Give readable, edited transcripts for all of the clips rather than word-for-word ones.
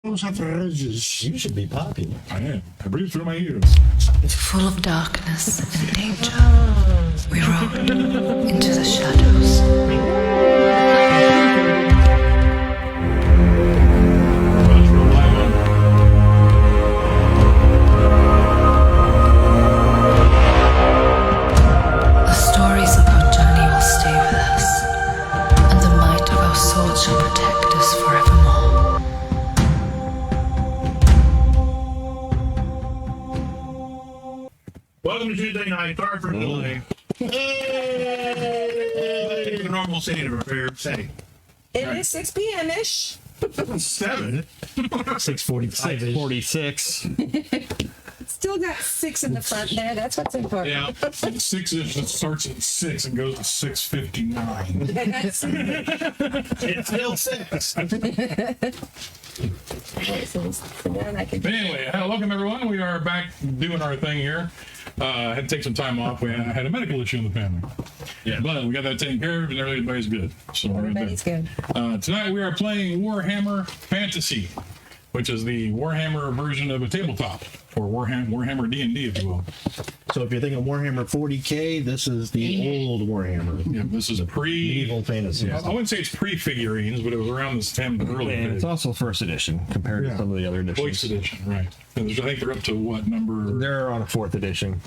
You should be popular. I am. I breathe through my ears. Full of darkness and danger, we rode into the shadows. The stories of our journey will stay with us, and the might of our swords shall protect us forevermore. Welcome to Tuesday night. Sorry for the delay. Hey! The normal state of affairs. Say. It is 6 p.m.-ish. 7. 6:45. 46. Still got 6 in the front there. That's what's important. Yeah. 6-ish. It starts at 6 and goes to 6:59. It's still 6. But anyway, welcome everyone. We are back doing our thing here. I had to take some time off. I had a medical issue in the family. Yeah. But we got that taken care of and everybody's good. So Everybody's good. Tonight we are playing Warhammer Fantasy, which is the Warhammer version of a tabletop, or Warhammer D&D, if you will. So if you're thinking Warhammer 40K, this is the old Warhammer. Yeah, this is Medieval fantasy. I wouldn't say it's pre-figurines, but it was around this time early. And it's also first edition compared to some of the other Voice editions. edition, right? And I think they're up to what number? They're on a 4th edition.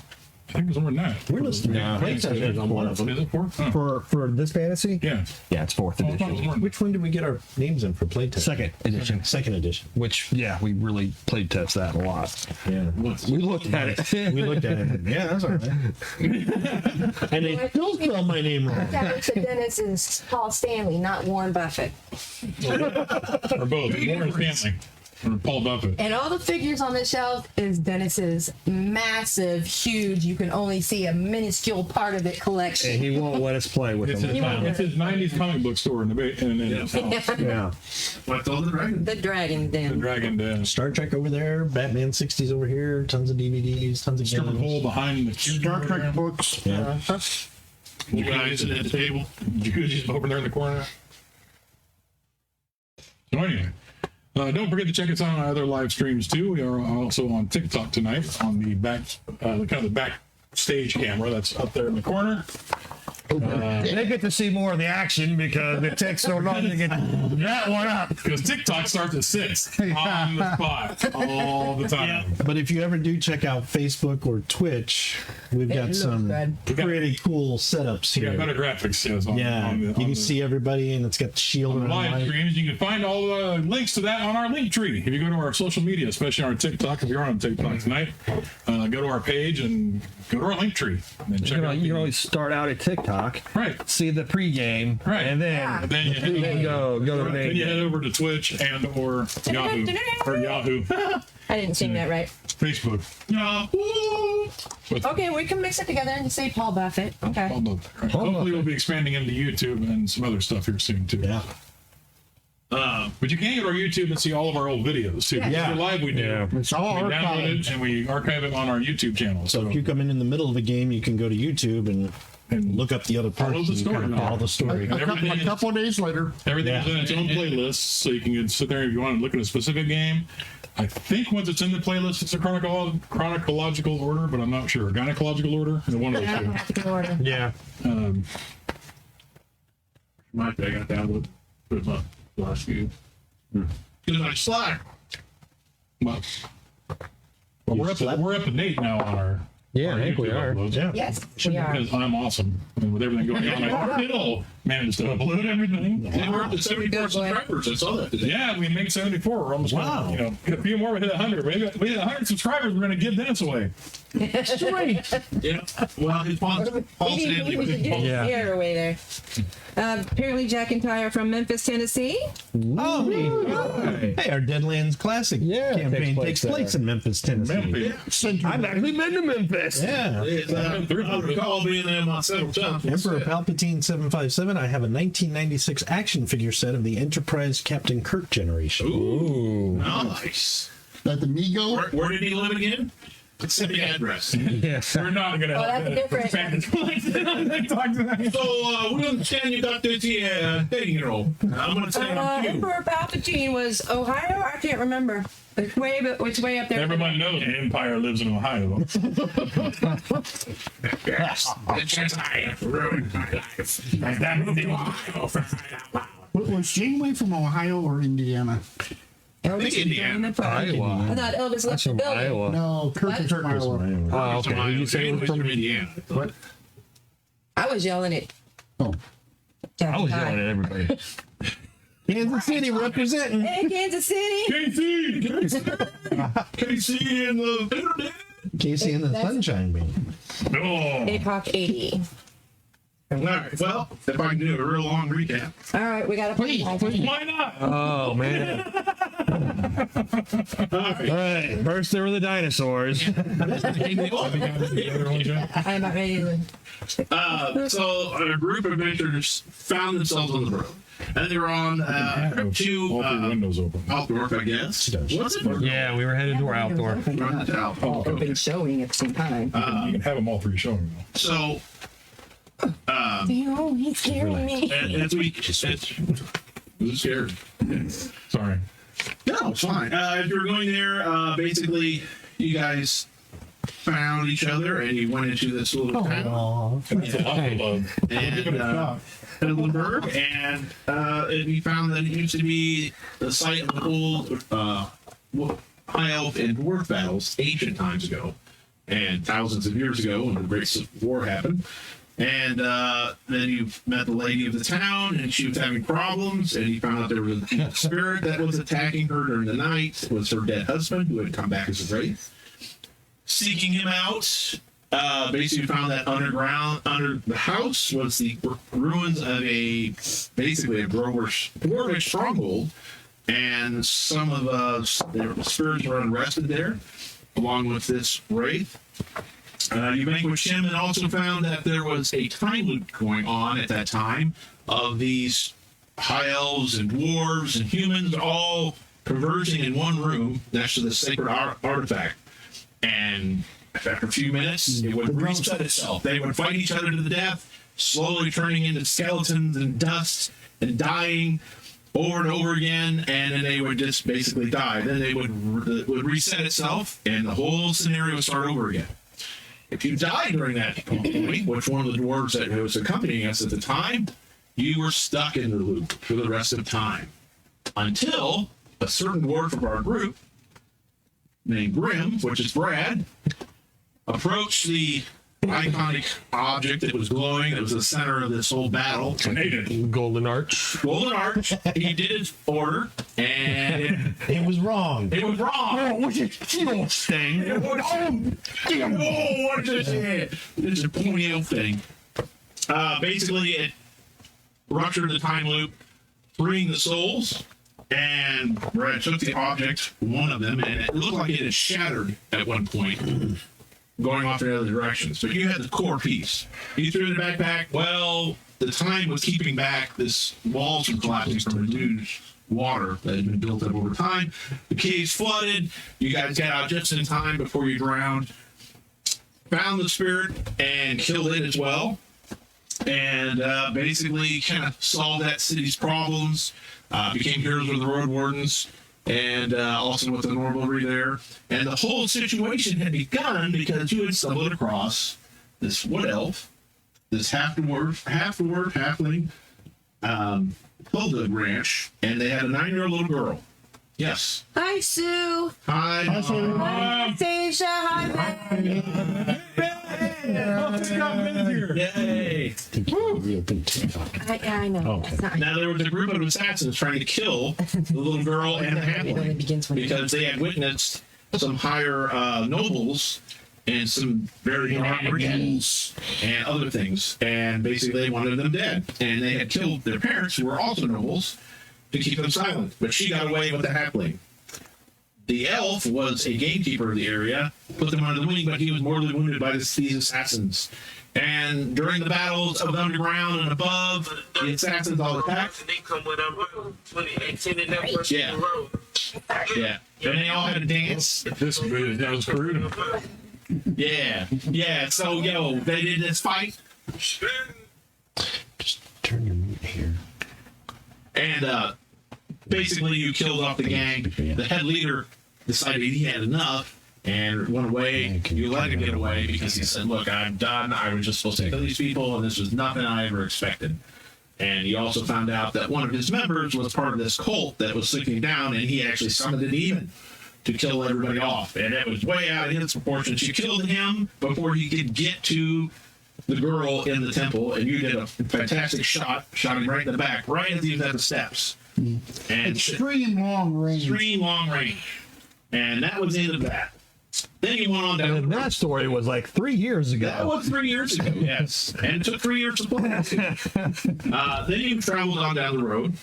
I think there's more than that. We're listening Yeah. to play sessions on one of them. Is it 4? Oh. For this fantasy? Yeah. Yeah, it's 4th Oh, I thought it was edition. more than Which one did we get our names in for playtest? Second edition. Second edition. Which, yeah, we really played test that a lot. Yeah. We looked at it. We looked at it. Yeah, that's all right. And they still spell my name wrong. Dennis is Paul Stanley, not Warren Buffett. Or both. Warren Stanley. Or Paul Buffett. And all the figures on the shelf is Dennis's massive, huge, you can only see a minuscule part of it And collection. he won't let us play with It's them. his 90s comic book store in his house. Yeah. What's all the dragon? The Dragon The Den. Dragon Den. Star Trek over there, Batman 60s over here, tons of DVDs, tons of Stripper pole games. behind the Star Trek books. Yeah. You guys at the table. Jacuzzi's over there in the corner. So anyway, don't forget to check us out on our other live streams too. We are also on TikTok tonight on the back, the backstage camera that's up there in the corner. They get to see more of the action because it takes so long to get that one up. Because TikTok starts at 6 on the spot all the time. But if you ever do check out Facebook or Twitch, we've got look some good. pretty cool setups We got here. better graphics. Yes, on, Yeah, on the, you on can the, see everybody, and it's got the shield on the around live the light. streams. You can find all the links to that on our Linktree. If you go to our social media, especially our TikTok, if you're on TikTok tonight, go to our page and go to our Linktree and check out. You can always start out at TikTok, Right. see the pregame, Right. and then And then you head, then go to the then main you head over to Twitch and or Yahoo or Yahoo I didn't sing that right. Facebook. Yahoo. With Okay, we can mix it together and say Paul Buffett. Okay. all the- hopefully, we'll be expanding into YouTube and some other stuff here soon too. Yeah. But you can go to our YouTube and see all of our old videos too. Yeah. We're live, we do. Yeah. It's all We download it and we archive it on our YouTube channel. So if you come in the middle of a game, you can go to YouTube and look up the other parts. Follow the and story. kind of follow the story. And everything A is- couple of days later. Everything is Yeah. in its own playlist, so you can sit there if you want to look at a specific game. I think once it's in the playlist, it's a chronological order, but I'm not sure. Gynecological order? One of those two. In order. Yeah. My I got down with my last few. Because I slack. Well, we're up to date now on our Yeah, I think we YouTube are. uploads. Yeah. Yes, we are. Because I'm awesome. And with everything going on, I still managed to upload everything. And we're up to 74 subscribers. I saw that today. Yeah, we made 74. We're almost Wow. get a few more. We hit 100. We hit 100 subscribers. We're going to give Dennis away. Yeah. Well, his Paul Stanley was Yeah. Here, away there. Apparently, Jack and Ty are from Memphis, Tennessee. Oh, hey, our Deadlands Classic Yeah, campaign takes takes place place there. in Memphis, Tennessee. Memphis. I've actually been to Memphis. Yeah. I recall being there on several times. Emperor Palpatine 757. I have a 1996 action figure set of the Enterprise Captain Kirk generation. Ooh, nice. That the Mego. Where did he live again? specific address. Yes. We're not gonna. Oh, that's different. So we understand you got this here 10-year-old. I'm gonna say on you. Emperor Palpatine was Ohio? I can't remember. It's way up there. Everyone knows the Empire lives in Ohio. Yes, the Jedi ruined my life. And that moved to Ohio for crying out loud. Was Janeway from Ohio or Indiana? Elvis Indiana. I thought Elvis left the From building. Iowa. No, Kirk is from Iowa. Oh, okay. Ohio. You say it was From from Indiana. What? I was yelling at Oh, I was yelling at everybody. Kansas City representing. Hey, Kansas City. KC in the internet. Casey and the Sunshine Band. Oh. Hawk 80. All right. Well, if I can do a real long recap. All right, we got to please. Why not? Oh, man. All right. All right. First, there were the dinosaurs. I'm not ready to. So a group of adventurers found themselves on the road, and they were on All to three windows open. Outdoor, I guess. What's it? Yeah, we were headed to our outdoor. Been showing at the same time. You can have them all three showing though. So Oh, he's scaring me. as who's scared? Sorry. No, it's fine. As you were going there, basically, you guys found each other, and you went into this little town. That's a lot of love. And Edinburgh, and you found that it used to be the site of the old high elf and dwarf battles ancient times ago, and thousands of years ago when the Great Civil War happened. And then you met the lady of the town, and she was having problems, and you found out there was a spirit that was attacking her during the night. It was her dead husband, who had come back as a wraith. Seeking him out, basically found that under the house was the ruins of basically a dwarvish stronghold, and some of their spirits were unrested there, along with this wraith. You vanquished him and also found that there was a time loop going on at that time of these high elves and dwarves and humans all converging in one room next to the sacred artifact. And after a few minutes, it would reset itself. They would fight each other to the death, slowly turning into skeletons and dust and dying over and over again, and then they would just basically die. Then they would reset itself, and the whole scenario would start over again. If you died during that point, which one of the dwarves that was accompanying us at the time, you were stuck in the loop for the rest of time. Until a certain dwarf of our group, named Grim, which is Brad, approached the iconic object that was glowing, that was the center of this whole battle. Golden Arch. Golden Arch. He did his order, and It was wrong. it was wrong. What's your thing? It was wrong. Oh, what is this? This is a pointy elf thing. Basically, it ruptured the time loop, freeing the souls. And Brad took the object, one of them, and it looked like it had shattered at one point, going off in other directions. But you had the core piece. You threw it in the backpack. Well, the time was keeping back this walls from collapsing from the huge water that had been built up over time. The caves flooded. You guys got out just in time before you drowned. Found the spirit and killed it as well. And basically kind of solved that city's problems. Became heroes with the road wardens, and also with the normalry there. And the whole situation had begun because you had stumbled across this wood elf, this half-dwarf, halfling, Hilda Ranch, and they had a 9-year-old little girl. Yes. Hi, Sue. Hi. Hi, Stacia. Hi, Ben. Yay. I know. It's not- Now, there was a group of assassins trying to kill the little girl and the It only halfling begins when because they had witnessed some higher nobles and some very dark rituals and other things. And basically, they wanted them dead. And they had killed their parents, who were also nobles, to keep them silent. But she got away with the halfling. The elf was a gamekeeper of the area, put them under the wing, but he was mortally wounded by these assassins. And during the battles of the underground and above, the assassins all attacked. Yeah. Yeah. And they all had to dance. This was crude. Yeah. So, they did this fight. Just turn your meat here. And basically, you killed off the gang. The head leader decided he had enough and went away. You let him get away because he said, look, I'm done. I was just supposed to kill these people, and this was nothing I ever expected. And he also found out that one of his members was part of this cult that was sinking down, and he actually summoned a demon to kill everybody off. And it was way out of his proportions. You killed him before he could get to the girl in the temple, and you did a fantastic shot him right in the back, right as he was at the steps. And Extreme long range. extreme long range. And that was the end of that. Then he went on down. And that story was like 3 years ago. That was 3 years ago, yes. And it took 3 years to plan. Then you traveled on down the road,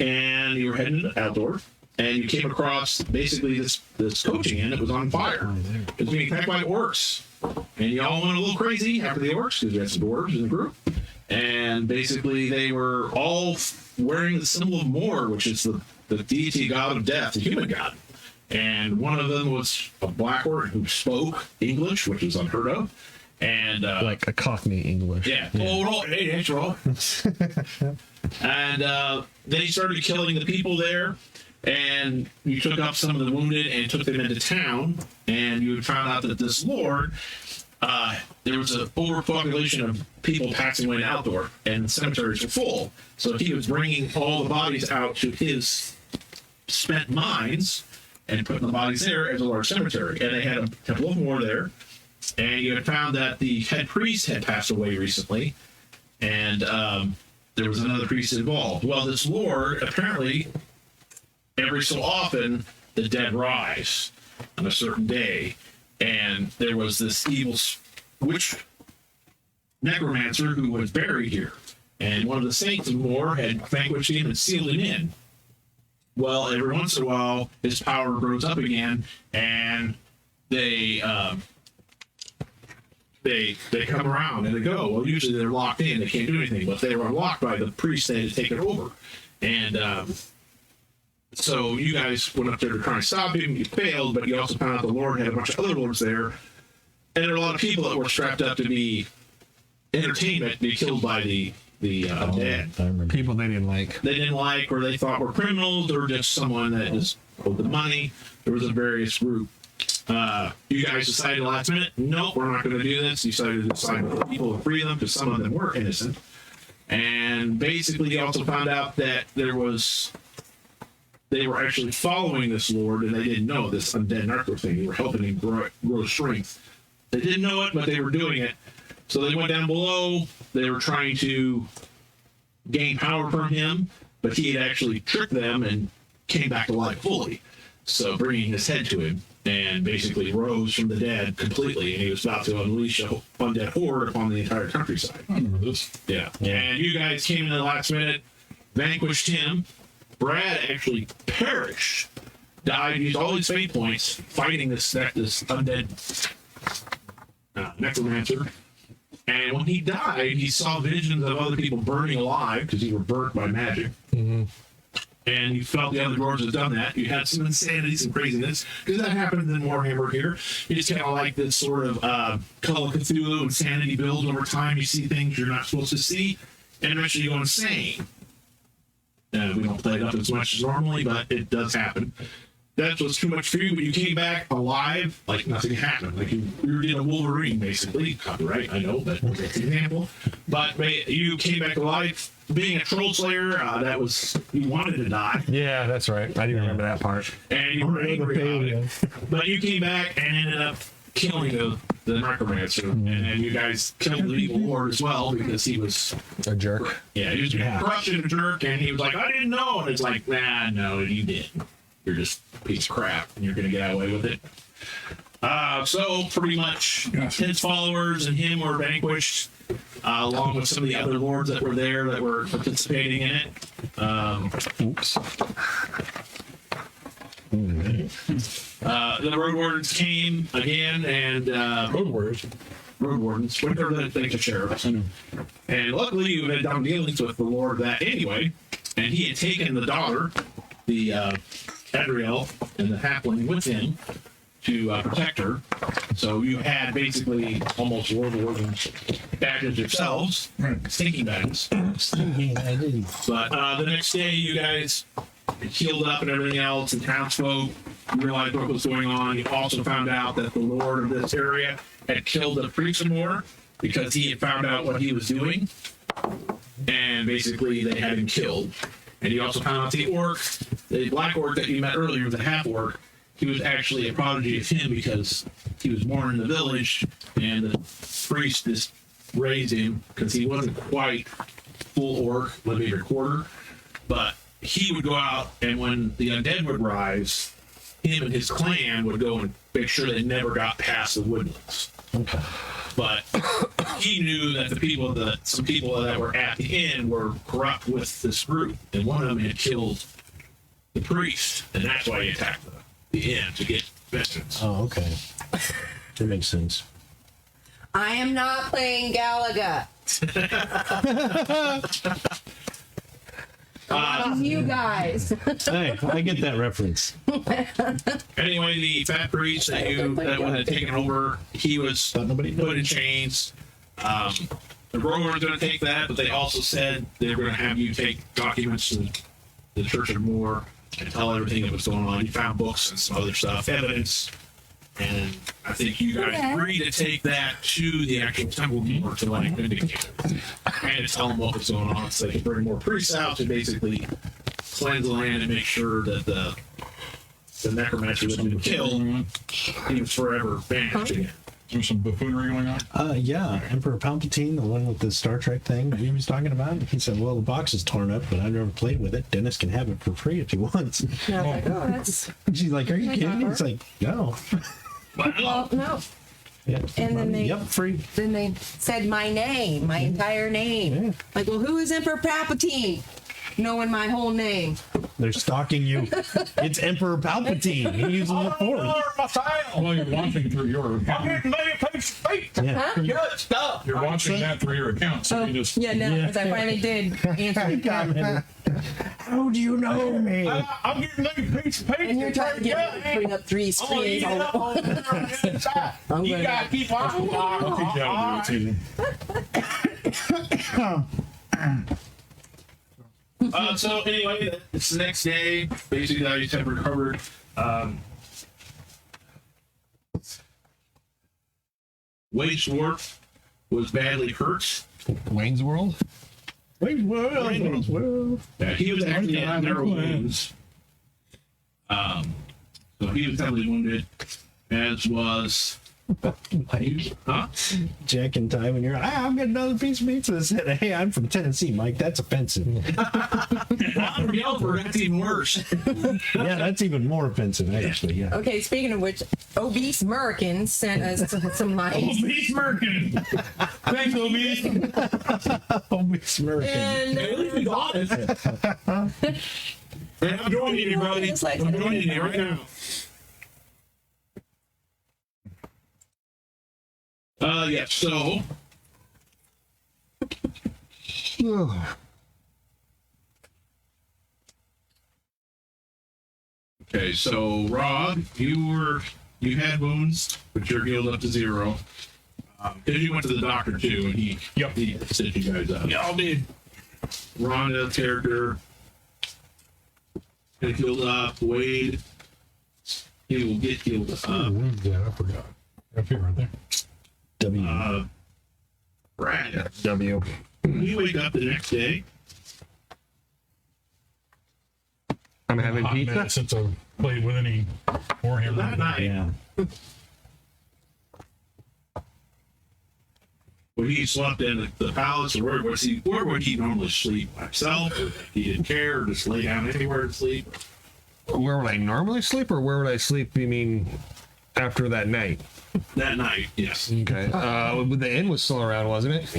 and you were heading outdoor, and you came across basically this coaching inn that was on fire. It was being attacked by orcs. And you all went a little crazy after the orcs, because you had some dwarves in the group. And basically, they were all wearing the symbol of Mor, which is the deity god of death, the human god. And one of them was a black orc who spoke English, which is unheard of. And Like a Cockney English. yeah. Oh, hey, that's right. And then he started killing the people there. And you took up some of the wounded and took them into town. And you found out that this lord, there was an overpopulation of people passing away in outdoor, and the cemeteries were full. So he was bringing all the bodies out to his spent mines and putting the bodies there as a large cemetery. And they had a couple of more there. And you had found that the head priest had passed away recently. And there was another priest involved. Well, this lord, apparently, every so often, the dead rise on a certain day. And there was this evil witch necromancer who was buried here. And one of the saints of Mor had vanquished him and sealed him in. Well, every once in a while, his power grows up again, and they come around and they go. Well, usually they're locked in; they can't do anything. But they were unlocked by the priest that had taken over, and so you guys went up there to try and stop him. You failed, but you also found out the Lord had a bunch of other lords there, and there were a lot of people that were strapped up to be entertainment, be killed by the dead. I remember. People they didn't like. They didn't like, or they thought were criminals, or just someone that just owed the money. There was a various group. You guys decided last minute, nope, we're not going to do this. You decided to side with the people and free them, because some of them were innocent. And basically, you also found out that they were actually following this lord, and they didn't know this undead narco thing. They were helping him grow strength. They didn't know it, but they were doing it. So they went down below. They were trying to gain power from him, but he had actually tricked them and came back to life fully. So bringing his head to him, and basically rose from the dead completely, and he was about to unleash a undead horde upon the entire countryside. I remember this. Yeah. And you guys came in the last minute, vanquished him. Brad actually perished, died, used all his fate points fighting this undead necromancer. And when he died, he saw visions of other people burning alive because he were burnt by magic. Mm-hmm. And you felt the other dwarves had done that. You had some insanity, some craziness, because that happens in Warhammer here. It's kind of like this sort of Call of Cthulhu insanity builds over time. You see things you're not supposed to see, and eventually you go insane. We don't play it up as much as normally, but it does happen. That was too much for you, but you came back alive like nothing happened. Like you did a Wolverine, basically. Copyright, I know, but that's an example. But you came back alive. Being a troll slayer, that was, you wanted to die. Yeah, that's right. I do remember that part. And you were angry about it. But you came back and ended up killing the necromancer. And then you guys killed the evil lord as well, because he was A jerk. Yeah, he was corrupt and a jerk, and he was like, I didn't know. And it's like, nah, no, you did. You're just a piece of crap, and you're going to get away with it. So, pretty much, his followers and him were vanquished, along with some of the other lords that were there that were participating in it. Oops. The road wardens came again, and road wardens, whatever that thing's a sheriff. And luckily, you had done dealings with the lord that anyway, and he had taken the daughter, the Adriel, and the halfling with him. to protect her. So you had basically almost World War badges yourselves, stinking badges. But the next day, you guys healed up and everything else, and townsfolk realized what was going on. You also found out that the lord of this area had killed the priest more because he had found out what he was doing, and basically they had him killed. And you also found out the black orc that you met earlier, the half orc, he was actually a prodigy of him because he was born in the village, and the priest just raised him because he wasn't quite full orc, maybe a quarter, but he would go out, and when the undead would rise, him and his clan would go and make sure they never got past the woodlands. Okay. But he knew that some people that were at the inn were corrupt with this group, and one of them had killed the priest, and that's why he attacked the inn to get vengeance. Oh, okay. That makes sense. I am not playing Galaga. You guys. Hey, I get that reference. Anyway, the fat priest that had taken over, he was put in chains. The Rover was going to take that, but they also said they were going to have you take documents to the Church of Moor and tell everything that was going on. You found books and some other stuff, evidence, and I think you guys agreed to take that to the actual Temple of Moor to like vindicate it and to tell them what was going on, so they could bring more priests out to basically cleanse the land and make sure that the necromancer that had been killed, he was forever banished again. There's some buffoonery going on? Yeah, Emperor Palpatine, the one with the Star Trek thing that he was talking about, he said, well, the box is torn up, but I've never played with it. Dennis can have it for free if he wants. And I was like, oh, that's... She's like, are you kidding? He's like, no. Well, no. Yeah. And then they... Yep, free. Then they said my name, my entire name. Yeah. Like, well, who is Emperor Palpatine? Knowing my whole name. They're stalking you. It's Emperor Palpatine. He uses the Force. Well, you're watching through your account. Yeah. Huh? You're watching that through your account, so you just... Yeah, no, because I finally did answer. How do you know me? I'm getting like a piece of paper. And you're trying to get me to bring up 3 screens. You gotta keep on. I'll teach you how to do it, Susan. So anyway, it's the next day. Basically, I just have recovered. Wade Dwarf was badly hurt. Wayne's World? Wayne's World. Yeah, he was actually at narrow wounds. So he was heavily wounded, as was. Mike. Huh? Jack and Ty, when you're like, I'm getting another piece of pizza. They said, hey, I'm from Tennessee, Mike. That's offensive. I'm from Yelver. That's even worse. Yeah, that's even more offensive, actually. Yeah. Okay, speaking of which, Obese American sent us some lines. Obese Merkin. Thanks, Obese. Obese American. And I'm joining you, buddy. I'm joining you right now. Yeah, so. Okay, so Rob, you had wounds, but you're healed up to 0. Because you went to the doctor too, and he stitched you guys up. Y'all did. Rhonda's character get healed up. Wade, he will get healed up. Yeah, I forgot. Up here, right there. W. Brad, W. you wake up the next day. I'm having Hot pizza. minute since I've played with any Warhammer. That night, Yeah. when he slept in the palace, or where would he normally sleep? By himself? Or he didn't care, or just lay down anywhere to sleep? Where would I normally sleep, or where would I sleep? You mean after that night? That night, yes. Okay. The inn was still around, wasn't it?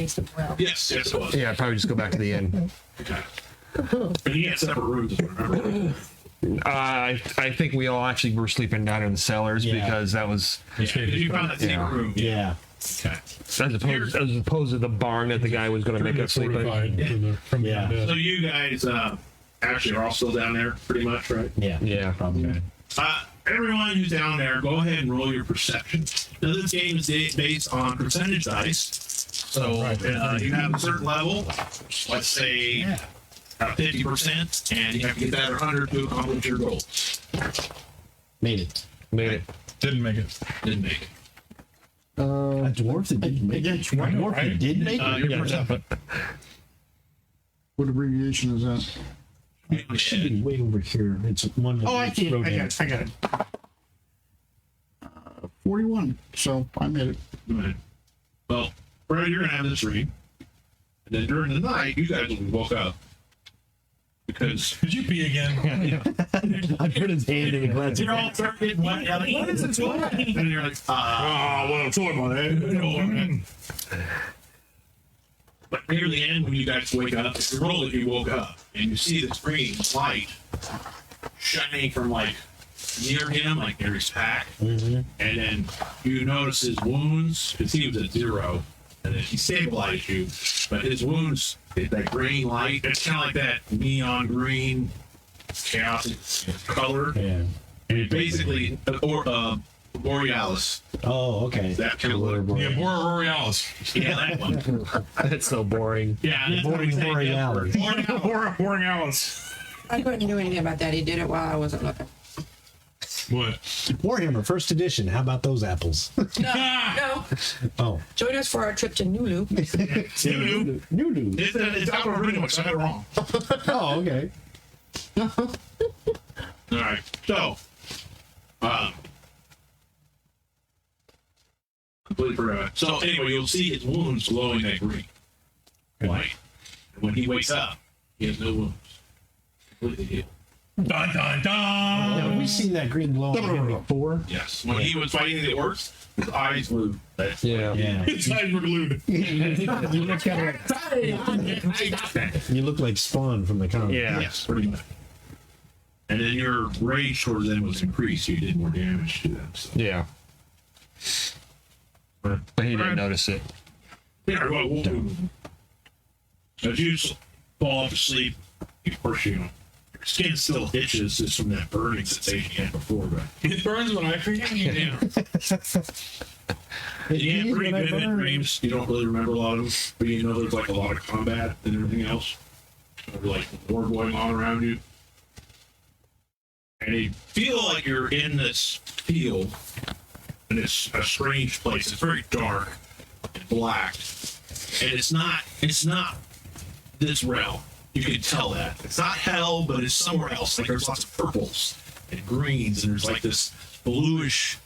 Yes, it was. Yeah, I'd probably just go back to the inn. Okay. And he had separate rooms, if I remember. I think we all actually were sleeping down in the cellars Yeah. because that was You found that secret room. Yeah. Okay. as opposed to the barn that the guy was going to make us sleep in. Fortified from the Yeah. undead. So you guys actually are all still down there, pretty much, right? Yeah. Yeah. Probably. everyone who's down there, go ahead and roll your perception. Now, this game is based on percentage dice. So you have a certain level, let's say 50%, and you have to get that 100 to accomplish your goals. Made it. Didn't make it. Didn't make it. A dwarf that didn't make it. A dwarf that did make it. Your perception. What abbreviation is that? It should be way over here. It's one. Oh, I see it. I got it. 41. So I made it. Right. Well, Fred, you're gonna have this dream, and then during the night, you guys will be woke up because Did you pee again? I put his hand in the glass. you're all start getting wet. You're like, what is it? And you're like, well, it's on my head. But near the end, when you guys wake up, if you roll it, you woke up, and you see this green light shining from like near him, like near his pack, and then you notice his wounds because he was at 0, and then he stabilized you, but his wounds, that green light, it's kind of like that neon green chaos color, Yeah. and it basically Borealis, Oh, okay. that kind of look. Yeah, Bora Borealis. Yeah, that one. That's so boring. Yeah, and that's how we say Borealis. Borealis. I couldn't do anything about that. He did it while I wasn't looking. What? Warhammer First Edition. How about those apples? No. Oh, Join us for our trip to Nulu. Nunu. It's out of original, so I got it wrong. Oh, okay. All right. So, completely forgot. So anyway, you'll see his wounds glowing that green light. And when he wakes up, he has no wounds. Completely healed. Dun dun dun. Now, we've seen that green glow on him before. Yes. When he was fighting the orcs, his eyes were. Yeah. Yeah. His eyes were glued. You look kind of you look like Spawn from the comic. Yeah. Yes, pretty much. And then your rage towards them was increased, so you did more damage to them. So. Yeah. But he didn't notice it. Yeah, well, as you fall off to sleep, of course, you know, your skin still itches just from that burning sensation you had before, but It burns when I forget you. yeah. You had pretty vivid dreams. You don't really remember a lot of them, but you know there's like a lot of combat and everything else. There's like war going on around you. And you feel like you're in this field, and it's a strange place. It's very dark and black. And it's not this realm. You can tell that. It's not hell, but it's somewhere else. Like there's lots of purples and greens, and there's like this bluish.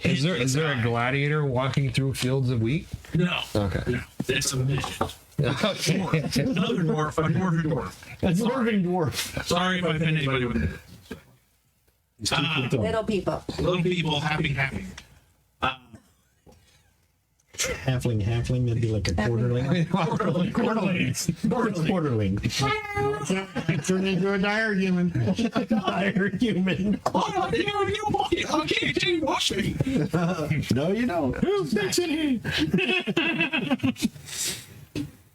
Is there a gladiator walking through fields of wheat? No. Okay. No. It's a midget. Okay. Another dwarf, a dwarf. That's a living dwarf. Sorry if I offend anybody with it. Little people. Little people, happy. Halfling, that'd be like a quarterling. Quarterling. Turned into a dire human. Dire human. Oh, I can't watch me. No, you don't. Who's fixing him?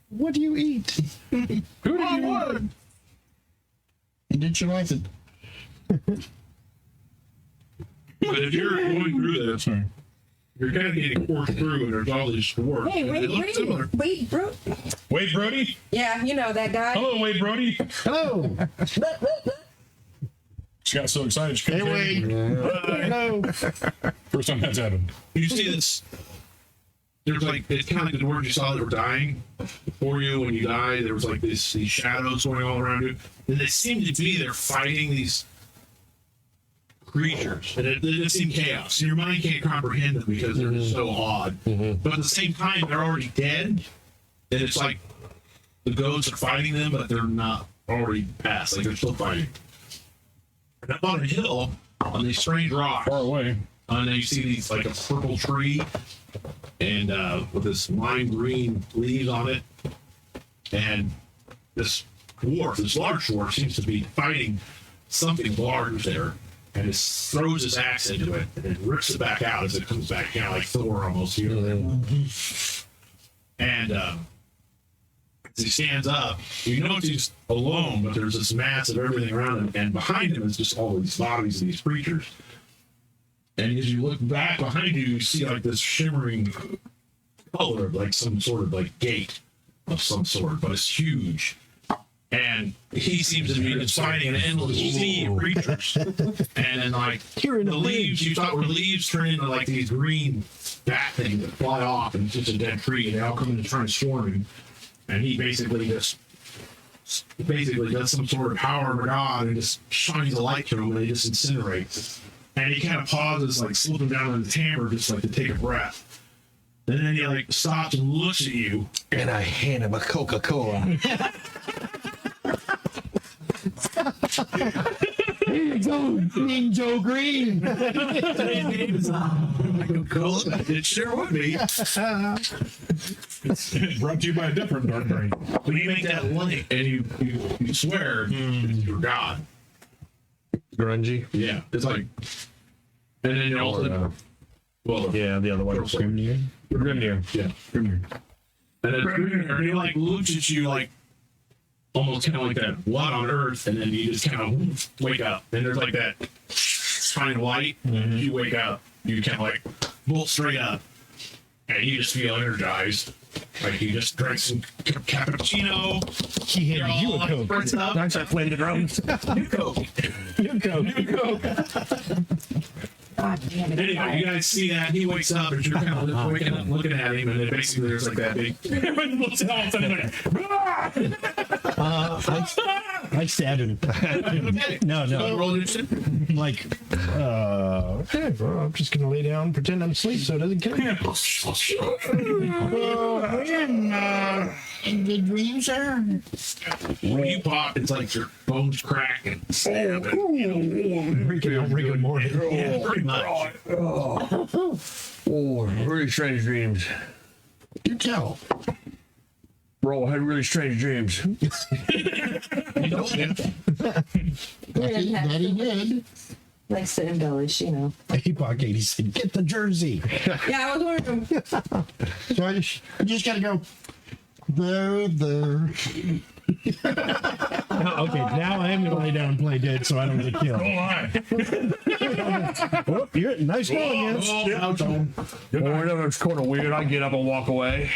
What do you eat? Who do you want? And did you like it? But if you're going through this, Sorry. you're kind of getting forced through, and there's all these dwarves. Hey, and they look similar. wait, bro. Wade Brody? Yeah, you know that guy. Hello, Wade Brody. Hello. She got so excited she Hey, couldn't Wade. Hello. First time that's happened. You see this? There's like it's kind of like the dwarves you saw that were dying before you. When you die, there was like these shadows going all around you, and they seem to be there fighting these creatures, and it just seemed chaos. Your mind can't comprehend them because they're just so odd. But at the same time, they're already dead, and it's like the goats are fighting them, but they're not already past. Like they're still fighting. And up on a hill, on these strange rocks, Far away. and then you see these like a purple tree, and with this lime green leaves on it, and this dwarf, this large dwarf, seems to be fighting something large there, and it throws his axe into it, and it rips it back out as it comes back, kind of like Thor almost here. And As he stands up, you notice he's alone, but there's this mass of everything around him, and behind him is just all these bodies of these creatures. And as you look back behind you, you see like this shimmering color of like some sort of like gate of some sort, but it's huge. And he seems to be inciting an endless sea of creatures. And then like the leaves, you thought were leaves, turn into like these green bat things that fly off, and it's just a dead tree, and they all come in and try to swarm him. And he basically does some sort of power of a god and just shines a light to him, and they just incinerate. And he kind of pauses, like slipping down on the timber, just like to take a breath. And then he like stops and looks at you. And I hand him a Coca-Cola. Here you go, King Joe Green. It sure would be. Brought to you by a different dark brain. When you make that link and you swear it's your god. Grungy. Yeah. It's like, and then you also, well, Yeah, the other one. Grimnir. Grimnir. yeah. Come And then Grimnir, he like looks at you like almost kind of like that what on earth, and then you just kind of wake up. And there's like that kind of light. You wake up, you kind of like bolt straight up, and you just feel energized. Like you just drank some cappuccino. He You're handed you all, a like, Coke. spritzed up. Nice, I played the drums. New Coke. New Coke. New Coke. God damn it. Anyway, you guys see that he wakes up and you're kind of waking up looking at him, and then basically there's like that big. I stabbed him. No. Roll initiative. Like, okay, well, I'm just gonna lay down and pretend I'm asleep so it doesn't kill me. The dreams there. When you pop, it's like your bones crack and snap. And, Rigor mortis. yeah, pretty much. Oh, really strange dreams. You tell. Bro, I had really strange dreams. You know, yeah. That he did. Likes to embellish, you know. He said, "Get the jersey." Yeah, I was wondering. So I just gotta go. There. Okay, now I am gonna lay down and play dead so I don't get killed. Oh, you're nice going, yes. Oh, Whenever it's kind of weird, I get up and walk away.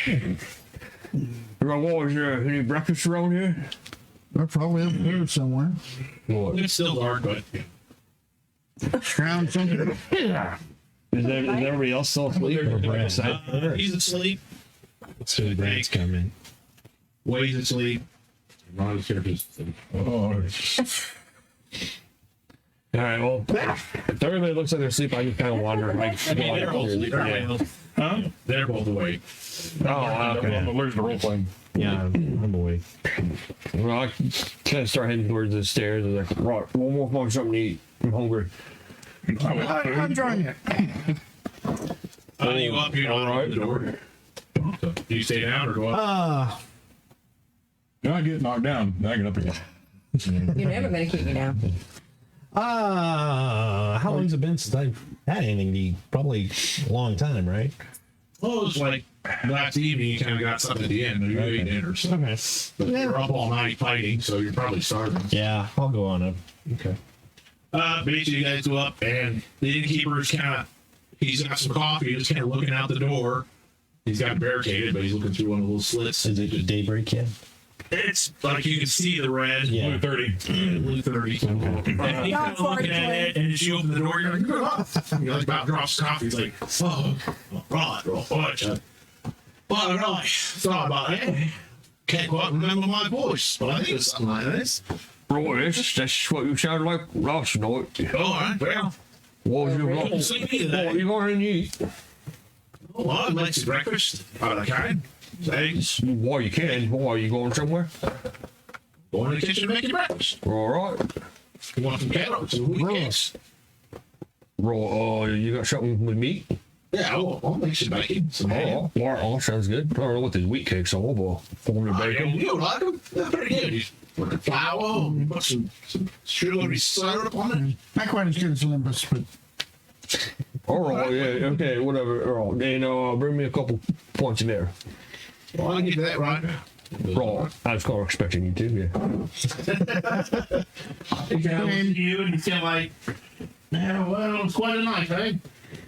What was there? Any breakfast around here? They're probably up here somewhere. it's still dark, but Found something. Is everybody else still asleep? he's asleep. So Brad's coming. Wade's asleep. Ron's character's asleep. All right, well, if everybody looks like they're asleep, I can kind of wander. Like, They're all asleep. yeah. They're both awake. Oh, okay. I'm allergic to role playing. Yeah, I'm awake. Well, I kind of start heading towards the stairs. I was like, right, one more find something to eat. I'm hungry. I'm trying it. You up, you don't open the door. So, do you stay down or go up? I get knocked down, then I get up again. You're never going to keep me down. How long's it been since I've had anything to eat? Probably a long time, right? Well, it was like last evening, you kind of got something at the end. You ate dinner. So. Okay. But you're up all night fighting, so you're probably starving. Yeah, I'll go on up. Okay. Basically, you guys go up, and the innkeeper's he's got some coffee, just kind of looking out the door. He's got it barricaded, but he's looking through one of the little slits. Is it daybreak yet? It's like you can see the red. Yeah. Blue 30. Blue 30. And he's kind of looking at it, and as you open the door, you're like, you're like about drops coffee. He's like, oh, right. Thought about it. Can't quite remember my voice, but I think it's something like this. Bro, that's what you sounded like last night. All right, well, What was your don't see me What are today. you going to eat? Oh, well, I'd like some breakfast. Of the kind. Eggs. Why you can? Why are you going somewhere? Go in the kitchen and make your breakfast. All right. You want some carrots and wheat cakes? Bro, you got something with meat? Yeah, I'll make some bacon. Some ham. Oh, sounds good. I don't know what these wheat cakes are, but form of bacon. You like them? They're pretty good. You put the flour, you put some sugary syrup on it. Not quite as good as Olympus, but All right, yeah, okay, whatever. All right, then bring me a couple points in there. Well, I can get that right. Raw. I was kind of expecting you to, yeah. He kind of looks at you and he's kind of like, yeah, well, it's quite a night, eh?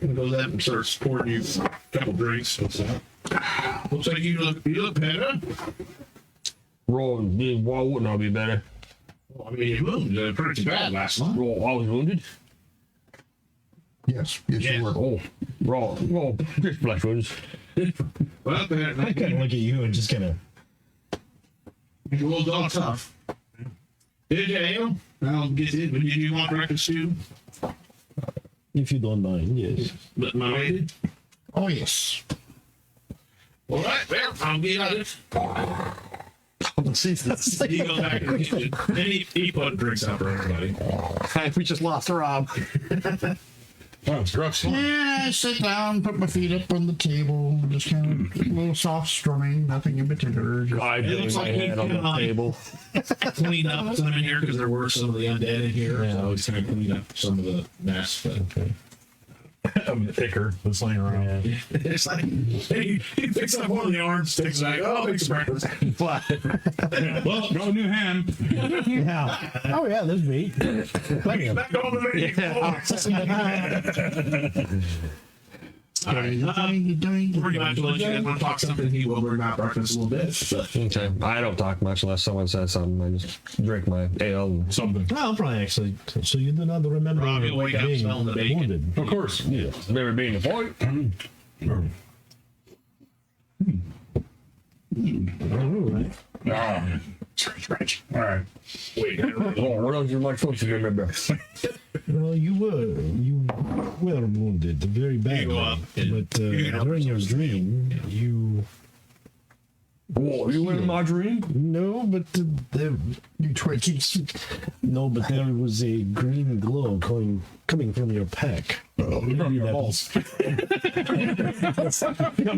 And goes up and starts pouring you a couple drinks. What's that? Looks like you look better. Raw, why wouldn't I be better? Well, I mean, you wounded pretty bad last night. Raw, I was wounded. Yes, you were. Oh, raw, well, just flesh wounds. Well, I kind of look at you and just kind of. you rolled all tough. Did you, Ale? I'll get it, but did you want breakfast too? If you don't mind, yes. But my lady? Oh, yes. All right, well, I'll get at it. Jesus. He goes back in the kitchen. Then he put drinks out for everybody. We just lost Rob. Wow, it's rough. Yeah, I sit down, put my feet up on the table, just kind of a little soft strumming, nothing in particular. Just, I It bang looks my like hand on he the kinda table. Cleaned up some in here because there were some of the undead in here. So he's trying to clean up some of the mess. But I'm the picker that's laying around. it's like he picks up one of the orange sticks and like, oh, I'll make some breakfast. Well, got a new hand. Yeah. Oh, yeah, there's meat. Plenty of. Back on the Pretty much, unless you guys want to talk something, he will bring out breakfast a little bit. But Okay, I don't talk much unless someone says something. I just drink my ale. And Something. Well, probably actually. So you do not remember Rob, you'll wake up being smelling the bacon. wounded. Of course. Yeah. never been in a fight. All right. Ah. All right. wait, Oh, what else you like supposed to remember? Well, you were wounded very badly, go up and- but you can help during your dream, you What, you in my dream? no, but there you twitch. no, but there was a green glow coming from your pack. From your balls. From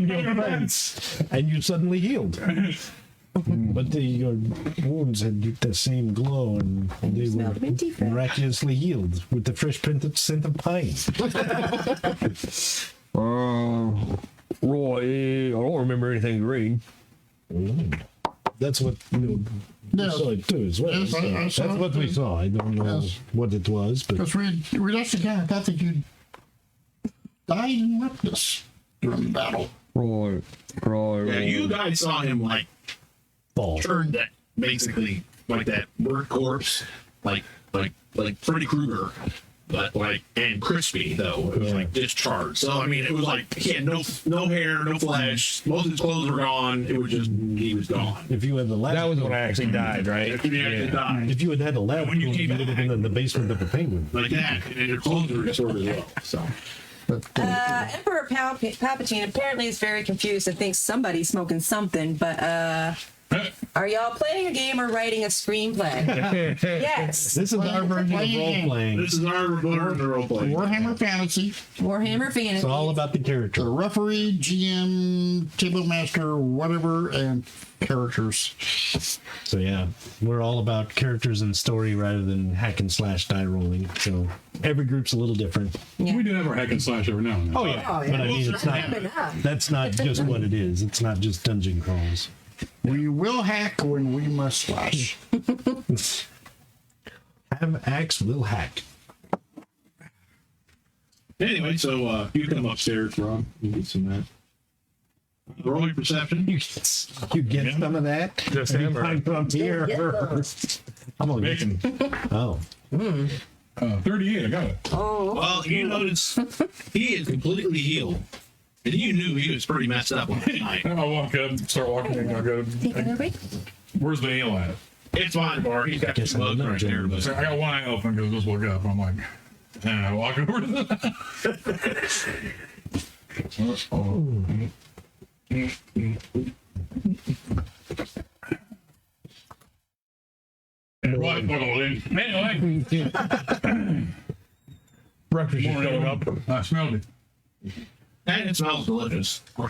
your face, and you suddenly healed. But your wounds had the same glow, and they were smelled minty fresh. miraculously healed with the fresh printed scent of pine. Roy, I don't remember anything green. That's what you Yes. saw it too, as well. Yes, I So saw that's it what we too. saw. I don't know Yes. what it was, but Because we actually kind of thought that you died in weakness during the battle. Roy. yeah, you guys saw him like fall. turned that basically like that bird corpse, like Freddy Krueger, but like and crispy though. It was like discharged. So I mean, it was like he had no hair, no flesh. Most of his clothes were gone. It was just he was gone. If you had the lab, That was when I actually died, right? If he actually died if you had had a lab, When you coat, came you would have been in the basement of the penguin. like that, and your clothes were disordered as well. So Emperor Palpatine apparently is very confused and thinks somebody's smoking something, but are y'all playing a game or writing a screenplay? Yes. This is our version of role playing. this is our version of role play. Warhammer Fantasy, Warhammer Fantasy. It's all about the character. the referee, GM, table master, whatever, and characters. So yeah, we're all about characters and story rather than hack and slash die rolling. So every group's a little different. We do have our hack and slash every now and then. Oh yeah, but I mean, it's not. That's not just what it is. It's not just dungeon crawls. We will hack when we must slash. Have axe, will hack. Anyway, so you come upstairs, Rob. You get some of that. Roll your perception. You get some of that. Just Anytime from here. I'm only Bacon. Oh, 38, I got it. Well, you notice he is completely healed. And you knew he was pretty messed up last night. I walk up, start walking in, I go, Take another break. where's the ale at? It's fine, Bar. He's got Guess two I'm bugs not right there. joining But So I got one eye open because I just woke up. I'm like, and I walk over to the. Right, anyway. breakfast is Morning, going up. I smelled it. and it smells delicious. Oh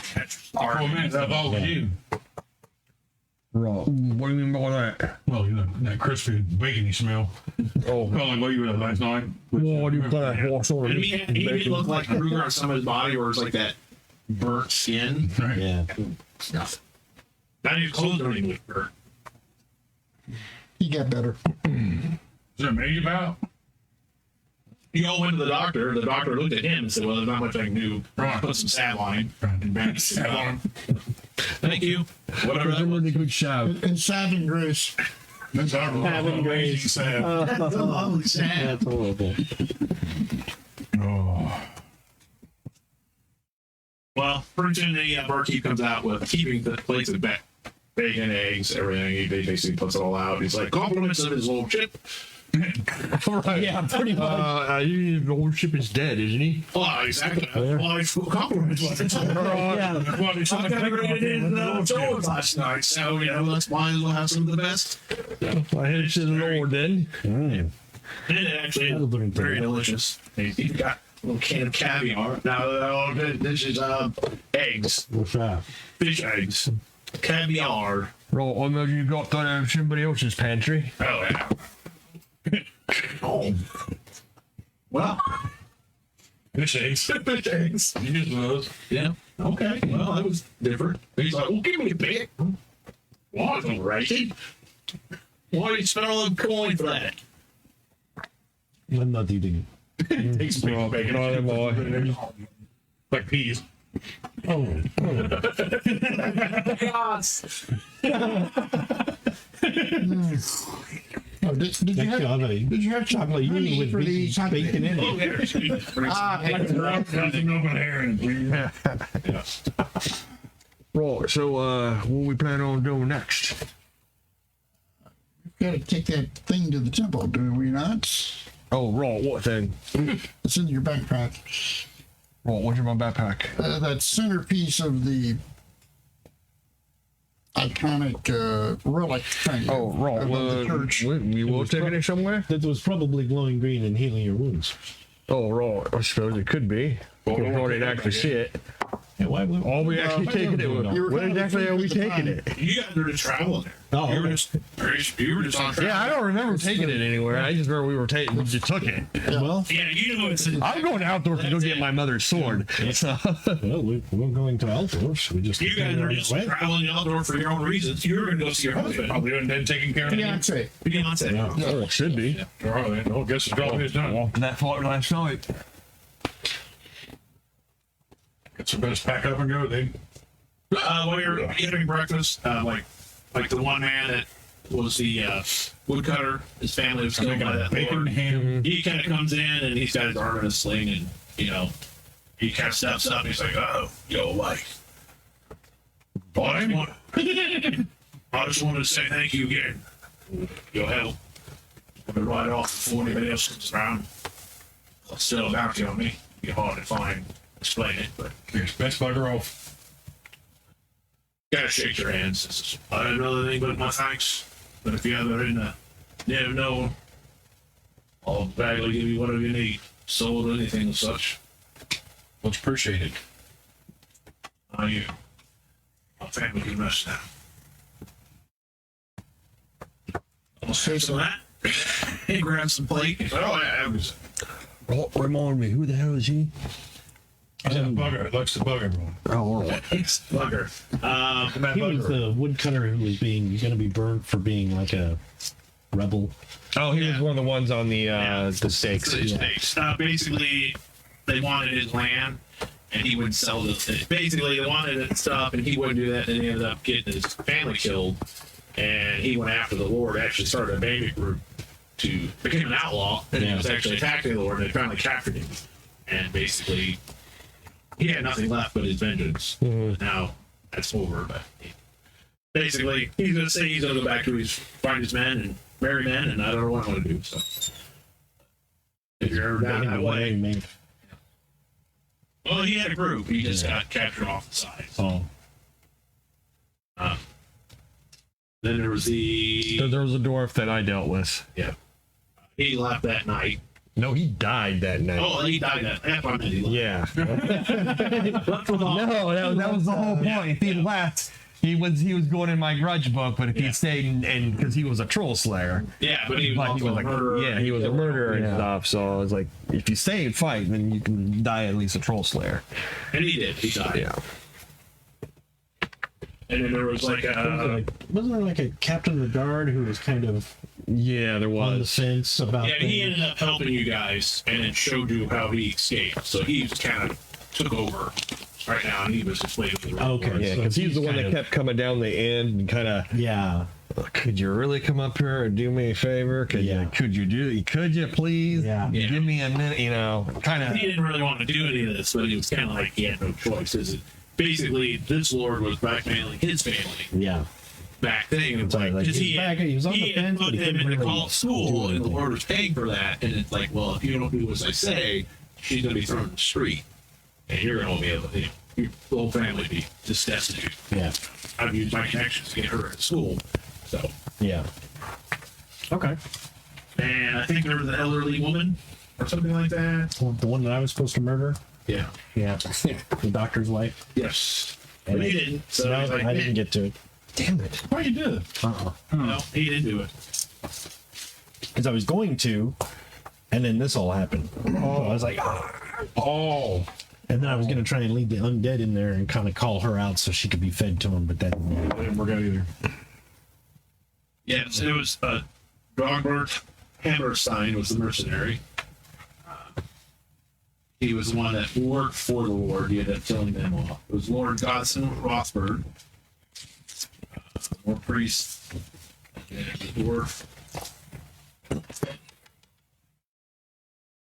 man, that's all of you. Raw. What do you mean by that? Well, you know, that crispy bacony smell. Oh, Felt like what you had last night. what do you call that horse on And he did look like Kruger on some of his body, where it's like that burnt skin. Right. Yeah. Stuff. Not even clothes are even hurt. He got better. Is there a made about? You all went to the doctor. The doctor looked at him and said, "Well, there's not much I can do. Put some saline and bandage it on." Thank you. Whatever that was. a good shout. And Saving Grace. That's Having grace. Sad. Oh, sad. That's horrible. Oh. Well, pretty soon the barkeep comes out with keeping the plates of bacon, eggs, everything. He basically puts it all out. He's like, compliments of his lordship. Right. Yeah, pretty much. His lordship is dead, isn't he? Oh, exactly. Well, it's compliments. Yeah. I got it in Jones last night, so, let's might as well have some of the best. I head to the Lord then. And it actually is very delicious. He's got a little can of caviar. Now, this is eggs, What's that? fish eggs, caviar. Right, I imagine you got that out of somebody else's pantry. Oh, yeah. Well, Fish eggs. fish eggs. You use those. Yeah. Okay. Well, that was different. He's like, well, give me a bit. Well, it's all right. Why did you spend all the coin for that? I'm not eating it. Takes big bacon. Like peas. Oh. Oh, did you Next have, did you have chocolate honey uni with for the chocolate? bacon in Oh, it? Nothing open herring. Right, so what we plan on doing next? Got to take that thing to the temple, do we not? Oh, right, what thing? It's in your backpack. Right, what's in my backpack? That centerpiece of the iconic relic thing. Oh, right, of the church. we will taking it somewhere? That was probably glowing green and healing your wounds. Oh, right, I suppose it could be. But we didn't actually see it. Yeah, why would Are we actually taking it? What exactly are we taking it? You guys are just traveling there. Oh, you were okay. just on travel. Yeah, I don't remember taking it anywhere. I just remember we just took it. Well, Yeah, you know it's. I'm going outdoors to go get my mother's sword. So, well, we're going to Altors. We just You guys are just traveling outdoor for your own reasons. You were going to go see your husband. Probably haven't been taking care of it. Beyonce. Beyonce. oh, it should be. All right, then. Well, guess it's probably done. Walked that far last night. It's the best pack up and go, then. While you're having breakfast, like the one man that was the woodcutter, his family was killed by that Bacon, Lord. ham. He kind of comes in and he's got his arm in a sling, and he kind of steps up and he's like, "Oh, yo, wife, I just wanted to say thank you again. Your help. I've been right off before anybody else comes around. Still a bounty on me. Be hard to find. Explain it, but Here's best bugger off. gotta shake your hands. I don't know anything but my thanks. But if you ever in the never know, I'll gladly give you whatever you need. Sold or anything of such. Much appreciated. How are you? My family can rest now. I'll say some of that. He grabs some plate. He's like, oh yeah, everything. Oh, remind me, who the hell is he? He's a bugger. Likes to bug everyone. Oh, all right. It's bugger. he was the woodcutter who was going to be burnt for being like a rebel. Oh, he was Yeah. one of the ones on the stakes. Basically, they wanted his land, and he would sell the. Basically, they wanted it stuff, and he wouldn't do that. And he ended up getting his family killed, and he went after the Lord. Actually, started a bandit group to became an outlaw, and he was actually attacking the Lord. And they finally captured him, and basically, he had nothing left but his vengeance. Now that's over, but basically, he's gonna say he's gonna go back to his find his men and marry men, and I don't know what I'm gonna do. So. If you're ever down that way. Well, he had a group. He just got captured off the side. Oh. Then there was the. There was a dwarf that I dealt with. Yeah. He left that night. No, he died that night. Oh, he died that. That's what I meant. He left. Yeah. Left with all- No, that was the whole point. If he left, he was going in my grudge book, but if he stayed and because he was a troll slayer. Yeah, but he was But also a murderer. yeah, he was a murderer and stuff. So I was like, if you stay and fight, then you can die at least a troll slayer. And he did. He died. Yeah. And then there was like a wasn't there like a captain of the guard who was kind of Yeah, there on the was. fence about yeah. He things? ended up helping you guys, and then showed you how he escaped. So he just kind of took over right now, and he was just waiting for the Okay. reward. Yeah, So because he's the one kind that of- kept coming down the end and kind of, Yeah. could you really come up here and do me a favor? Could you please? Yeah. Yeah. Give me a minute, you know, kind of. He didn't really want to do any of this, but he was kind of like he had no choice. Basically, this lord was blackmailing his family Yeah. back then. It's Like, because he was on the he had fence, put but he them couldn't in the really call school, do and the anything. lord was paying for that. And it's like, well, if you don't do as I say, she's going to be thrown in the street, and you're going to be able to, your whole family be just destitute. Yeah. I've used my connections to get her in school, so. Yeah. Okay. And I think there was an elderly woman or something like that. The one that I was supposed to murder. Yeah. Yeah. The doctor's wife. Yes. And But he I- didn't. So No, he's like, I didn't get to it. Damn it. Why you did? No, he didn't do it. Because I was going to, and then this all happened. Oh, I was like, ah. Oh, And then I was going to try and lead the undead in there and kind of call her out so she could be fed to him, but that didn't work. didn't work out either. Yes, it was Dogbert Hammerstein was the mercenary. He was the one that worked for the Lord. He ended up killing them all. It was Lord Godson Rothberg, more priest, and the dwarf.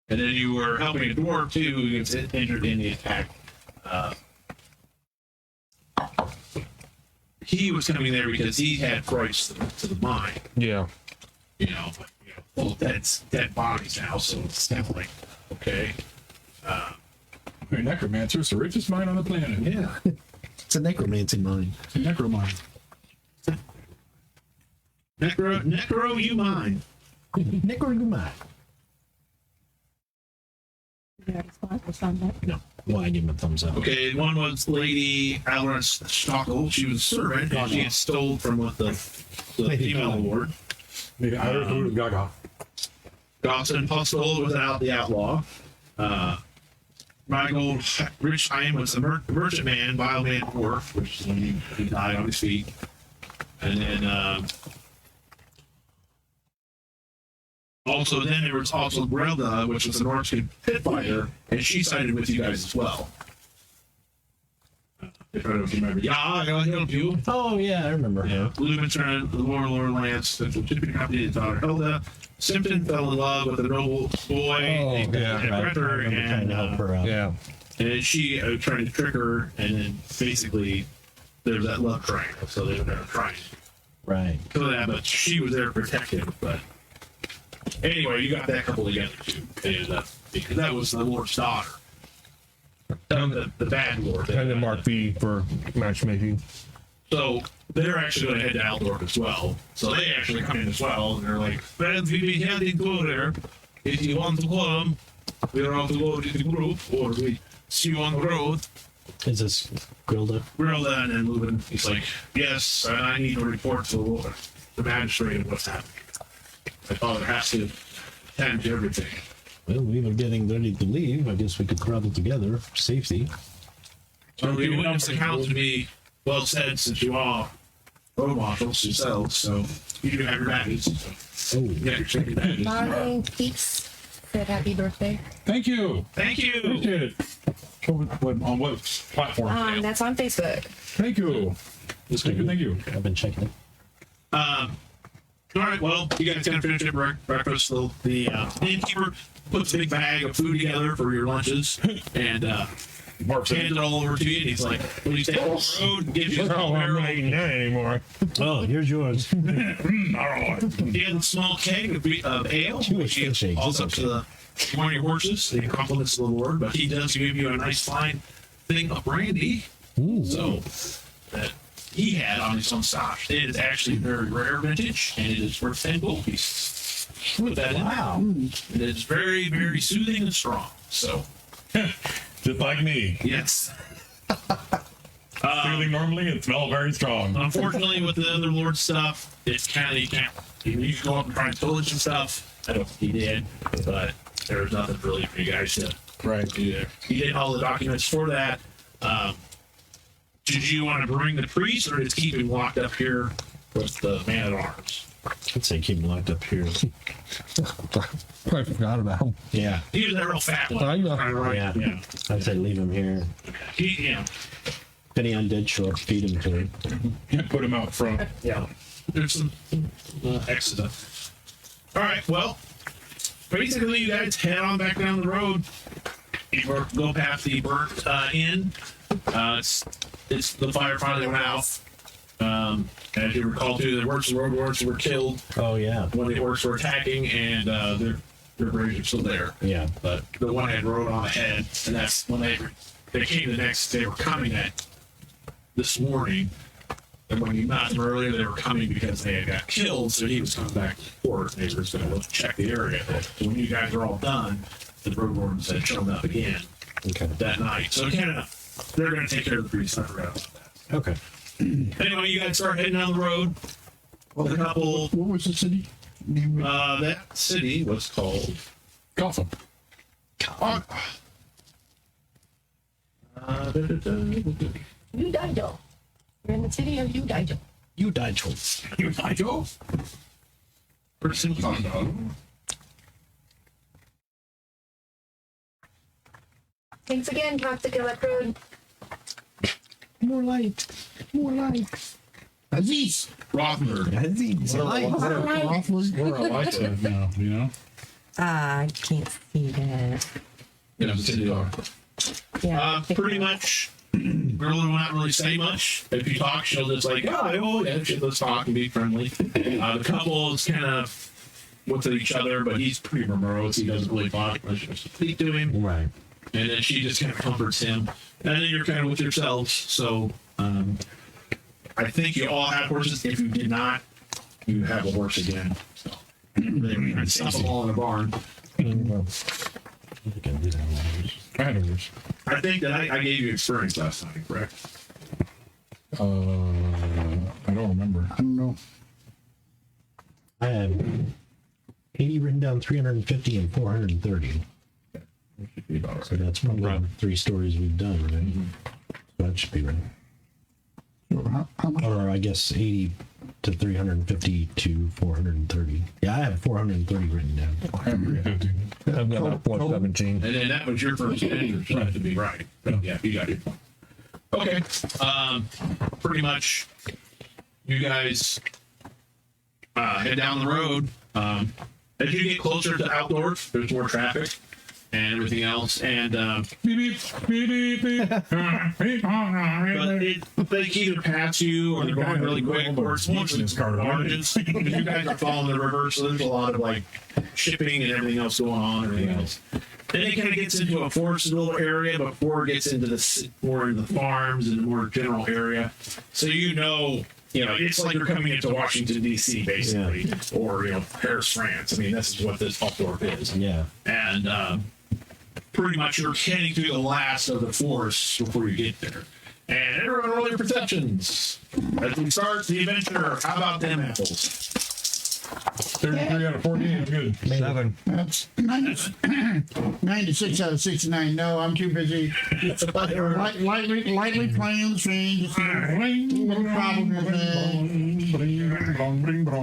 And then you were helping a dwarf too, who gets injured in the attack. He was coming there because he had rights to the mine. Yeah. Full of dead bodies now, so it's kind of like, okay. Hey, necromancer's the richest mine on the planet. Yeah. It's a necromancy mine. It's a necromine. Necro, you mine. Necromine. No. Well, I give him a thumbs up. Okay, one was Lady Alice Stockel. She was a servant, and she had stole from the Lady female Gaga. lord. Maybe I Gaga. Dawson Pustle was the outlaw. Michael Richheim was the merchant man, vile man dwarf, which is when he died on his feet. And then also then there was also Grelda, which was the Norseman pit fighter, and she sided with you guys as well. If I don't know if you remember. Yeah, I'll help you. Oh, yeah, I remember her. Lumenturn, the Lord Lance, the shipping company, his daughter Hilda. Simpson fell in love with a noble boy named yeah, I Brether, remember trying to help her out. Yeah. and she tried to trick her, and then basically there's that love triangle, so they were trying Right. to kill that, but she was there to protect him. But anyway, you got that couple together too, and, because that was the Lord's daughter. The bad Lord. And then Mark B for matchmaking. So they're actually going to head to Altdorf as well. So they actually come in as well, and they're like, "Friends, we be heading to there. If you want to come, we're all to go to the group, or we see you on the road." Is this Grilda? Grilda and then Lubin, he's like, "Yes, I need to report to the magistrate of what's happening. My father has to attend to everything." Well, we were getting ready to leave. I guess we could crowd together for safety. So the witness account to be well said, since you are road marshals yourselves, so you do have your badges. So Oh, you got your secret badges. Marlene Peace said happy birthday. Thank you. Thank you. Appreciate it. On what platform? That's on Facebook. Thank you. Thank you. Thank you. I've been checking it. All right, well, you guys kind of finish your breakfast. The innkeeper puts a big bag of food together for your lunches, and hands it all over to you. And he's like, "Will you take off the road?" And gives you a small barrel. eating that anymore. Oh, here's yours. He has a small keg of ale, which he Shakes, also it's to one of your horses. The compliments to the Lord, but he does give you a nice fine thing of brandy. So that he had on his own stock. It is actually very rare vintage, and it is worth 10 gold pieces. Put that in. Wow. It is very, very soothing and strong. So, Just like me. yes. Feeling normally and smell very strong. Unfortunately, with the other Lord stuff, it's kind of, you can't, you can go up and try and pillage and stuff. I don't think he did, but there's nothing really for you guys to Right. do there. He did all the documents for that. Did you want to bring the priest or just keep him locked up here with the man at arms? I'd say keep him locked up here. I forgot about him. Yeah. He was that real fat one. I know. Right? Yeah. I'd say leave him here. Yeah. If any undead show up, feed him to him. Yeah, put him out front. Yeah. There's some accident. All right. Well, basically, you guys head on back down the road. You go past the burnt inn. It's the fire finally went out. As you recall, too, the road orcs were killed. Oh, yeah. When the orcs were attacking, and their graves are still there. Yeah. But the one had rode on ahead, and that's when they came the next. They were coming at this morning. And when you met them earlier, they were coming because they had got killed, so he was coming back to the port. They were going to check the area. So when you guys are all done, the road wards had shown up again that night. So they're going to take care of the priest. I forgot about that. Okay. Anyway, you guys start heading down the road. A couple. What was the city name? That city was called Gotham. Udaijo. You're in the city of Udaijo. You died, Schultz. Nigel. Person Condo. Thanks again, Toxic Electrode. More light. More light. Aziz. Rothenberg. Where I like that now, you know? I can't see that. Yeah, city dog. Yeah. Pretty much. Really will not really say much. If you talk, she'll just like, oh yeah, let's talk and be friendly. The couple is kind of with each other, but he's pretty morose. He doesn't really talk unless you speak to him. Right. And then she just kind of comforts him. And then you're kind of with yourselves. So I think you all have horses. If you did not, you have a horse again. So they were trying to stuff them all in a barn. I had a horse. I think that I gave you experience last time, correct? I don't remember. I don't know. I have 80 written down, 350 and 430. So that's probably 3 stories we've done, right? So that should be right. So how much? Or I guess 80 to 350 to 430. Yeah, I have 430 written down. I have 350. I've got about 417. And then that was your first answer, so that to be right. But yeah, you got it. Okay. Pretty much, you guys head down the road. As you get closer to outdoors, there's more traffic and everything else. And Beep, beep, beep, beep, beep. but they either pass you or they're going really quick, or it's mostly margins. You guys are following the river, so there's a lot of like shipping and everything else going on. And everything else. Then it kind of gets into a forested little area before it gets into the more into the farms and the more general area. So you know, it's like you're coming into Washington D.C. basically, or Paris, France. I mean, this is what this Altdorf is. Yeah. And pretty much you're heading through the last of the forest before you get there. And everyone roll your perceptions as we start the adventure. How about them apples? 33 out of 48. Good. 7. That's 96 out of 69. No, I'm too busy. Lightly playing the string. Just a little problem with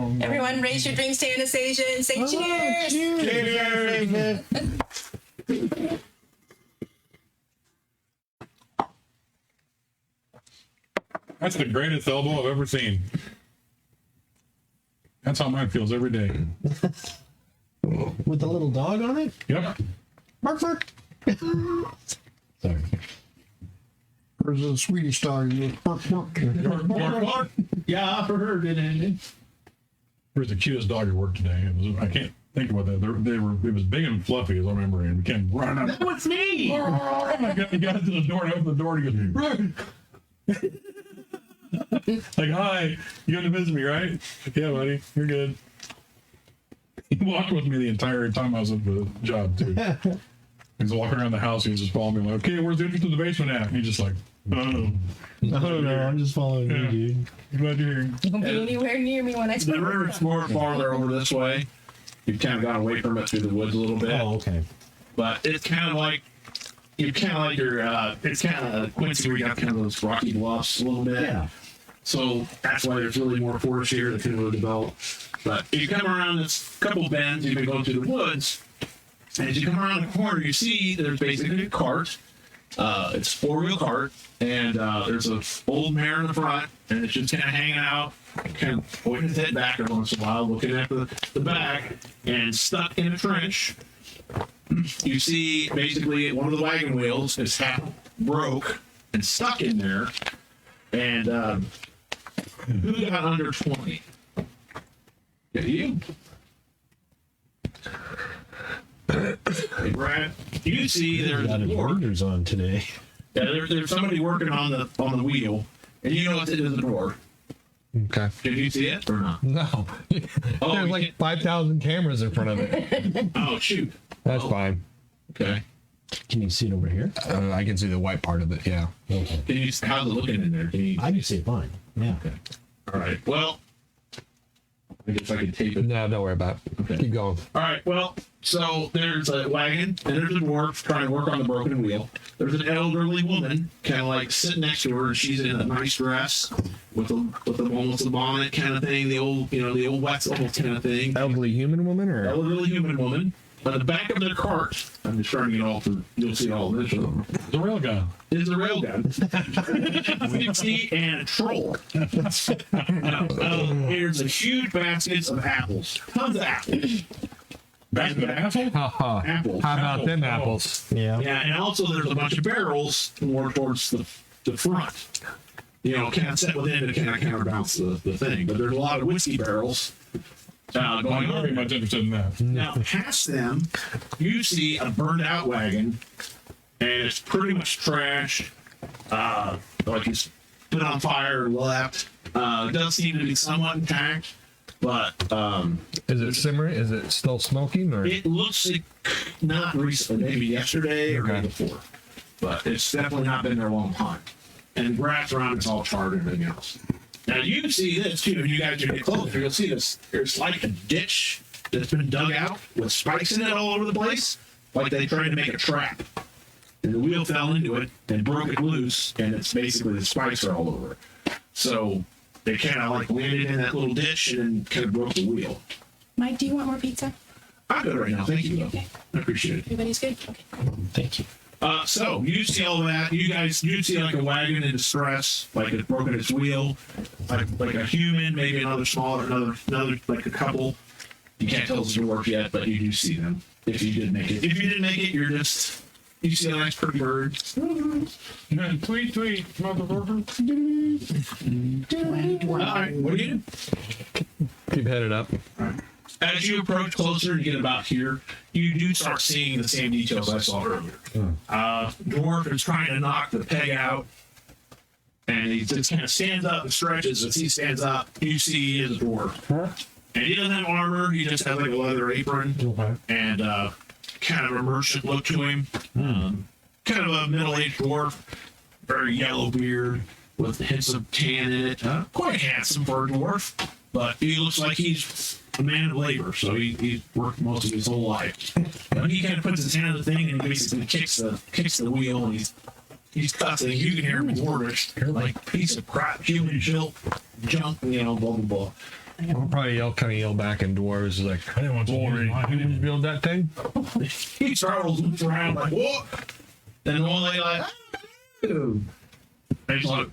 that. Everyone, raise your drinks to Anastasia and say cheers. Cheers. That's the greatest elbow I've ever seen. That's how mine feels every day. With the little dog on it? Yep. Bark, bark. Sorry. Or is it a Swedish dog? You go, bark, bark. Yeah, for her, didn't it? It was the cutest dog at work today. I can't think about that. It was big and fluffy, as I remember, and we came running up. That was me! Oh my God, he got to the door and opened the door and he goes, "Run!" Like, hi, you going to visit me, right? Like, yeah, buddy, you're good. He walked with me the entire time I was at the job, too. He was walking around the house, he was just following me, like, okay, where's the entrance to the basement at? And he's just like, oh. I don't know, I'm just following you, dude. Glad you're here. Don't be anywhere near me when I The speak. river's more farther over this way. You've kind of gone away from it through the woods a little bit. Oh, okay. But it's kind of like you kind of like your, it's kind of Quincy where you got kind of those rocky bluffs a little bit. Yeah. So that's why there's really more forest here that can really develop. But if you come around this couple bends, you can go through the woods. And as you come around the corner, you see there's basically a cart. It's a 4-wheel cart, and there's an old mare in the front, and it's just kind of hanging out, kind of pointing its head back every once in a while, looking at the back, and stuck in a trench. You see basically one of the wagon wheels is half broke and stuck in there. And who got under 20? Yeah, you. Hey, Brad, you see there's A lot of door. readers on today. Yeah, there's somebody working on the wheel, and you know it's in the door. Okay. Did you see it or not? No. Oh, There's like 5,000 cameras in front of it. Oh, shoot. That's Oh, fine. Okay. Can you see it over here? I can see the white part of it. Yeah. Okay. Can you? How's it looking in there? Can you? I can see it fine. Yeah. Okay. All right. Well, I guess I can tape it. No, don't worry about it. Okay. Keep going. All right. Well, so there's a wagon, and there's a dwarf trying to work on the broken wheel. There's an elderly woman, kind of like sitting next to her, and she's in a nice dress with almost a bonnet kind of thing, the old wax almost kind of thing. Elderly human woman or? Elderly human woman. On the back of their cart, I'm just trying to get all through. You'll see all this. The rail gun. Is a railgun, 50 and a troll. Here's a huge baskets of apples, tons of apples. Back of apple? Haha. Apples. How about them Oh. apples? Yeah. Yeah, and also there's a bunch of barrels more towards the front. You know, kind of set within to kind of counterbalance the thing. But there's a lot of whiskey barrels I'm going very on. much interested in that. Now, past them, you see a burned out wagon, and it's pretty much trash. Like it's been on fire or left. It does seem to be somewhat intact, but Is it simmering? Is it still smoking or? it looks like not recently, maybe yesterday or Okay. day before. But it's definitely not been there a long time. And grass around it's all charred and everything else. Now you can see this too. If you guys get closer, you'll see this. There's like a ditch that's been dug out with spikes in it all over the place, like they tried to make a trap. And the wheel fell into it and broke it loose, and it's basically the spikes are all over it. So they kind of like landed in that little ditch and kind of broke the wheel. Mike, do you want more pizza? I'm good right now. Thank you, though. Okay. I appreciate it. Everybody's good? Okay. Thank you. So you see all that. You see like a wagon in distress, like it's broken its wheel, like a human, maybe another like a couple. You can't tell it's a dwarf yet, but you do see them. If you did make it, you see a nice pretty bird. Tweet, motherfucker. All right, what do you do? Keep headed up. As you approach closer and get about here, you do start seeing the same details I saw earlier. Dwarf is trying to knock the peg out, and he just kind of stands up and stretches. As he stands up, you see he is a dwarf. And he doesn't have armor, he just has like a leather apron and kind of a merchant look to him. Kind of a middle-aged dwarf, very yellow beard with hints of tan in it. Quite handsome for a dwarf, but he looks like he's a man of labor, so he's worked most of his whole life. But he kind of puts his hand on the thing and he basically kicks the wheel, and he's cussing. You can hear him dwarvish, like piece of crap, human junk, blah blah blah. I'll probably yell back in dwarves like, I didn't want to use my "Who did build that thing?" He startles, looks around like, what? Then the one lady like, oh. He's like,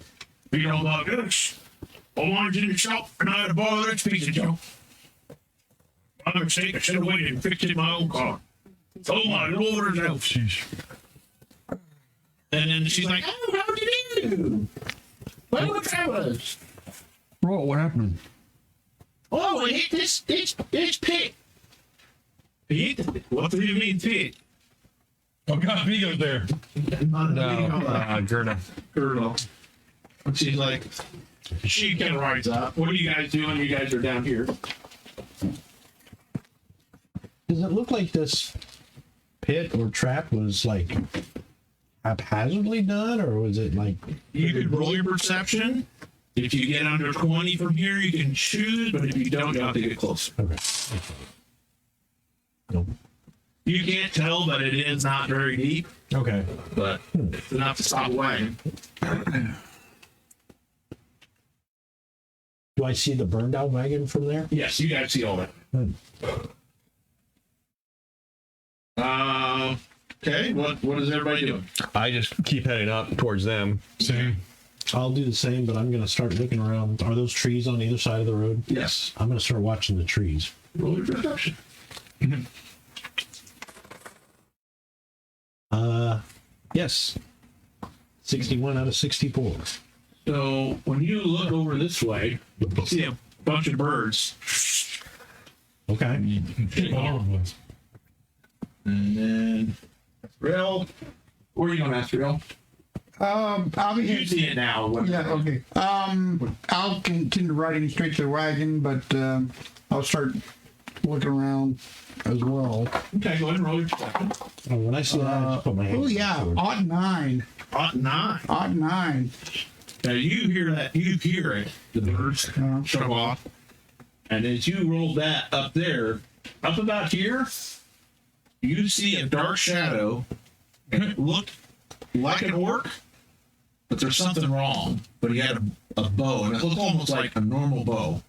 you know about this? I wanted in the shop and I had to borrow that piece of junk. My mistake, I should have waited and fixed it in my own car. Oh my Lord, no. Sheesh. And then she's like, oh, how'd you do? Well, what that was? Bro, what happened? Oh, I hit this pit. He hit the pit. What do you mean pit? Oh God, Vigo's there. No, Gerda. Girdle. She's like, she kind of rides up. What are you guys doing? You guys are down here. Does it look like this pit or trap was like haphazardly done, or was it like? You could roll your perception. If you get under 20 from here, you can choose, but if you don't, you have to get closer. Okay. Nope. You can't tell, but it is not very deep. Okay. but it's enough to stop a wagon. Do I see the burned out wagon from there? Yes, you guys see all that. Okay, what is everybody doing? I just keep heading up towards them. Same. I'll do the same, but I'm going to start looking around. Are those trees on either side of the road? Yes. I'm going to start watching the trees. Roll your perception. Yes. 61 out of 64. So when you look over this way, you see a bunch of birds. Okay. All over the place. And then Real, where are you going, Real? I'll be You see it now. Yeah, okay. I'll continue riding straight to the wagon, but I'll start looking around as well. Okay, go ahead and roll your perception. Oh, when I see that, I just put my hand Oh on the yeah, sword. odd 9. Odd 9. Odd 9. Now you hear that, you hear it, the birds shove off. And as you roll that up there, up about here, you see a dark shadow, and it looked like an orc, but there's something wrong. But he had a bow, and it looked almost like a normal bow.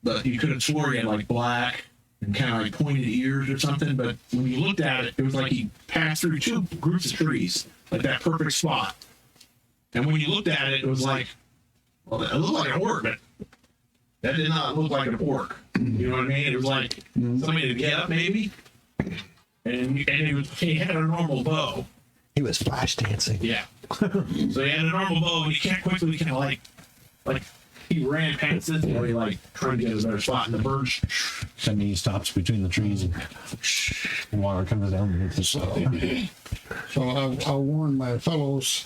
But you could have swore he had like black and kind of like pointed ears or something. But when you looked at it, it was like he passed through two groups of trees, like that perfect spot. And when you looked at it, it was like, well, it looked like an orc, but that did not look like an orc. You know what I mean? It was like somebody to get up, maybe. And he had a normal bow. He was flash dancing. Yeah. So he had a normal bow, and he can't quickly kind of like he ran past it, or he like trying to get a better spot in the birds. That means he stops between the trees and water comes down. And it's So I'll warn my fellows.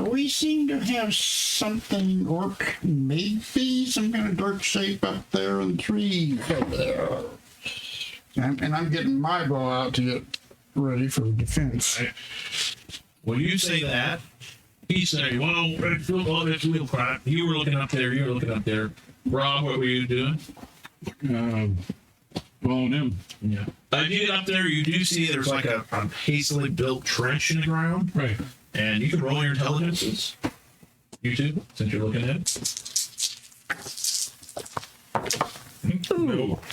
We seem to have something orc, maybe some kind of dark shape up there in the trees up there. And I'm getting my bow out to get ready for defense. When you say that, he say, well, it's real crap. You were looking up there. Rob, what were you doing? Following him. Yeah. If you get up there, you do see there's like a hastily built trench in the ground. Right. And you can roll your intelligences. You two, since you're looking at it.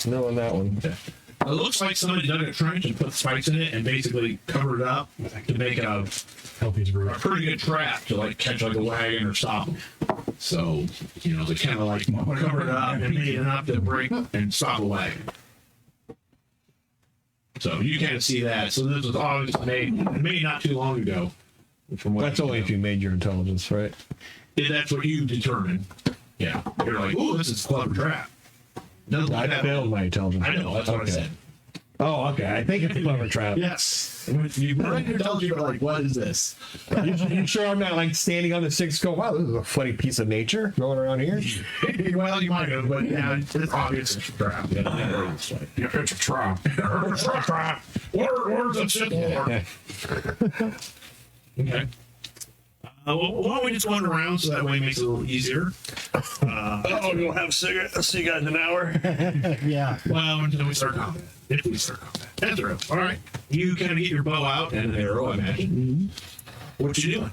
No on that one. Okay. It looks like somebody dug a trench and put spikes in it and basically covered it up to make a Healthy's brew. pretty good trap to like catch like a wagon or stop them. So, you know, they kind of like covered it up and made enough to break and stop a wagon. So you can't see that. So this was obviously made not too long ago. From what That's only if you made your intelligence, right? that's what you determine. Yeah. You're like, oh, this is a clever trap. Doesn't look I that failed my intelligence. I know, that's what I said. Oh, okay. I think it's a clever trap. Yes. You right here tells you, like, what is this? You sure I'm not like standing on the six go, wow, this is a funny piece of nature going around here? Well, you might have, but yeah, it's obvious it's a trap. Yeah, it's a trap. It's a trap. Words of simple. Okay. Why don't we just run around so that way it makes it a little easier? You'll have a cigarette. I'll see you guys in an hour. yeah. Well, until we start combat. If we start combat. That's real. All right. You kind of get your bow out and an arrow, I imagine. What you doing?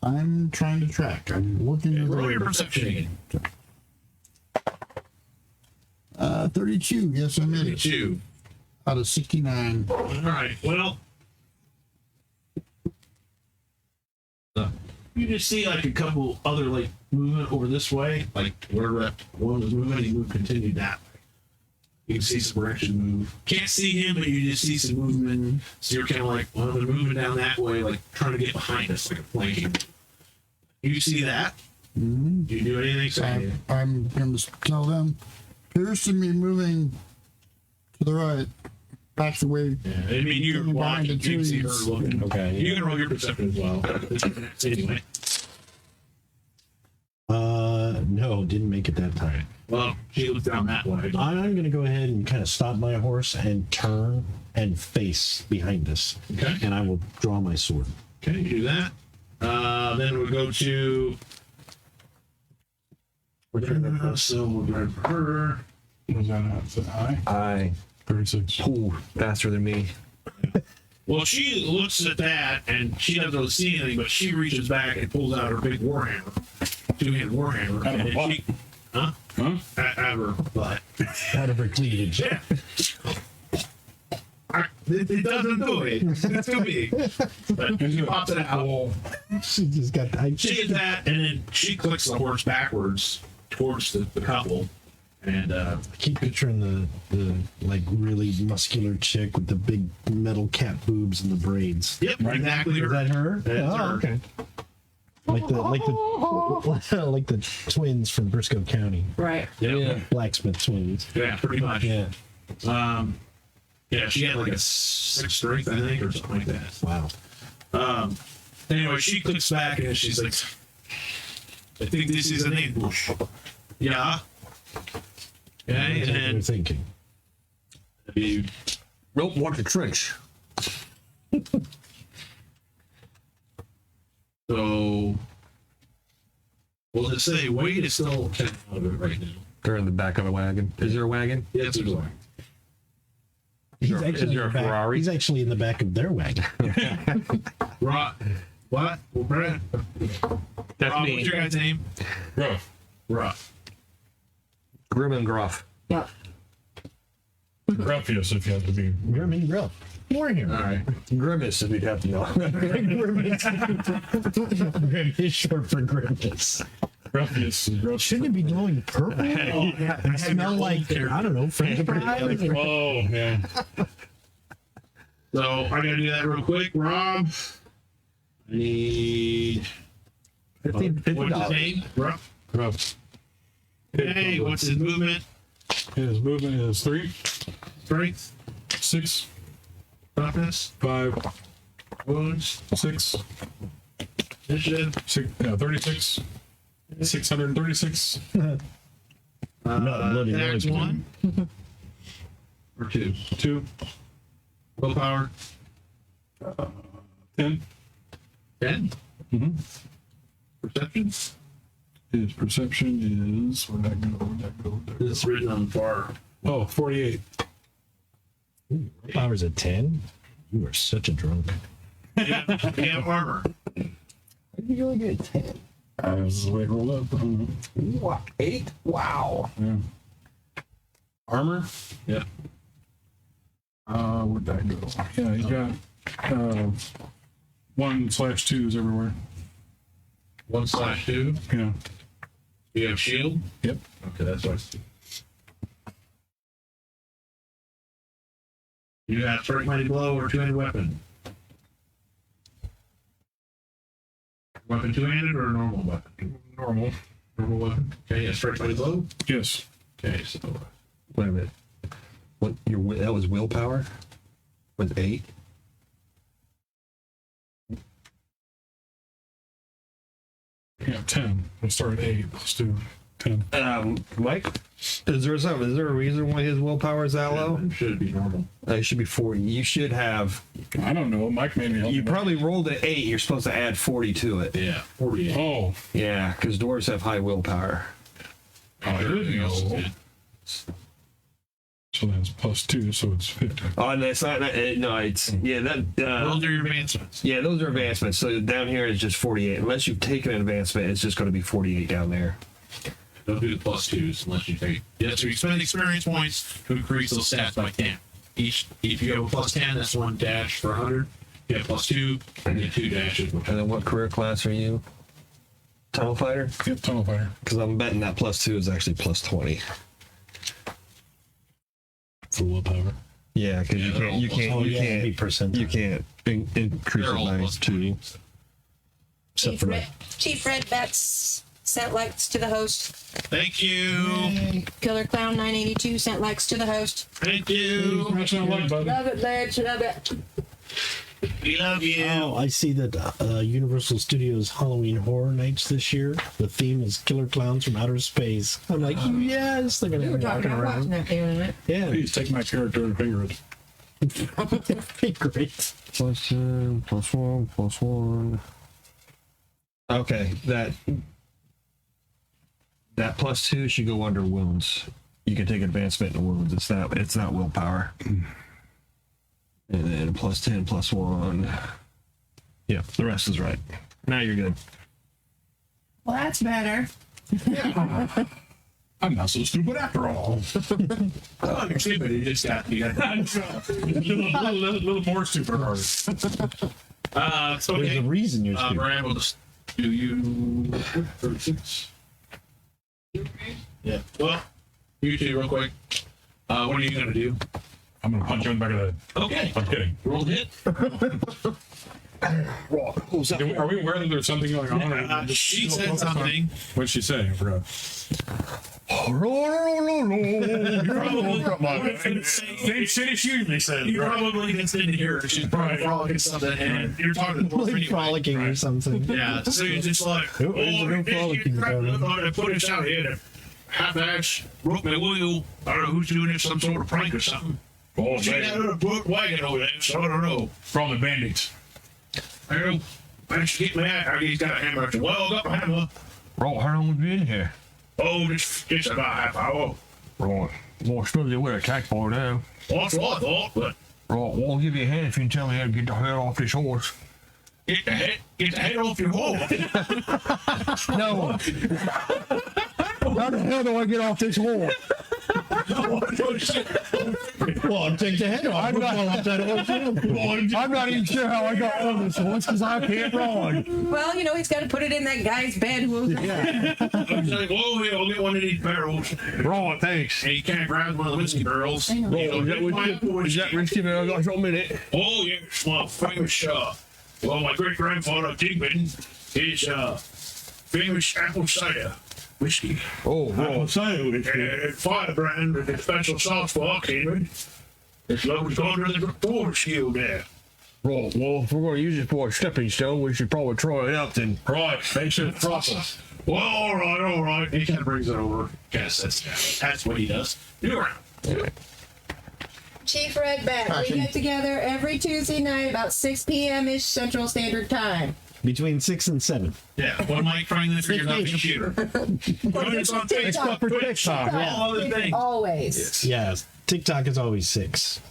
I'm trying to track. I'm looking at Roll your perception again. 32. Yes, I made it. 2. Out of 69. All right. Well, you just see like a couple other like movement over this way, like where that one was moving, he moved continued that way. You can see some branches move. Can't see him, but you just see some movement. So you're kind of like, well, they're moving down that way, like trying to get behind us, like a flanking. You see that? Mm-hmm. Do you do anything? Say I'm going to tell them, appears to be moving to the right, back the way. yeah, I mean, you're Behind watching. the You can see her trees. looking. Okay. You can roll your perception as well. Anyway. No, didn't make it that time. Well, she looks down that way. I'm going to go ahead and kind of stop my horse and turn and face behind us. Okay. And I will draw my sword. Okay, you do that. Then we'll go to. So we'll grab her. Was that high? I 36. ooh, faster than me. Well, she looks at that and she doesn't really see anything, but she reaches back and pulls out her big warhammer, 2-handed warhammer, Out of her and butt. she, out of her butt. Out of her cleavage. Yeah. It doesn't do it. It's too big. But she pops it out. She just got. She gets that, and then she clicks the horse backwards towards the couple. And I keep picturing the like really muscular chick with the big metal cat boobs and the braids. yep, exactly. Is that her? That's her. Okay. Like the twins from Briscoe County, Right. Yeah. blacksmith twins. Yeah, pretty much. Yeah. Yeah, she had like a 6 strength, I think, or something like that. Wow. Anyway, she clicks back and she's like, I think this is an ambush. Yeah. Okay, That's what they're and thinking. then Nope, watch the trench. so we'll just say Wade is still kind of out of it right now. They're in the back of a wagon. Is there a wagon? Yes, there's one. He's there- actually is there in a the back- Ferrari? He's actually in the back of their wagon. What? Well, Brad, That's Rob, me. what's your guy's name? Rough. Ruff. Grim and gruff. Yep. Gruffiest if you have to be. Grim and Grill. More here. All right. Grimace, if you'd have to know. Grim is short for grimace. Gruffiest is gross. Shouldn't it be glowing purple? And smell like, I don't know, French fries? Oh, yeah. So I gotta do that real quick. Rob, I need what's his name? Ruff. Rough. Okay, what's his movement? His movement is 3, Strength, 6, toughness, 5, wounds, 6, initiative. 36, 636, bloody Attacks nose. 1 or 2. 2, Willpower 10. 10. Mm-hmm. Perception. His perception is, where'd that go? It's written on the bar. Oh, 48. Powers at 10? You are such a drunk. We have armor. You only get 10. That was the way it rolled up. I don't know. What? 8? Wow. Yeah. Armor? Yeah. Where'd that go? Yeah, he's got 1/2s everywhere. 1/2. Yeah. You have shield. Yep. Okay, that's what I see. You have strike mighty blow or 2-handed weapon. Weapon 2-handed or a normal weapon? Normal. Normal weapon. Okay, yeah, strike mighty blow. Yes. Okay, so Wait a minute. What? That was willpower? With 8? Yeah, 10. We'll start at 8. Let's do 10. Mike? Is there a reason why his willpower is that low? it should be normal. It should be 40. You should have. I don't know. Mike made me help. You probably rolled an 8. You're supposed to add 40 to it. Yeah, 48. Oh. Yeah, because dwarves have high willpower. Everything else is good. So that's +2, so it's 50. Oh, and that's not. No, it's yeah. That. Those are your advancements. Yeah, those are advancements. So down here is just 48. Unless you've taken an advancement, it's just going to be 48 down there. Don't do the +2s unless you take. Yeah, so you spend experience points to increase those stats by 10. If you have a +10, that's 1 dash for 100. If you have +2, you get 2 dashes. And then what career class are you? Tunnel fighter? Yep, tunnel fire. Because I'm betting that +2 is actually +20. For willpower. Yeah, because Yeah, they're all you can't increase They're all it by +20. 2. Except for like, Chief Red Bats sent likes to the host. Thank you. Killer Clown 982 sent likes to the host. Thank you. Smash that like button. Love it, lads. Love it. We love you. oh, I see that Universal Studios Halloween Horror Nights this year. The theme is Killer Clowns from Outer Space. I'm like, yes, they're gonna We were be talking walking about watching around. that the other night. Yeah, Please take my character and finger it. it'd be great. +2, +1, +1. Okay, that +2 should go under wounds. You can take advancement in wounds. It's not willpower. And then +10, +1. Yeah, the rest is right. Now you're good. Well, that's better. I'm not so stupid after all. Oh, you're stupid. You got a little more stupid. so There's okay. a reason you're stupid. Brian, we'll just do you 36. Yeah. Well, you two real quick. What are you gonna do? I'm gonna punch you in the back of the head. Okay. I'm kidding. Roll hit. Are we aware that there's something going on? or just She still said focused on- something. What'd she say? I forgot. Same shit as you usually say. You probably just didn't hear her. She's probably frolicking something, and you're talking to her Like anyway. frolicking or something. Yeah, so you're just like, Oh, there's a no frolicking going on. I put this out here. Half-ass broke my wheel. I don't know who's doing it, some sort of prank or something. Oh, She got man. a broke wagon over there, so I don't know. From the bandits. I don't know. Managed to get my hat. He's got a hammer. I said, well, I got my hammer. Right, how long have you been in here? Oh, just about half hour. Right. Well, I suppose they would attack by now. Well, that's what I thought, but Right, well, I'll give you a hand if you can tell me how to get the hell off this horse. get the head off your horse. No. How the hell do I get off this horse? Well, take the head off. I'm not even sure how I got on this horse because I can't run. Well, you know, he's got to put it in that guy's bed. Who I was like, oh, yeah, I'll get one of these barrels. Right, thanks. And you can't grab one of the whiskey barrels. I know. Is that risky, man? I got a minute. Oh, yes, my famous, well, my great-grandfather, Digman, his, famous apple cider whiskey. Oh, right. Firebrand and a special sauce for our kindred. This love was going to the Forge Shield there. Right, well, if we're going to use it for a stepping stone, we should probably try it out then. Right, make sure the process. Well, all right. He kind of brings it over. Kind of sets it down. That's what he does. Do around. Chief Redback, we get together every Tuesday night about 6 p.m.-ish Central Standard Time. Between 6 and 7. Yeah, what am I trying to figure out the computer? It's on TikTok, for Twitch, TikTok, all other things. Always. Yeah, TikTok is always 6.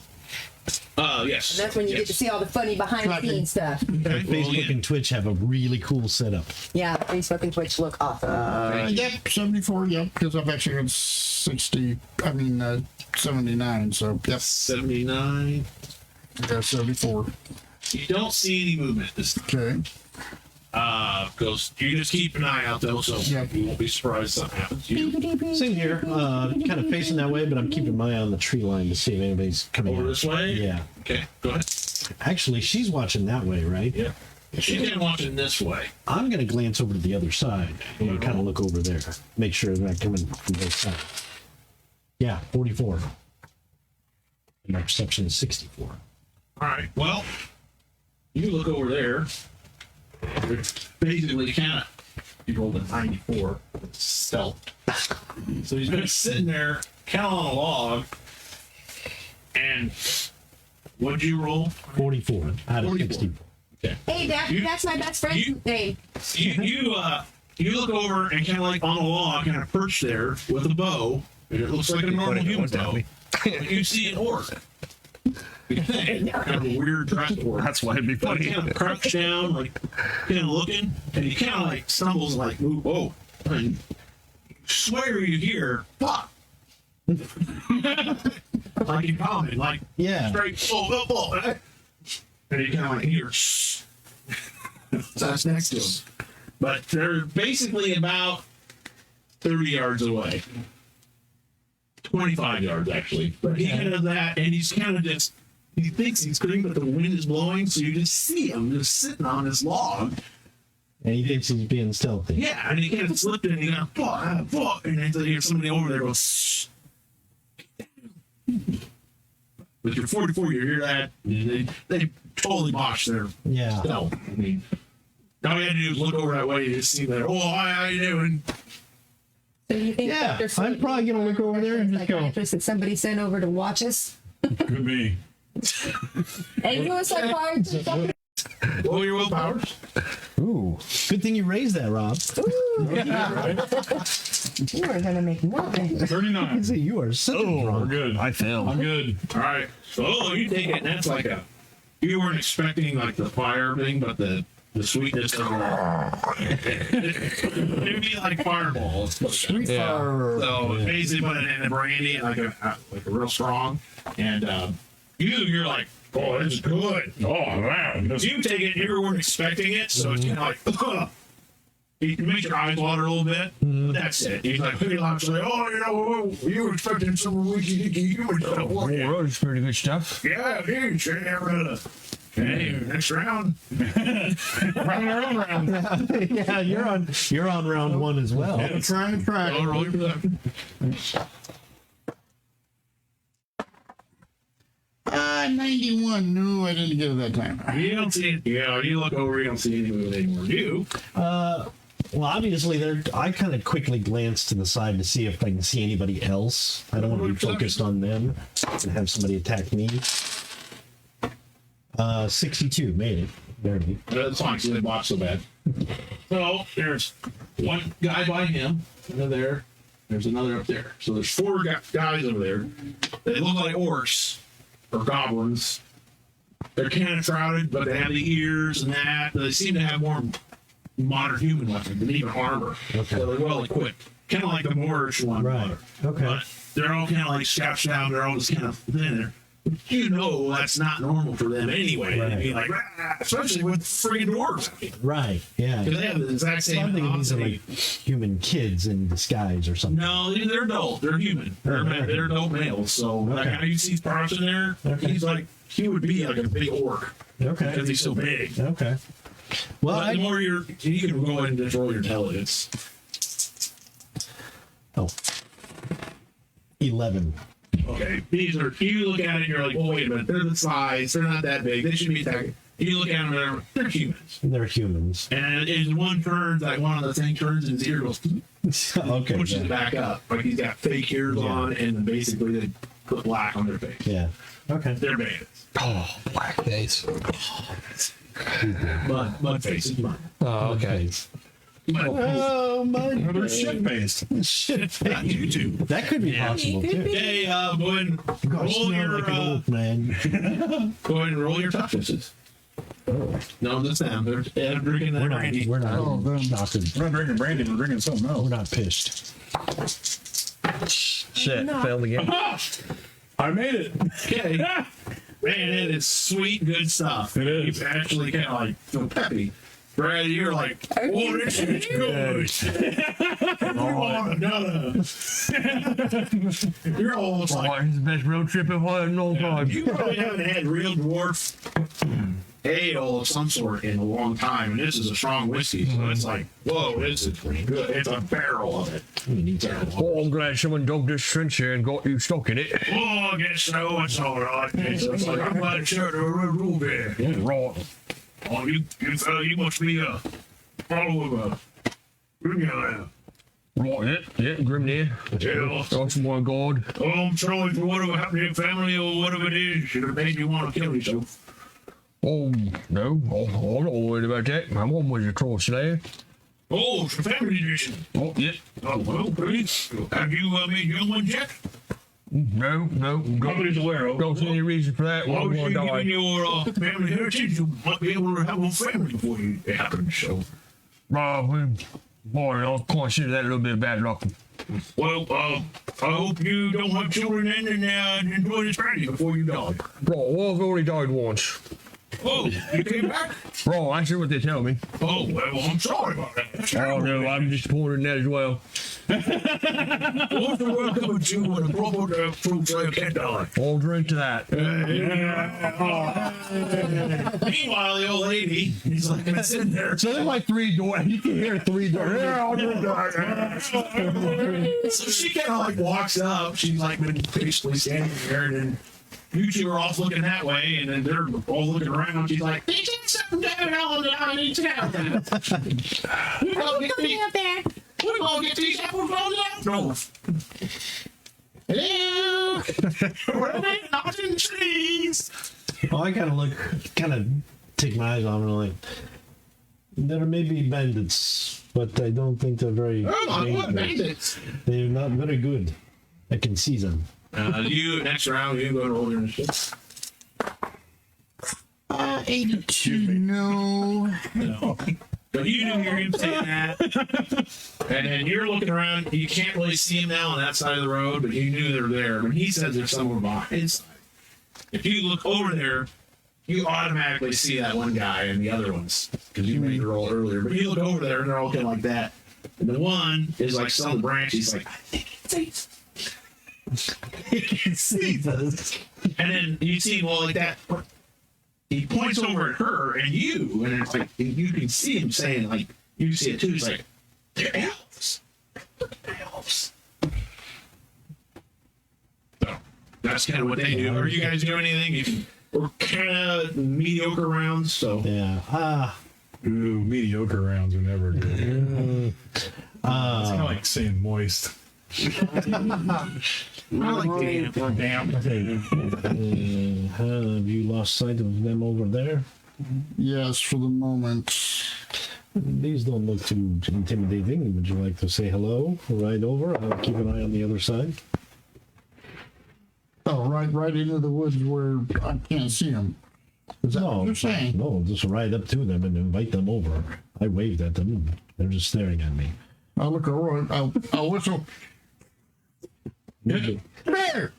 Yes. And that's when you get to see all the funny behind-the-scenes stuff. Okay, Facebook and Twitch have a really cool setup. Yeah, Facebook and Twitch look awesome. Yep, 74, yep, because I've actually got 79, so yep, 79. I got 74. You don't see any movement this time. Okay. Because you just keep an eye out though, so Yep. you won't be surprised if something happens to you. Same here, kind of facing that way, but I'm keeping my eye on the tree line to see if anybody's coming Over out. this way? Yeah. Okay, go ahead. Actually, she's watching that way, right? Yeah. She's been watching this way. I'm going to glance over to the other side and kind of look over there. Make sure they're not coming from both sides. Yeah, 44. And my perception is 64. All right. Well, you look over there. Basically, kind of, you rolled a 94 stealth. So he's been sitting there, kind of on a log. And what'd you roll? 44 out of 44. 64. Okay. Hey, that's my best friend's You- name. You look over and kind of like on a log, kind of perched there with a bow. And it looks like a normal human bow. But you see an orc. Kind of a weird dressed orc. That's why it'd be But he kind of crouched down, like kind of looking, and he kind of like stumbles, like, "Ooh, whoa!" And you swear you hear "fuck," like in common, like Yeah. straight "oh." And he kind of like hears. So that's next to him. But they're basically about 30 yards away. 25 yards, actually. But he kind of that, and he's kind of just, he thinks he's screaming, but the wind is blowing, so you just see him just sitting on this log. And he thinks he's being stealthy. Yeah, and he kind of slipped in, and he goes, fuck, and then you hear somebody over there go, shh. With your 44, you hear that, and they totally botched their Yeah. stealth. I mean, all you had to do is look over that way, and you just see that, oh, hi, how you doing? So you think Yeah, Dr. I'm probably going to look over there and just go. psychiatrist that somebody sent over to watch us? Could be. And you a psychiatrist? Roll your willpowers. Ooh, good thing you raised that, Rob. You are going to make nothing. 39. You are so We're wrong. good. I failed. I'm good. All right. So you take it, and that's like a you weren't expecting like the fire thing, but the sweetness of it'd be like fireballs. Sweet Yeah. fire. So basically put it in the brandy and like a real strong. And you're like, oh, this is good. Oh, wow. You take it, you weren't expecting it, so it's kind of like, ugh. It makes your eyes water a little bit. But that's it. He's like, pretty loud, like, oh, you were expecting some wiki human stuff. Oh, that's pretty good stuff. Yeah, here, hey, next round. Round our own round. Yeah, you're on round 1 as well. Try and track. Oh, roll your perception. 91. No, I didn't get it that time. You don't see it. Yeah, you look over, you don't see anything anymore. You? Well, obviously, I kind of quickly glance to the side to see if I can see anybody else. I don't want to be focused on them and have somebody attack me. 62, made it. Barely. That's fine, so they block so bad. So there's one guy by him, over there. There's another up there. So there's 4 guys over there. They look like orcs or goblins. They're kind of shrouded, but they have the ears and that. They seem to have more modern human weapons than even armor. Okay. So they're well equipped. Kind of like the Moorish one. Right. Okay. But they're all kind of like scouts down. They're all just kind of thin there. You know that's not normal for them anyway. Right. They'd be like, "Ah," especially with friggin' dwarves. I mean, Right. Yeah. because they have the exact So I'm same thinking these are velocity. like human kids in disguise or something. No, they're adult. They're human. They're adult males. So like Okay. how you see Sparks in there, Okay. he would be like a big orc Okay. because he's so big. Okay. Well, But the more you can go ahead and just roll your intelligence. 11. Okay, these are, you look at it and you're like, oh, wait a minute, they're the size, they're not that big, they should be attacking. You look at them, they're humans. They're humans. And in one turn, like one of the thing turns and his ear goes, Okay. pushes it Yeah. back up. Like he's got fake ears Yeah. on, and then basically they put black on their face. Yeah. Okay. They're bandits. Oh, blackface. Mud face is mud. Oh, okay. Oh my They're shit-based. shit. Not you two. That could be possible It could too. be. Hey, go ahead and Gosh, roll smell your, like an old man. go ahead and roll your toughness. No, that's them. They're drinking that brandy. We're not Oh, then. knocking. We're not drinking brandy, we're drinking something We're else. not pissed. Shit, failed again. I made it. Okay. Man, it is sweet, good stuff. It is. You actually kind of like feel peppy. Right, you're like, oh, this is good. You want another. You're almost like, Oh, it's the best road trip I've had in a long time. you probably haven't had real dwarf ale of some sort in a long time, and this is a strong whiskey, so it's like, whoa, this is pretty good. It's a barrel of it. Oh, I'm glad someone dug this trench here and got you stuck in it. Oh, I guess so. It's all right. It's like, I'm glad to share the room here. Right. Oh, you must be a follower of Grimnir. Right, yeah, Grimnir. Yeah. That's my god. Oh, I'm sorry for whatever happened to your family or whatever it is. Should have made you want to kill yourself. Oh, no, I'm not worried about that. My mom was a troll slayer. Oh, it's a family tradition. Oh, yeah. Oh, well, please. Have you made young ones yet? No, Nobody's aware of. don't see any reason for that. Well, Well, if I'm you gonna given die. your family heritage, you might be able to have a family before it happens. So, Boy, I'll consider that a little bit of bad luck. well, I hope you don't have children in and enjoy this party before you die. Right, well, I've already died once. Oh, you came back? Right, that's what they tell me. Oh, well, I'm sorry about that. Oh, no, I'm disappointed in that as well. What's the world coming to when a proper fruit slave can't die? I'll drink to that. Meanwhile, the old lady, he's like sitting there. So there's like 3 doors. You can hear 3 doors. Yeah, I'll drink that. So she kind of like walks up. She's like been patiently standing there, and then you two are off looking that way, and then they're all looking around. She's like, "They did something down on the island town. We're gonna get these apples on out." No. Hello. We're not in trees. Oh, I kind of take my eyes off and I'm like, there may be bandits, but I don't think they're very Oh my God, dangerous. bandits. They're not very good. I can see them. You next round, you go to roll your initiative. 82. No. No. But you do hear him saying that. And then you're looking around. You can't really see him now on that side of the road, but you knew they're there. When he says they're somewhere behind side. If you look over there, you automatically see that one guy and the other ones because you made the roll earlier. But you look over there and they're all kind of like that. And the one is like still on the branch. He's like, I think it's He can see this. And then you see, well, like that. He points over at her and you, and it's like you can see him saying, like, you see it too. He's like, they're elves. Look at the elves. So that's kind of what they do. Are you guys doing anything? We're kind of mediocre rounds, so Yeah. Ooh, mediocre rounds are never good. It's kind of like saying moist. I like damn. Have you lost sight of them over there? Yes, for the moment. These don't look too intimidating. Would you like to say hello? Ride over. I'll keep an eye on the other side. Oh, right into the woods where I can't see them. Is that what you're saying? No, just ride up to them and invite them over. I waved at them. They're just staring at me. I'll look over. I'll whistle. Maybe, There.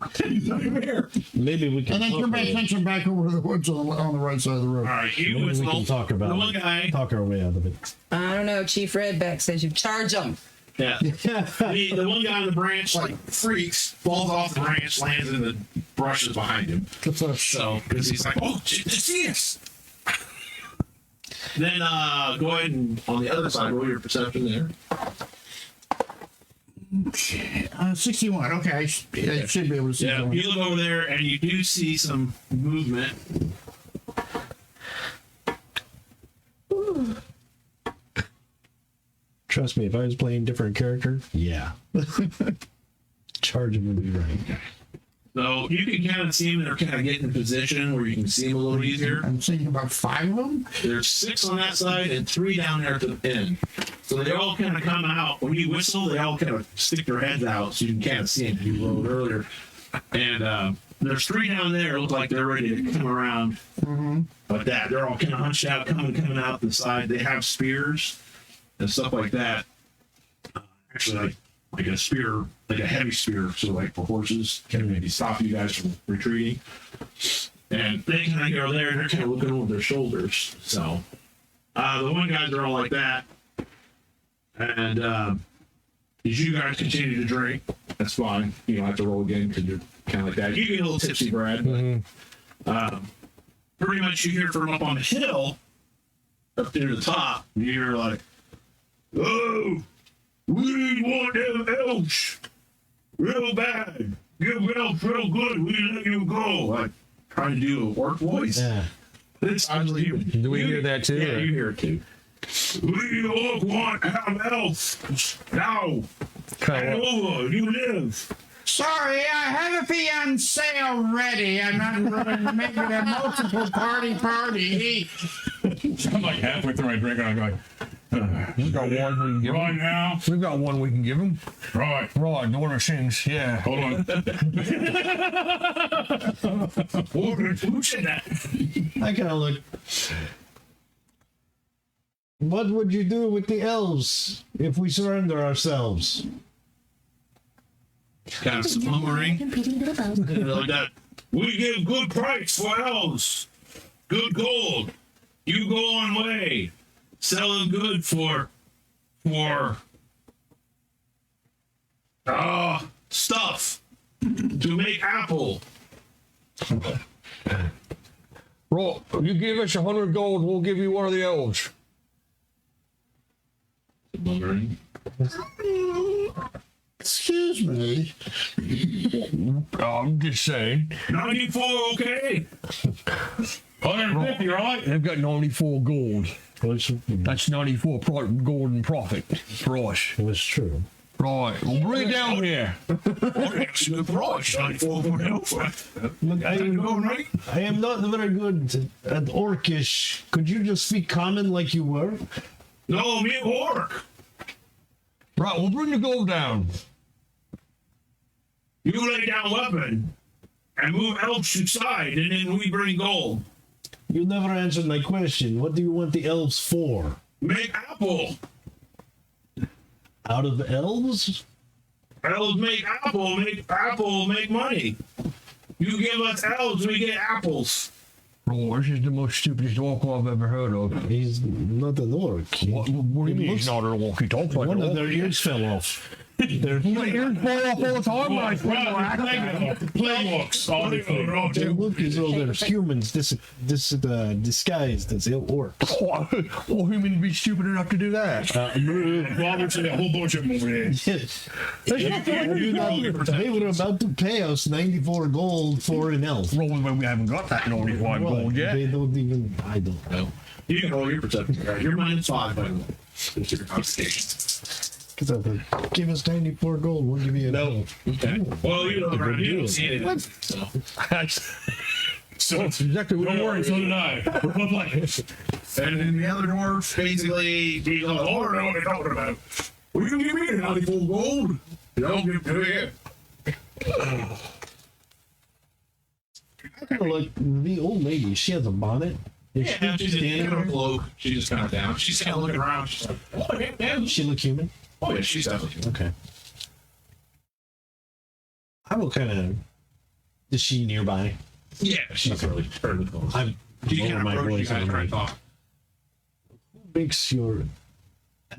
maybe we can And then talk turn my our- attention back over to the woods on the right side of the road. All right, you maybe we whistle. can talk about the one it. guy. Talk our way out of it. I don't know. Chief Redback says you charge them. Yeah. The one guy on the branch like freaks, falls off the branch, lands in the brushes behind him. So, because he's like, oh, they see us. Then go ahead and on the other side, roll your perception there. 61. Okay, I should be able to see Yeah, them. you look over there and you do see some movement. Trust me, if I was playing different character, yeah. Charging would be right. So you can kind of see them. They're kind of getting in position where you can see them a little easier. I'm seeing about 5 of them. There's 6 on that side and 3 down there at the end. So they all kind of come out. When you whistle, they all kind of stick their heads out so you can kind of see them. You rolled earlier. And there's 3 down there. Look like they're ready to come around. But they're all kind of hunched out, coming out the side. They have spears and stuff like that. Actually, like a spear, like a heavy spear, so like for horses, can maybe stop you guys from retreating. And they kind of go there and they're kind of looking over their shoulders. So the one guys are all like that. And as you guys continue to drink, that's fine. You don't have to roll again because you're kind of like that. You get a little tipsy, Brad. But, pretty much you hear from up on the hill, up near the top, you hear like, oh, we want them elves real bad. Give elves real good. We let you go. Like trying to do a work voice. Yeah. It's actually you. Do we hear that too? Yeah, or- you hear it too. We all want to have elves now. Kind And of, over, you live. Sorry, I have a fiance already. I'm not going to make it a multiple party. I'm like halfway through my drink and I'm like, we've got one we can give right him. now. We've got one we can give him. Right. Right, the one of sings. Yeah. Hold on. Who said that? I kind of look. What would you do with the elves if we surrender ourselves? Kind of slumbering. Like that. We give good price for elves. Good gold. You go on way. Sell them good for stuff to make apple. Right, you give us 100 gold, we'll give you one of the elves. Slumbering. Excuse me. I'm just saying. 94, okay? 150, right? They've got 94 gold. Which That's 94 gold in profit for us. was true. Right, well, bring it down here. Excellent price. 94 for elf. Look, I Right? am not very good at Orcish. Could you just speak common like you were? No, me orc. Right, we'll bring the gold down. You lay down weapon and move elves to side, and then we bring gold. You never answered my question. What do you want the elves for? Make apple. Out of elves? Elves make apple, make money. You give us elves, we get apples. Oh, this is the most stupidest orc I've ever heard of. He's not an orc. What do you mean he's not an orc? He talks like One an of orc. their ears fell off. Their ears fall off all the time when I swim around. Playwalks. All the food. They look as though they're humans disguised as orcs. Or human be stupid enough to do that? Robert's in a whole bunch of them over there. They were about to pay us 94 gold for an elf. Well, we haven't got that 95 gold yet. They don't even. I don't know. You can roll your perception. You're -5, by the way. It's your conversation. Because I thought, give us 94 gold, we'll give you an elf. Okay. Well, you know, around you don't see anything. So. So That's exactly what don't I worry, so did I. We're both like, And then the other dwarf basically, he's like, oh, I don't know what they're talking about. Well, you can give me the 94 gold. You don't give to it. I kind of like the old lady. She has a bonnet. Is Yeah, she she's in standing her there? cloak. She's just kind of down. She's kind of looking around. She's like, oh, yeah. Does she look human? Oh, yeah, she's definitely. Okay. I will kind of. Is she nearby? Yeah, she's really fairly close. I She lower kind of my approached you voice. guys and I'm trying to like, talk. who makes your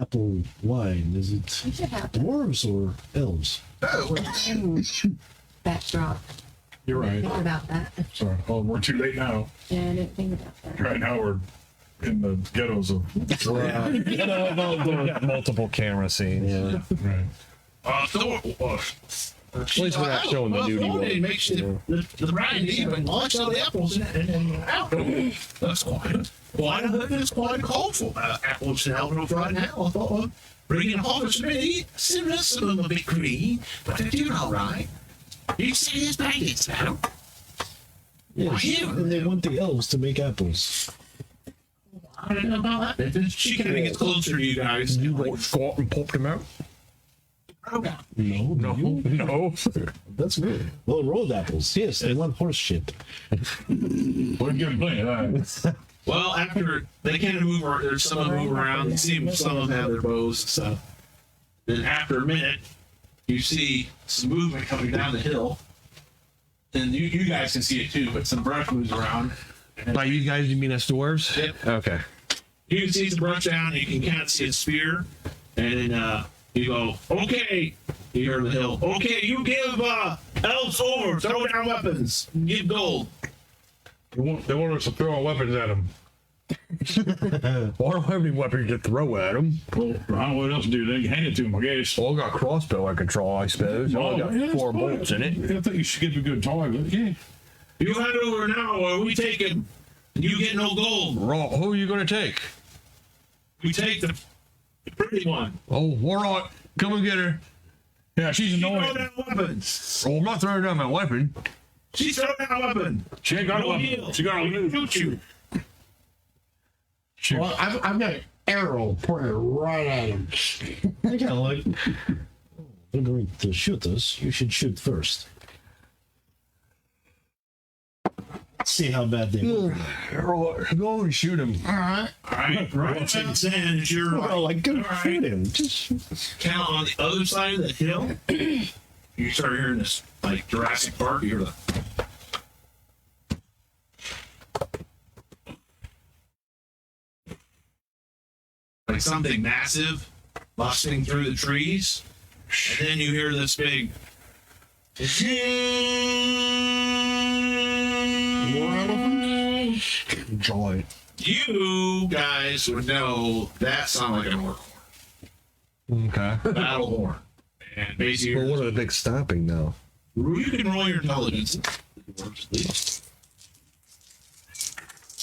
apple wine? Is it You should have dwarves or elves? backdrop. you're right. Think about that. Sorry. Oh, we're too late now. Yeah, I didn't think about that. Right now we're in the ghettos of. got multiple camera scenes. Yeah. Right. At least we're not showing the nudity. It makes the brand even launch out the apples and out. That's quite it's quite colorful. Apples and apples right now. I thought, well, bringing harvest maybe some of them a bit green, but they're doing all right. You see his packets now. Yeah, and they want the elves to make apples. I don't know about that. She kind of gets closer to you guys. You like squat and popped him out? No. No. That's good. Well, rolled apples. Yes, they want horse shit. We're getting plenty of that. Well, after they kind of move, there's some of them move around. See, some of them have their bows and stuff. Then after a minute, you see some movement coming down the hill, and you guys can see it too. But some brush moves around. By you guys, you mean us dwarves? Yep. Okay. You can see some brush down, and you can kind of see a spear, and then you go, okay. You hear on the hill, okay. You give elves over, throw down weapons, give gold. They want us to throw our weapons at them. Well, I don't have any weapons to throw at them. Well, I don't know what else to do. They can hand it to them, I guess. Well, I got a crossbow I can draw, I suppose. I got yeah, 4 that's fine. bolts in it. I think you should give a good target. Yeah. You hand over now, or we take him. You get no gold. Right, who are you going to take? We take the pretty one. Oh, all right. Come and get her. Yeah, she's She throw annoying. down weapons. Oh, I'm not throwing down my weapon. She throw down a weapon. She ain't got a No weapon. deal. She got a move. Shoot you. Shoot. Well, I've got an arrow pointed right at him. I kind of like. They're going to shoot us. You should shoot first. See how bad they look. Go and shoot him. All right. All right, right about 10, it's your Well, like, go All right. shoot him. Just count on the other side of the hill. You start hearing this, like Jurassic Park. You hear the. Like something massive busting through the trees. And then you hear this big. Joy. You guys would know that sound like an orc Okay. battle horn. And basically, Well, what are the big stopping now? you can roll your intelligence.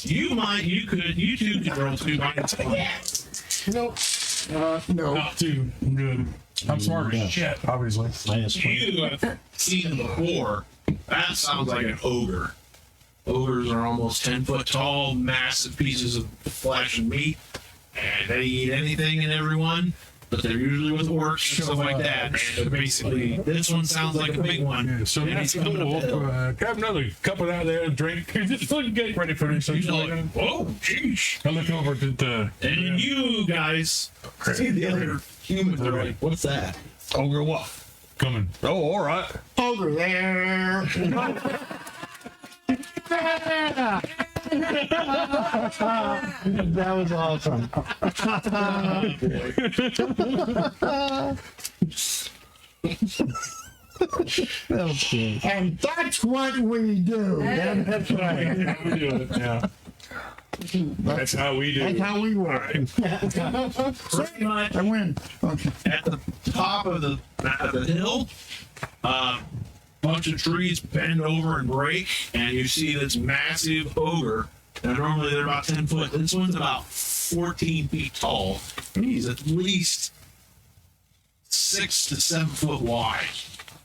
You two could roll 2 minus 1. Nope. No. Not too good. I'm smart as shit, obviously. -20. You have seen before. That sounds like an ogre. Ogres are almost 10 foot tall, massive pieces of flesh and meat, and they eat anything and everyone. but they're usually with orcs and stuff like that. And basically, this one sounds like a big one. Yeah, so and that's he's coming cool. up the hill. Grab another cup of that there and drink. Just like get ready for this. He's like, whoa, jeez. I look over to the. And you guys see the other humans are like, what's that? Ogre what? Coming. Oh, all right. Over there. That was awesome. That was good. And that's what we do. That's right. That's how we do it. Yeah. That's how we do That's it. how we work. Pretty much I win. Okay. at the top of the hill, bunch of trees bend over and break, and you see this massive ogre. Now, normally they're about 10 foot. This one's about 14 feet tall. He's at least 6 to 7 foot wide.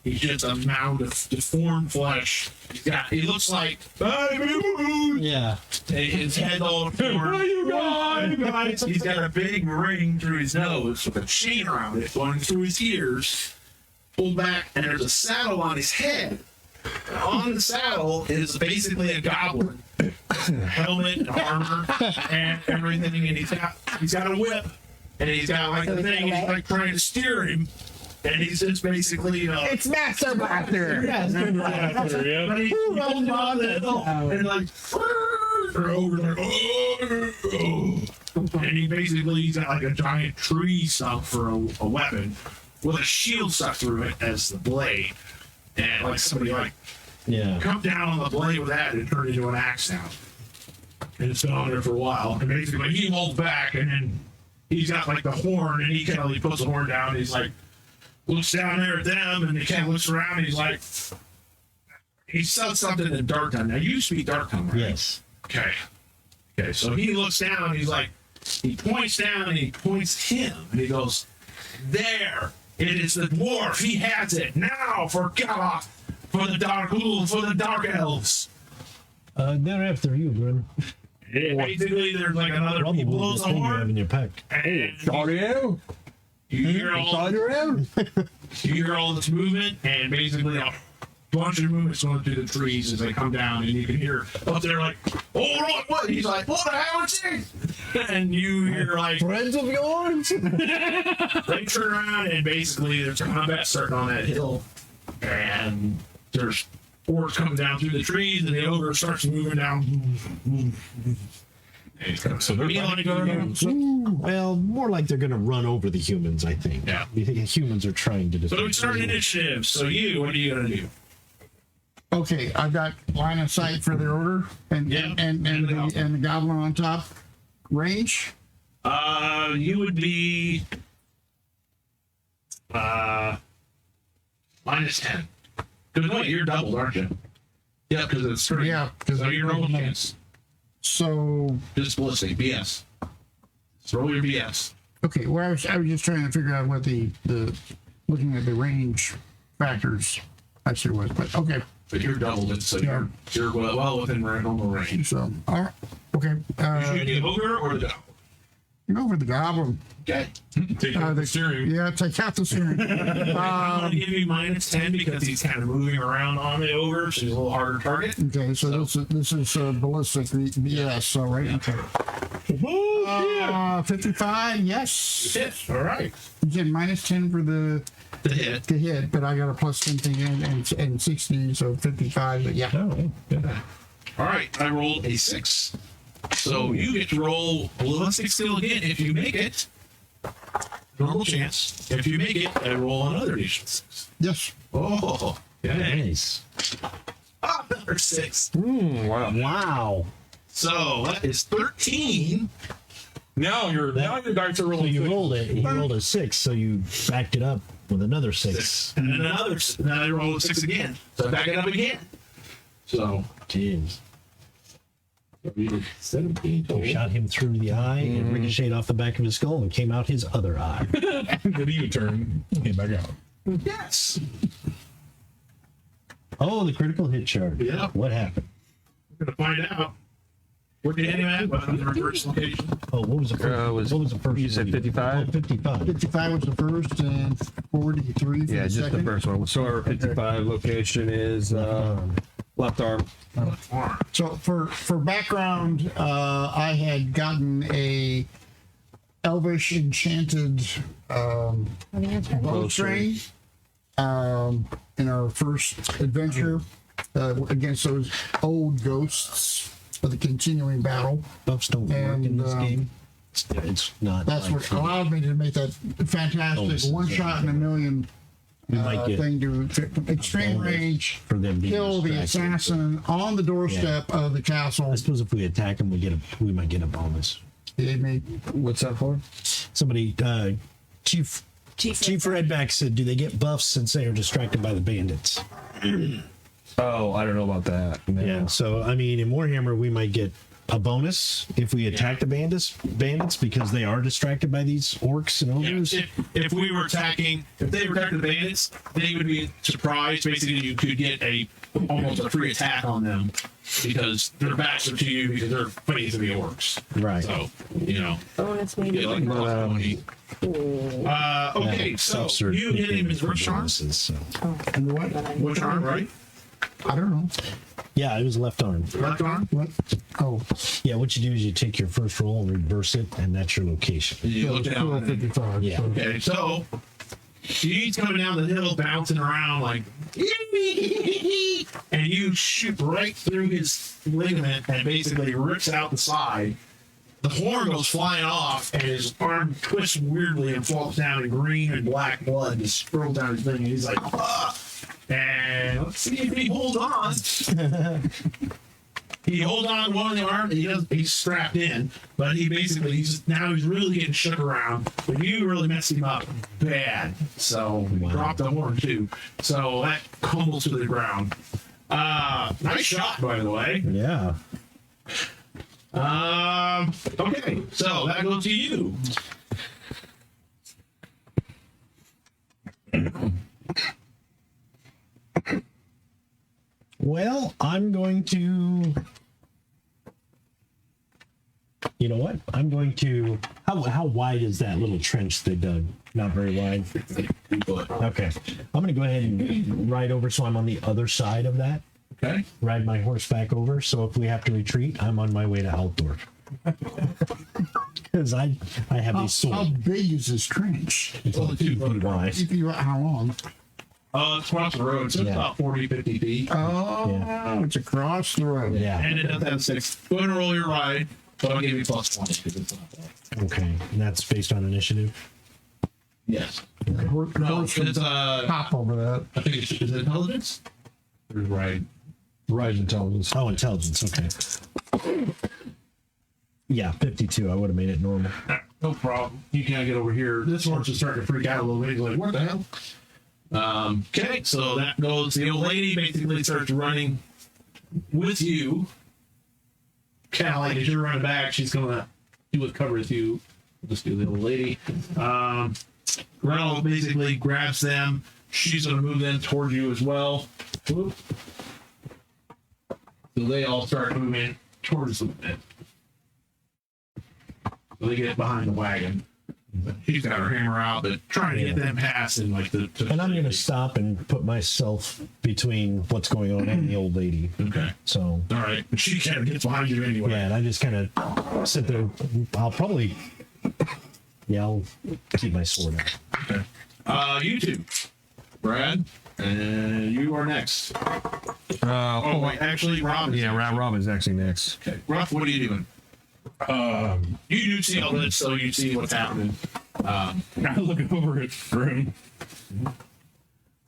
He's just a mound of deformed flesh. He looks like Yeah. his head all deformed. You guys! He's got a big ring through his nose with a chain around it going through his ears, pulled back, and there's a saddle on his head. On the saddle is basically a goblin. Helmet and armor and everything, and he's got a whip, and he's got like the thing, he's like trying to steer him, and he's just basically It's Master Blaster. but he rolls on the hill and like over there, and he's got like a giant tree stump for a weapon with a shield stuck through it as the blade, and like somebody like Yeah. come down on the blade with that and turn it into an axe now. And it's been on there for a while. And basically he holds back, and then he's got like the horn, and he puts the horn down, and he's like looks down there at them, and he kind of looks around, and he's like, he said something in dark tongue. Now you speak dark tongue, right? Yes. Okay. So he looks down, he's like, he points down and he points him, and he goes, there, it is the dwarf, he has it now for Galoth, for the dark for the dark elves. They're after you, Grim. Basically, there's like another Probably he the blows the thing you have horn, in your pack. and Sorry, you. you hear all this movement, and basically a bunch of movements going through the trees as they come down, and you can hear up there like, oh, what? He's like, what the hell is this? And you hear like Friends of yours? they turn around, and basically there's combat starting on that hill, and there's orcs coming down through the trees, and the ogre starts moving down. So they're Well, more like they're going to run over the humans, I think. Yeah. The humans are trying to So we defeat start initiative. So what are you gonna do? Okay, I've got line of sight for the order and Yeah, and the goblin on top. Range. You would be -10. Because wait, you're doubled, aren't you? Yeah, because it's 3. Yeah, because So you're rolling chance. So Just ballistic, BS. So roll your BS. okay, well I was just trying to figure out what the looking at the range factors actually was, but okay. But you're doubled it, so you're well within normal range. So all right, okay. Shooting the ogre or the Go for the goblin. okay. take out the steering. Yeah, take out the steering. I'm gonna give you -10 because he's kind of moving around on the ogre, so he's a little harder to target. Okay, so this is ballistic BS. So right. Okay. 55. Yes. Yes. All right. You said -10 for the hit. to hit, but I got a plus 10 thing and 60, so 55. But yeah. Oh, yeah. All right. I rolled a 6. So you get to roll a ballistic skill again if you make it. Normal chance. If you make it, I roll another d6. Yes. Oh, okay. Nice. Number 6. Wow. So that is 13. Now your dice are So rolling. you rolled it. You rolled a 6, so you backed it up with another 6. And then another. And then I rolled a 6 again. So I back it up again. So Jeez. we did 17 total. Shot him through the eye and ricocheted off the back of his skull and came out his other eye. Did you turn? Came back out. Yes. Oh, the critical hit charge. Yeah. What happened? We're going to find out. Where did you hit him at? What was the reverse location? Oh, what was the first? What was the first? You said 55? 55. 55 was the first and 43 for Yeah, the just second. the first one. So our 55 location is left arm. So for background, I had gotten a elvish enchanted bowstring in our first adventure against those old ghosts of the continuing battle. Buffs don't work in And, this game. It's not. That's like, what allowed me to make that fantastic one shot in a million we might get thing to extreme range, for them being kill the distracted. assassin on the doorstep of the castle. I suppose if we attack them, we might get a bonus. Gave me What's that for? Somebody, Chief Redback said, do they get buffs since they are distracted by the bandits? Oh, I don't know about that. No. Yeah. So I mean, in Warhammer, we might get a bonus if we attack the bandits because they are distracted by these orcs and ogres. If we were attacking, if they were attacking the bandits, they would be surprised. Basically, you could get almost a free attack on them because their backs are to you because they're facing the orcs. Right. So Bonus maybe. get like +20. Okay, so you hit him in his first arm. So. and what? Which arm, right? I don't know. Yeah, it was left arm. Left arm. What? Oh, Yeah, what you do is you take your first roll and reverse it, and that's your location. You look down. and- 55. Yeah. Okay, so he's coming down the hill, bouncing around like, and you shoot right through his ligament and basically rips out the side. The horn goes flying off, and his arm twists weirdly and falls down, and green and black blood just spills down his thing. And he's like, "Ah!" And let's see if he holds on. He holds on to one of the arms. He's strapped in, but he's really getting shook around. But you really messed him up bad. So he dropped the horn too. So that crumbles to the ground. Nice shot, by the way. Yeah. Okay, so that goes to you. Well, I'm going to. You know what? I'm going to. How wide is that little trench they dug? Not very wide. Okay. I'm going to go ahead and ride over so I'm on the other side of that. Okay. Ride my horse back over. So if we have to retreat, I'm on my way to Altdorf. Because I have these How swords. big is this trench? It's only 2 feet wide. How long? It's across the road, so it's Yeah. about 40, 50 feet. Oh, it's across the road. Yeah. And it does have 6. Go ahead and roll your ride, but I'll give you +20 because it's not bad. Okay. And that's based on initiative. Yes. Horse No, can it's hop over that. I think it's is it intelligence. There's right. Rise intelligence. Oh, intelligence. Okay. Yeah, 52. I would have made it normal. No problem. You can't get over here. This horse is starting to freak out a little bit. He's like, what the hell? Okay, so that goes. The old lady basically starts running with you. Kind of like as you're running back, she's gonna do what covers you. We'll just do the old lady. Gretel basically grabs them. She's gonna move them towards you as well. Whoop. So they all start moving towards the pit. So they get behind the wagon. She's got her hammer out, but trying to get them past and like the. And I'm going to stop and put myself between what's going on and the old lady. Okay. So, All right. But she kind of gets behind you anyway. yeah, and I just kind of sit there. I'll probably. Yeah, I'll keep my sword out. Okay. You two. Brad, and you are next. Oh, wait. Actually, Rob. is Yeah, next. Rob is actually next. Okay. Ruff, what are you doing? You do see all this, so you see what's happening. I look over at Grim.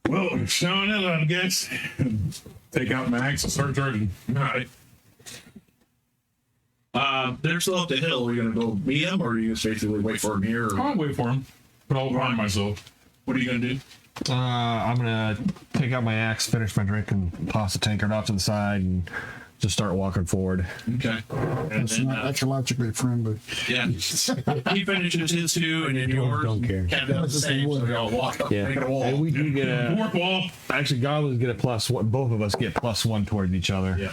Well, showing it, I guess. Take out my axe and start charging. All right. They're still up the hill. Are you going to go meet them, or are you just basically wait for them here? Or I'll wait for him, but I'll find myself. what are you going to do? I'm gonna take out my axe, finish my drink, and toss the tankard off to the side, and just start walking forward. Okay. And It's then, not ecologically friendly. yeah. He finishes his 2, and then yours don't care. kind of the same. So we all walk up, make it a wall. And we can get a. Warp wall. Actually, goblins get a +1. Both of us get +1 towards each other. Yeah.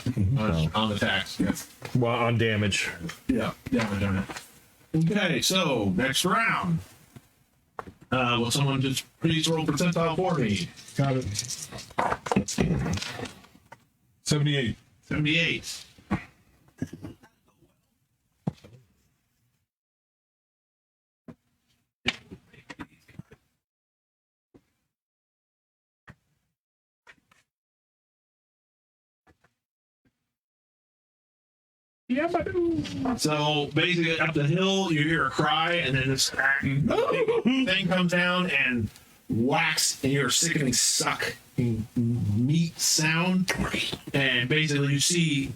On attacks. Yeah. Well, on damage. Yeah. We're doing it. Okay, so next round. Will someone just please roll percentile for me? Got it. 78. 78. Yeah, but So basically, up the hill, you hear a cry, and then this thing comes down and whacks, and you hear a sickening suck meat sound. And basically, you see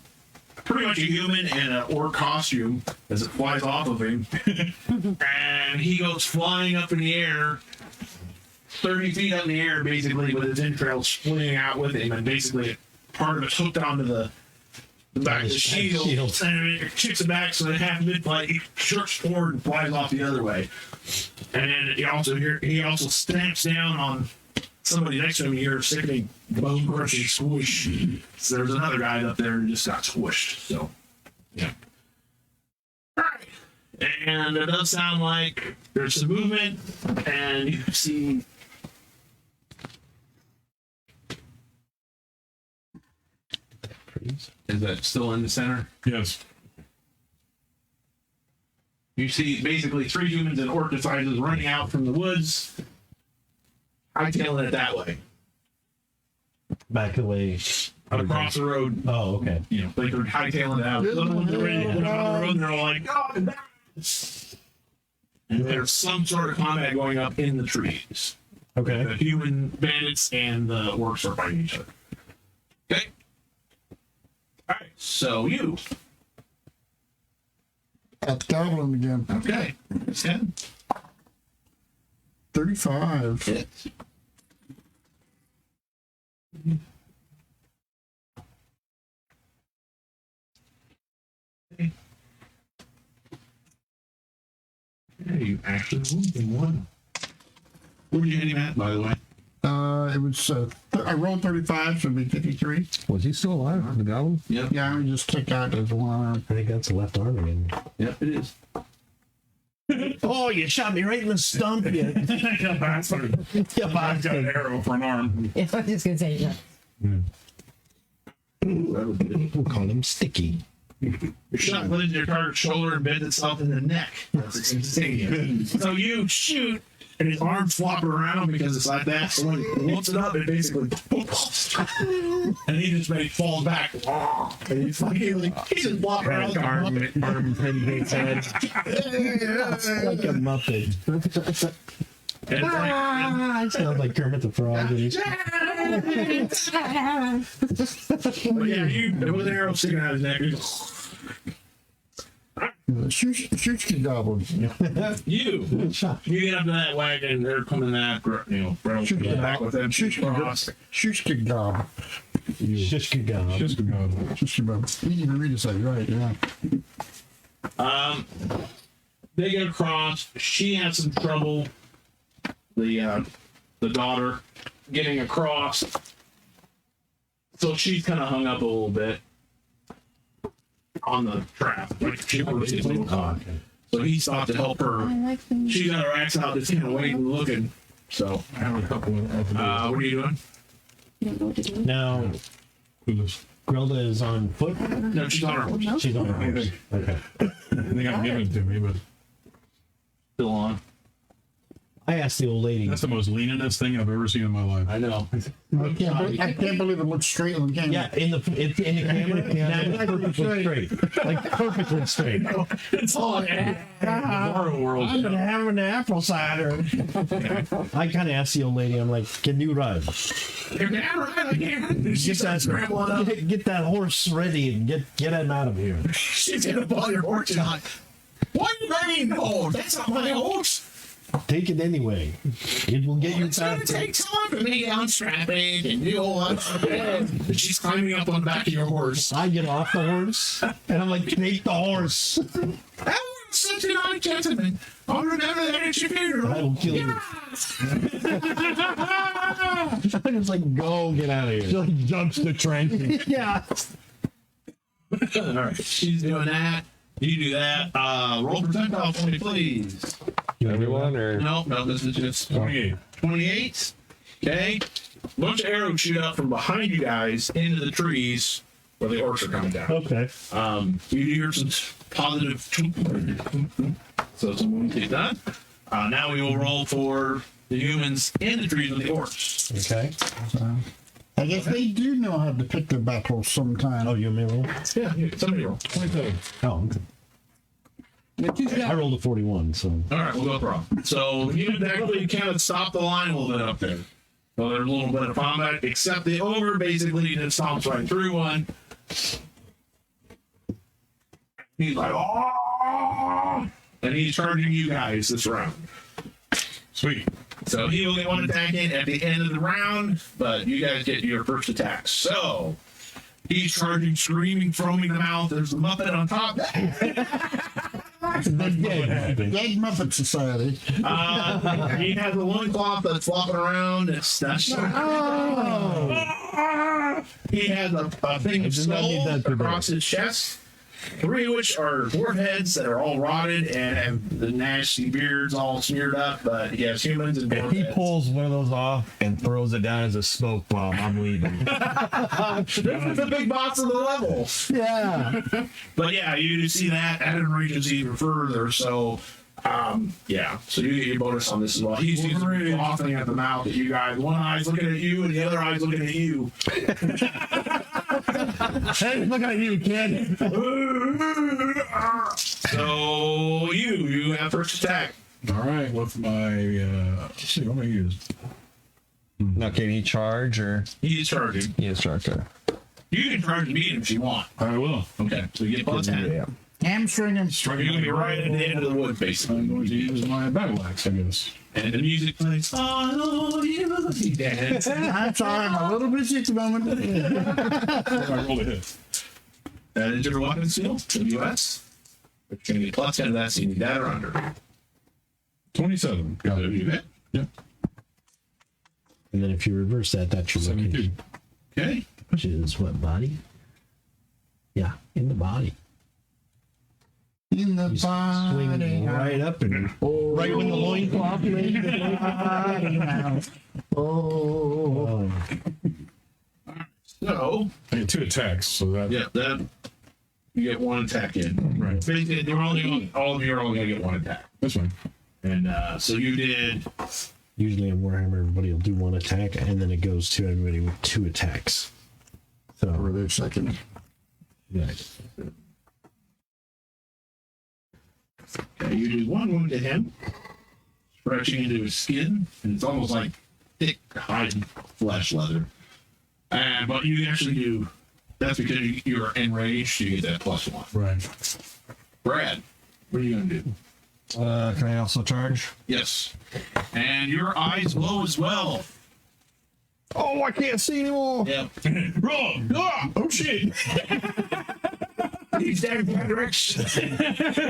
pretty much a human in an orc costume as it flies off of him, and he goes flying up in the air. 30 feet up in the air, basically, with his entrails splitting out with him, and basically part of it's hooked onto the back of the shield, and it kicks it back so that half mid-flight, he jerks forward and flies off the other way. And then he also stamps down on somebody next to him, and you hear a sickening bone-crushing swoosh. So there's another guy up there who just got squished. So, yeah. All right. And it does sound like there's some movement, and you see... Is that still in the center? yes. You see basically 3 humans in orc disguises running out from the woods, hightailing it that way. Back away. Across the road. Oh, okay. You know, like they're hightailing it out. The other ones are ready to put it on the road, and they're all like, "God!" And there's some sort of combat going up in the trees. Okay. The human bandits and the orcs are fighting each other. Okay. All right. So you. At the goblin again. Okay. 10. 35. Hit. Yeah, you actually moved in one. What were you hitting at, by the way? It was, I rolled 35, so it'd be 53. Was he still alive? The goblin? Yep. Yeah, I just kicked out his one arm. I think that's the left arm again. Yep, it is. Oh, you shot me right in the stump. You Bastard. I've got an arrow for an arm. Yeah, I was just gonna say yeah. We'll call him Sticky. Your shot lands your target's shoulder and bends itself in the neck. That's instantaneous. So you shoot, and his arms flop around because it's like that. So when he lifts it up, it basically, and he just falls back. And he's fucking, he's just flopping around. Arm penetrates head. Like a Muppet. And it's like, It sounds like Kermit the Frog. but yeah, you with an arrow sticking out of his neck. You just- Shoochki goblin. You get up to that wagon, they're coming after, Brown back with them. Shoochki goblin. Shishka Gob. Just a god. Shoochki goblin. You didn't even read it, right? Yeah. They get across. She had some trouble. The daughter getting across, so she's kind of hung up a little bit on the trap. Like she was a little caught. So he stopped to help her. She got her axe out, just kind of waiting and looking. So I have a couple of what are you doing? Now, clueless. Grilda is on foot. No, she's on her horse. She's on her horse. Okay. I think I'm giving it to me, but Still on. I asked the old lady. that's the most leanest thing I've ever seen in my life. I know. I can't believe it looks straight on the camera. Yeah, in the camera, yeah, perfectly straight, like perfectly straight. It's all Tomorrow world. I'm gonna have an apple cider. I kind of asked the old lady. I'm like, "Can you ride? You're down right again. She's scrambling up. Get that horse ready and get him out of here." She's gonna pull your horse out. What do you mean? Oh, that's not my horse. Take take it anyway. It will get you It's gonna faster. take time for me to unstrap it and do all that stuff. And she's climbing up on the back of your horse. I get off the horse, and I'm like, take the horse. Oh, such a nice gentleman. I'll remember that at your funeral. I will kill you. I'm just like, go, get out of here. She like jumps the trench. Yeah. All right, she's doing that. You do that. Roll percentile for me, please. Everyone or No, this is just 28. 28. Okay. Bunch of arrows shoot up from behind you guys into the trees where the orcs are coming down. Okay. You do hear some positive. So some wounds get done. Now we will roll for the humans in the trees with the orcs. Okay. I guess they do know how to pick their battles sometimes. Oh, you want me to roll? Yeah, somebody roll. 27. Oh, okay. I rolled a 41, so. All right, we'll go pro. So humans actually kind of stop the line a little bit up there. So there's a little bit of combat, except the ogre basically just stomps right through one. He's like, oh, and he's charging you guys this round. Sweet. So he will get one attack in at the end of the round, but you guys get your first attack. So he's charging, screaming, foaming the mouth. There's a Muppet on top. Dead Muppet Society. He has a loincloth that's flopping around. That's He has a thing of did not need skull that today. across his chest. 3 of which are dwarf heads that are all rotted and have the nasty beards all smeared up, but he has humans and dwarf he heads. pulls one of those off and throws it down as a smoke bomb. I'm leaving. This is the big boss of the level. Yeah. But yeah, you see that and it reaches even further. So, yeah. So you get your bonus on this as well. He's using coughing at the mouth at you guys. One eye's looking at you and the other eye's looking at you. Hey, look at you, kid. So you have first attack. All right, with my, let's see, what am I use? Now, can he charge or? He's charging. He is charged. Okay. You can charge and beat him if you want. I will. Okay, so you get plus 10. Yeah. Hamstring him. You're going to be right at the end of the wood, basically. I'm going to use my battle axe, I guess. And the music plays. Oh, you dance. I'm sorry, I'm a little busy at the moment. I rolled a hit. That is your weapon skill in the US. But you're going to get plus 10 to that, so you need that or under. 27. So you hit. Yeah. And then if you reverse that, that's your 72. location. Okay. Which is what, body? Yeah, in the body. In the body. Swing right up and right when the loincloth laid. Oh. So, I get 2 attacks, so that. yeah, that you get 1 attack in. Right. Basically, they're only all of you are only going to get 1 attack. That's fine. And so you did. Usually in Warhammer, everybody will do 1 attack, and then it goes to everybody with 2 attacks. So, For their second. right. Okay, you do 1 wound to him, stretching into his skin, and it's almost like thick hide flesh leather. And but you actually do. That's because you are enraged. You get that plus 1. Right. Brad, what are you gonna do? Can I also charge? Yes. And your eyes glow as well. Oh, I can't see anymore. Yep. Wrong! Ah! Oh, shit! He's down that direction.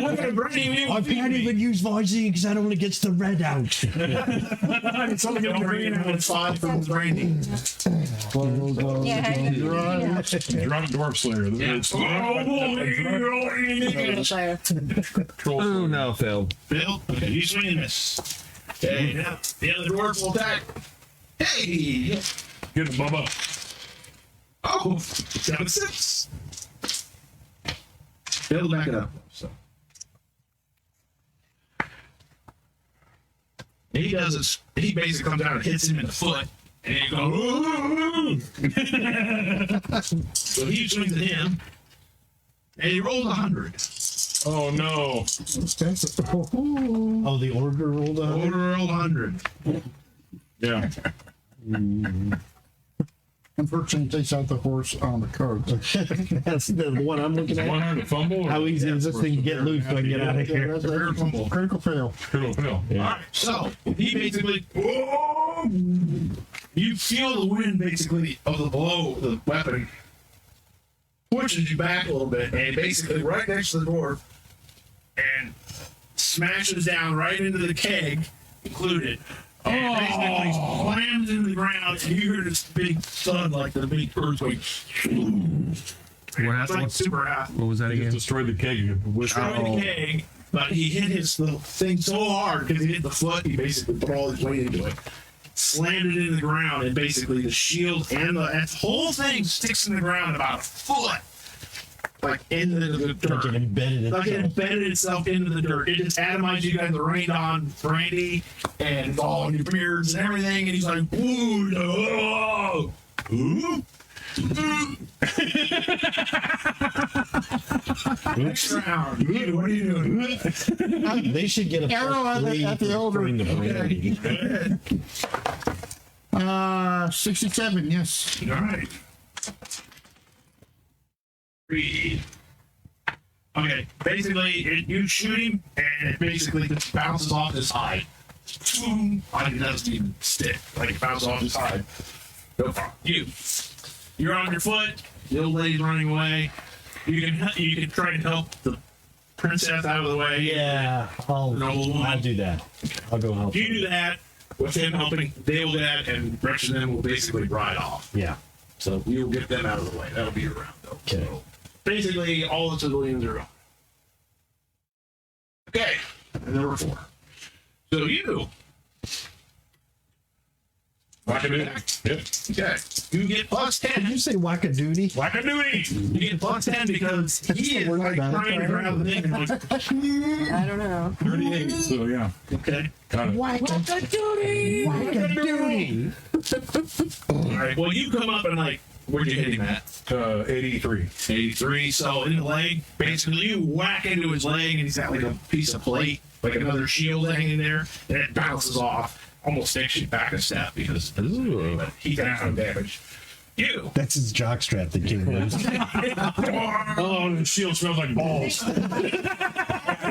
We're gonna burn him. I can't even use Visine because that only gets the red out. It's only gonna bring him with 5 from his branding. Yeah. Drunk Dwarf Slayer. Oh, no, failed. Bill, okay, you swing and miss. Okay, now the other dwarf will attack. Hey! Get him, Bubba. Oh, 7-6. Bill, back it up. So. He does this. He basically comes down and hits him in the foot, and he goes. So he swings at him, and he rolls 100. Oh, no. Oh, the order rolled out? Order rolled 100. Yeah. Unfortunately, it takes out the horse on the cart. That's the one I'm looking Is one at. on the fumble? or- How easy is this thing to get loose so I can get out of Yeah, here? that's a critical fail. Critical fail. Yeah. All right, so he basically, you feel the wind basically of the blow of the weapon pushes you back a little bit, and basically right next to the door, and smashes down right into the keg included. And basically slams into the ground, and you hear this big thud like the big earthquake. It's like super hot. What was that He just again? destroyed the keg. Destroyed the keg, but he hit his little thing so hard because he hit the foot, he basically put all his weight into it. Slammed it into the ground, and basically the shield and that whole thing sticks in the ground about a foot. Like into the dirt. Like it embedded Like it itself. embedded itself into the dirt. It just atomized you guys rained on Brandy and it's all on your beards and everything. And he's like, ooh, no. Ooh. Next round. Ooh, what are you doing? They should get a Arrow plus at the- 3 at the for elder. throwing the brandy. Go ahead. 67, yes. All right. Read. Okay, basically, you shoot him, and it basically just bounces off his side. Boom! Like it doesn't even stick. Like it bounces off his side. No problem. You're on your foot. The old lady's running away. You can try to help the princess out of the way. Yeah, I'll do that. I'll go help. You do that. With him helping, they will do that, and Rex and them will basically ride off. Yeah. So you'll get them out of the way. That'll be your round, though. Okay. So basically, all the civilians are gone. Okay. And there were 4. So you. Whack-a-doodle. Yep. Okay. You get plus 10. Did you say wackadoodie? Whack-a-doodie. You get plus 10 because he is like trying to grab the thing and like, I don't know. 38. So, yeah. okay. Got it. Wackadoodie! All right. Well, you come up and like, where'd you hit him at? 83. 83. So in the leg, basically you whack into his leg and he's got like a piece of plate, like another shield hanging there, and it bounces off. Almost takes you back a step because but he got some damage. You. That's his jockstrap that came loose. Oh, the shield smells like balls.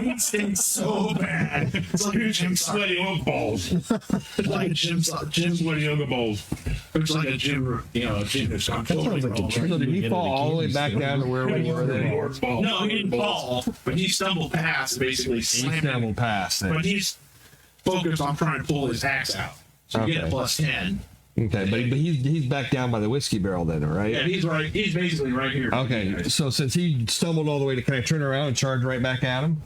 He stinks so bad. It's like a gym Sweaty old balls. It's like a gym Sweaty yoga balls. It's like a gym, a gym. That sounds like a So did he fall all the way back down to where we were then? No, he didn't fall, but he stumbled past and basically He slammed it. stumbled past But it. he's focused on trying to pull his axe out. So you get a Okay. plus 10. Okay, but he's back down by the whiskey barrel then, right? Yeah, he's right. He's basically right here. Okay, so since he stumbled all the way to kind of turn around and charge right back at him?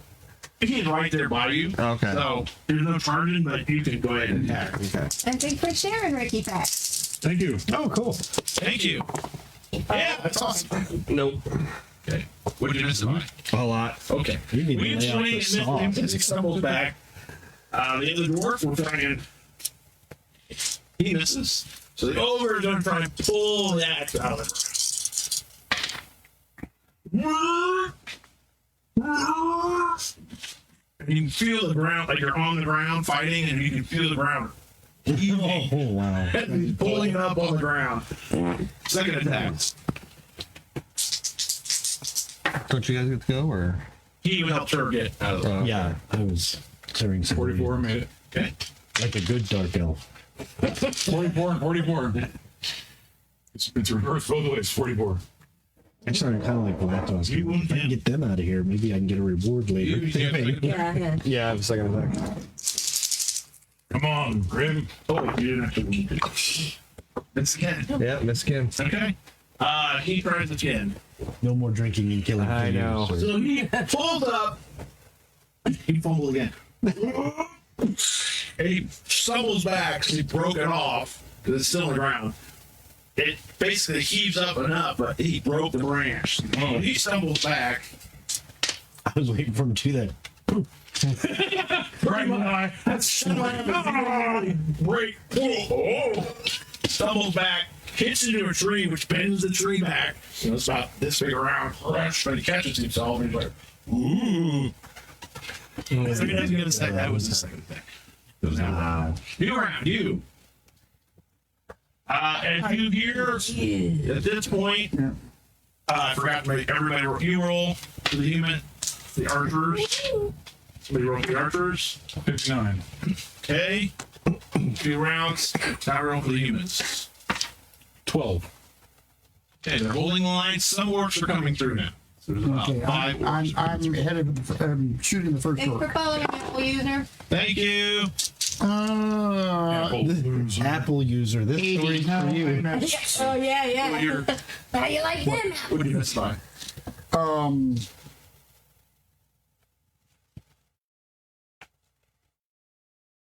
He's right there by you. Okay. So there's no charging, but you can go ahead and attack. Okay. And thanks for sharing, Ricky Pack. Thank you. Oh, cool. Thank you. Yeah, that's awesome. Nope. Okay. What did you miss about it? A lot. Okay. You need to We lay off the missed him because he stumbles back. The other dwarf will try and he misses. So the ogre is going to try and pull the axe out of it. And you can feel the ground, like you're on the ground fighting, and you can feel the ground. Oh, wow. And he's pulling it up on the ground. Second attack. Don't you guys get to go, or? He helped her get out of the way. Yeah, I was clearing some 44 made it. Okay. like a good dark elf. 44 and 44. It's reversed both ways. 44. Actually, I'm kind of like Lactose. You wouldn't If I can get them out of here, maybe I can get a reward later. Yeah. Yeah, I have a second attack. Come on, Grim. Oh, you didn't have to. It's again. Yeah, miss again. Okay. He tries again. No more drinking and killing. I know. players, So he pulls up. He fumbles again. And he stumbles back because he broke it off because it's still on the ground. It basically heaves up and up, but he broke the branch. Oh, he stumbles back. I was waiting for him to do that. Right in the eye. Break. Oh. Stumbles back, hits into a tree, which bends the tree back. It's about this big around. Crush, but he catches himself and he's like, ooh. So he doesn't get a second. That was the second thing. It was that round. New round, you. And you hear at this point, I forgot to make everybody roll. You roll for the human, the archers. Somebody roll for the archers. 59. Okay. 2 rounds. Now roll for the humans. 12. Okay, they're holding the line. Some orcs are coming through now. So there's about Okay, 5 orcs. I'm headed with shooting the first Thanks for orc. following Apple user. Thank you. Apple user. This story's for you. Oh yeah, What year? How you like them? What do you miss by?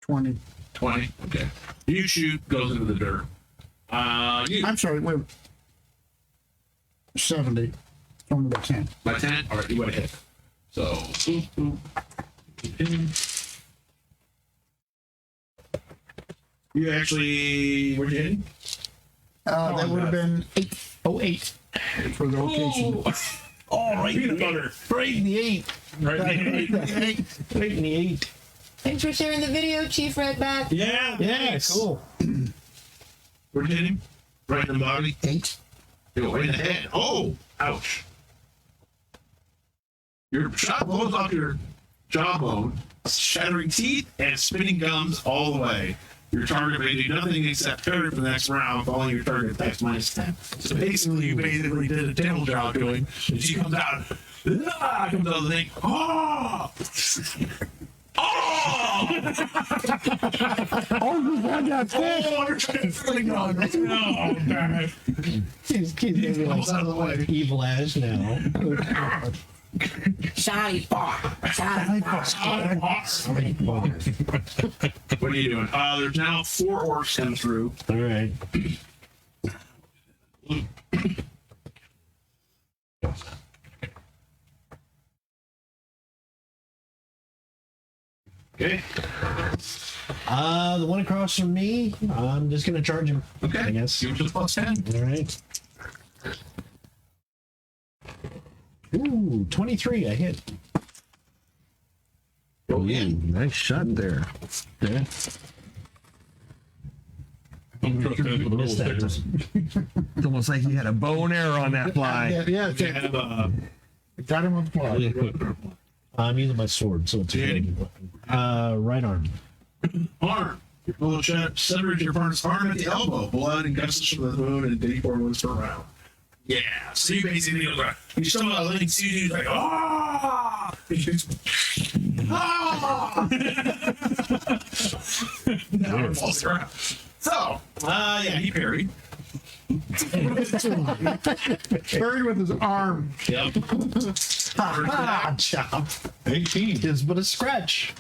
20. 20. Okay. You shoot, goes into the dirt. You I'm sorry, wait. 70. Only by 10. by 10. All right, you went ahead. So, boop, boop. You actually, where'd you hit? That would have been 808 for the location. Oh, right. Peanut butter. Right in the 8. Right. Right in the 8. Thanks for sharing the video, Chief Redback. Yeah. Yeah, thanks. cool. Where'd you hit him? Right in the body. 8. You go right in the head. Oh, ouch. Your shot blows off your jawbone, shattering teeth and spinning gums all the way. Your target may do nothing except parry for the next round, following your target attacks -10. So basically, you basically did a dental job doing. And she comes out of the thing. Oh! Oh! Oh, damn it. He's gonna be like evil as now. Shiny bar. Shiny bar. What are you doing? There's now 4 orcs coming through. All right. Okay. The one across from me, I'm just gonna charge him. Okay. I guess. Give it just +10. All right. Ooh, 23. I hit. Go in. Nice shot there. Yeah. Don't trust that with the Missed little that. stickers. It's almost like you had a bow and arrow on that fly. Yeah, You have got him on the fly. I'm using my sword, so it's a good weapon. Right arm. arm. Your bullet severs your opponent's arm at the elbow. Blood and gusts from the wound and D4 wounds per round. Yeah. So you basically you still out Link sees you like ah. Ah. Now it falls around. So yeah, he parried. Buried with his arm. Yep. Ah, chop. 18. Is but a scratch.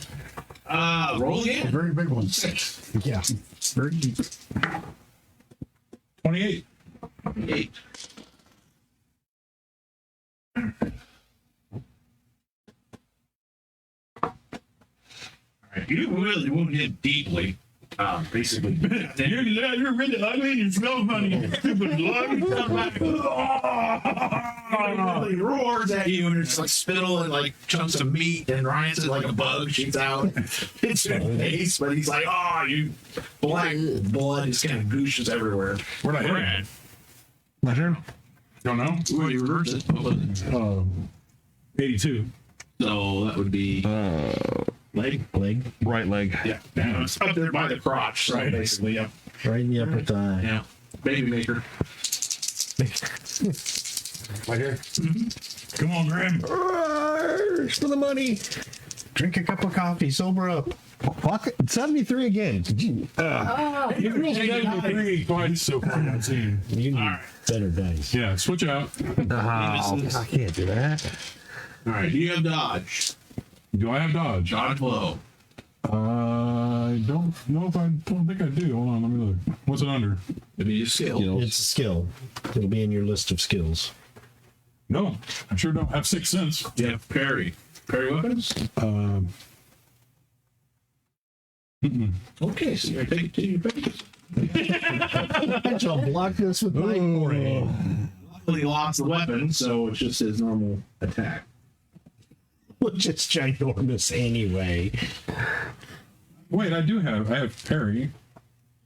Roll again. Very big one. Yeah. Very deep. 28. 8. Alright, you really wounded him deeply. Basically. You're really ugly and you smell funny. Stupid blood. He roars at you and it's like spittle and like chunks of meat and Ryan says like a bug shoots out. It's your face, but he's like, oh, you black blood just kind of gooshes everywhere. Where'd I hit? Ryan. My turn? Don't know. Well, you reverse it. What was it? 82. So that would be leg. Right leg. Yeah. Yeah. It's up there by the crotch. So Right. basically, yeah. Right in the upper thigh. Yeah. Baby maker. Right here. Come on, Graham. For the money. Drink a cup of coffee. Sober up. Fuck it. 73 again. You've rolled 73 twice so far, I've seen. You need right. better dice. Yeah, switch out. I can't do that. All right. You have dodge. Do I have dodge? Dodge blow. I don't know if I don't think I do. Hold on, let me look. What's it under? It'd be a skill. It's a skill. It'll be in your list of skills. No, I sure don't have 6 cents. You have parry. Parry weapons? Okay, so you're going to take your parry. I shall block this with my foray. He lost the weapon, so it's just his normal attack. Which is ginormous anyway. Wait, I have parry.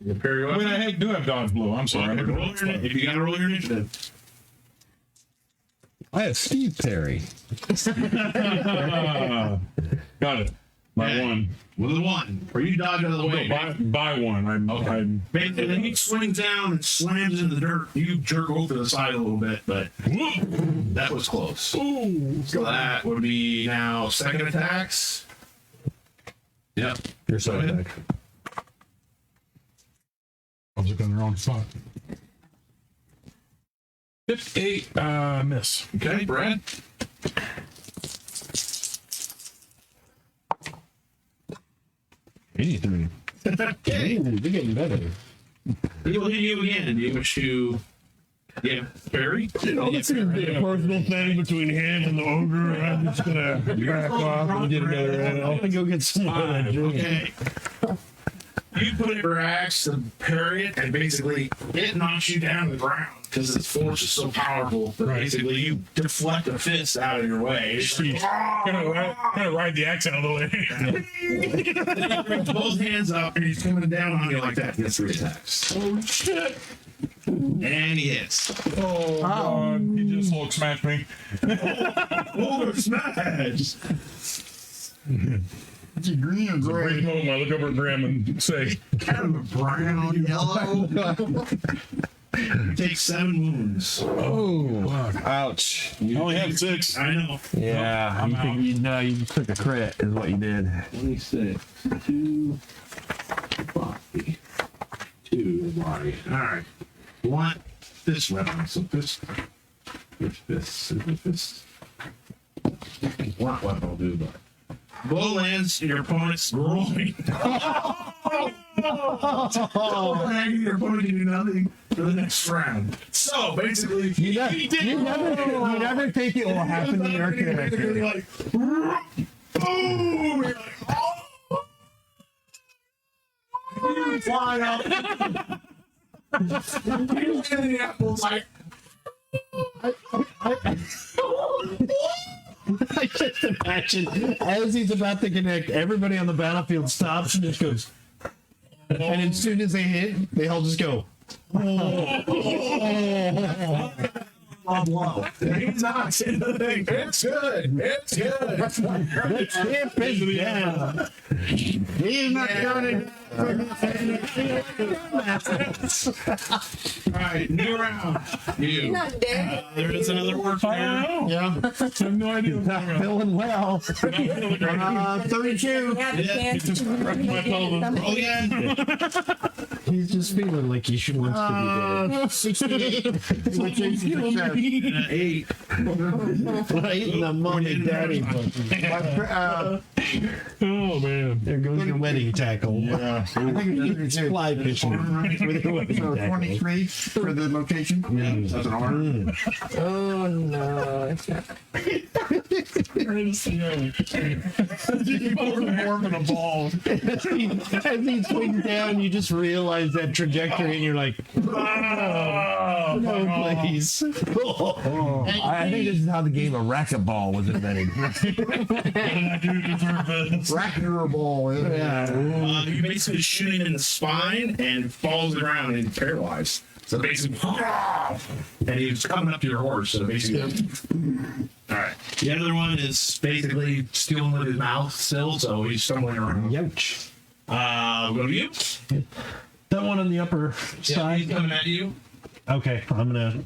You parry I weapon. mean, I do have dodge blow. I'm sorry. If you gotta roll your initiative. I have Steve Perry. Got it. By Okay. one. With a 1. Or you dodge out of the way. No, by one. I'm Basically, then he swings down and slams in the dirt. You jerk over to the side a little bit, but that was close. So that would be now second attacks. Yep. Your side attack. I was looking in the wrong spot. 58, miss. Okay, Brad. Anything. Okay. You're getting better. He will hit you again. You wish to. Yeah, Barry. It's gonna be a personal thing between him and the ogre. I'm just gonna back off and get another round. I'm gonna go get some more of that drink. Okay. You put your axe to parry it, and basically it knocks you down to the ground because its force is so powerful that basically you deflect a fist out of your way. It's like, Gonna ride the axe out of the way. then he brings both hands up and he's coming down on you like that. He gets 3 attacks. Oh shit! And he hits. Oh, God. He just Hulk smashed me. Oh, smash! Is it green or Great gray? moment. I look over at Graham and say, Kind of brown, yellow. Take 7 wounds. Ouch. I only have 6. I know. Yeah, you took a crit, is what you did. 26. 2 body. 2 body. Alright. Want this weapon. So fist. Fist. Want weapon will do, but. Blow lands in your opponent's groin. Your opponent can do nothing for the next round. So basically, You never think it will happen to your character. you're like, boom! You're like, oh! You fly up. You look at the apples like, I just imagine as he's about to connect, everybody on the battlefield stops and just goes. And as soon as they hit, they all just go. he's not saying anything. It's good. It's good. The champ is down. He's not counting. All right, new round. You. Not dead. There is another work I there. don't know. Yeah. I have no idea. Not feeling well. 32. Have the chance to Roll again. He's just feeling like he should wants to 68. Which is success. 8. be right in the mommy and daddy button. Oh, man. There goes your wedding tackle. Yeah. I think it's 32. Fly fishing with your wedding So tackle. 23 for the location. Yeah, that's an arm. Oh no. It's not. Warming a ball. As he swings down, you just realize that trajectory, and you're like, Oh, "No, please." I think this is how the game of racquetball was invented. Racker ball. Yeah. You basically shoot him in the spine and falls around and he's paralyzed. So basically, and he's coming up to your horse. So basically, all right. The other one is basically stealing with his mouth still, so he's stumbling around. Youch. We'll go to you. That one on the upper Yeah, he's side. coming at you. Okay, I'm gonna.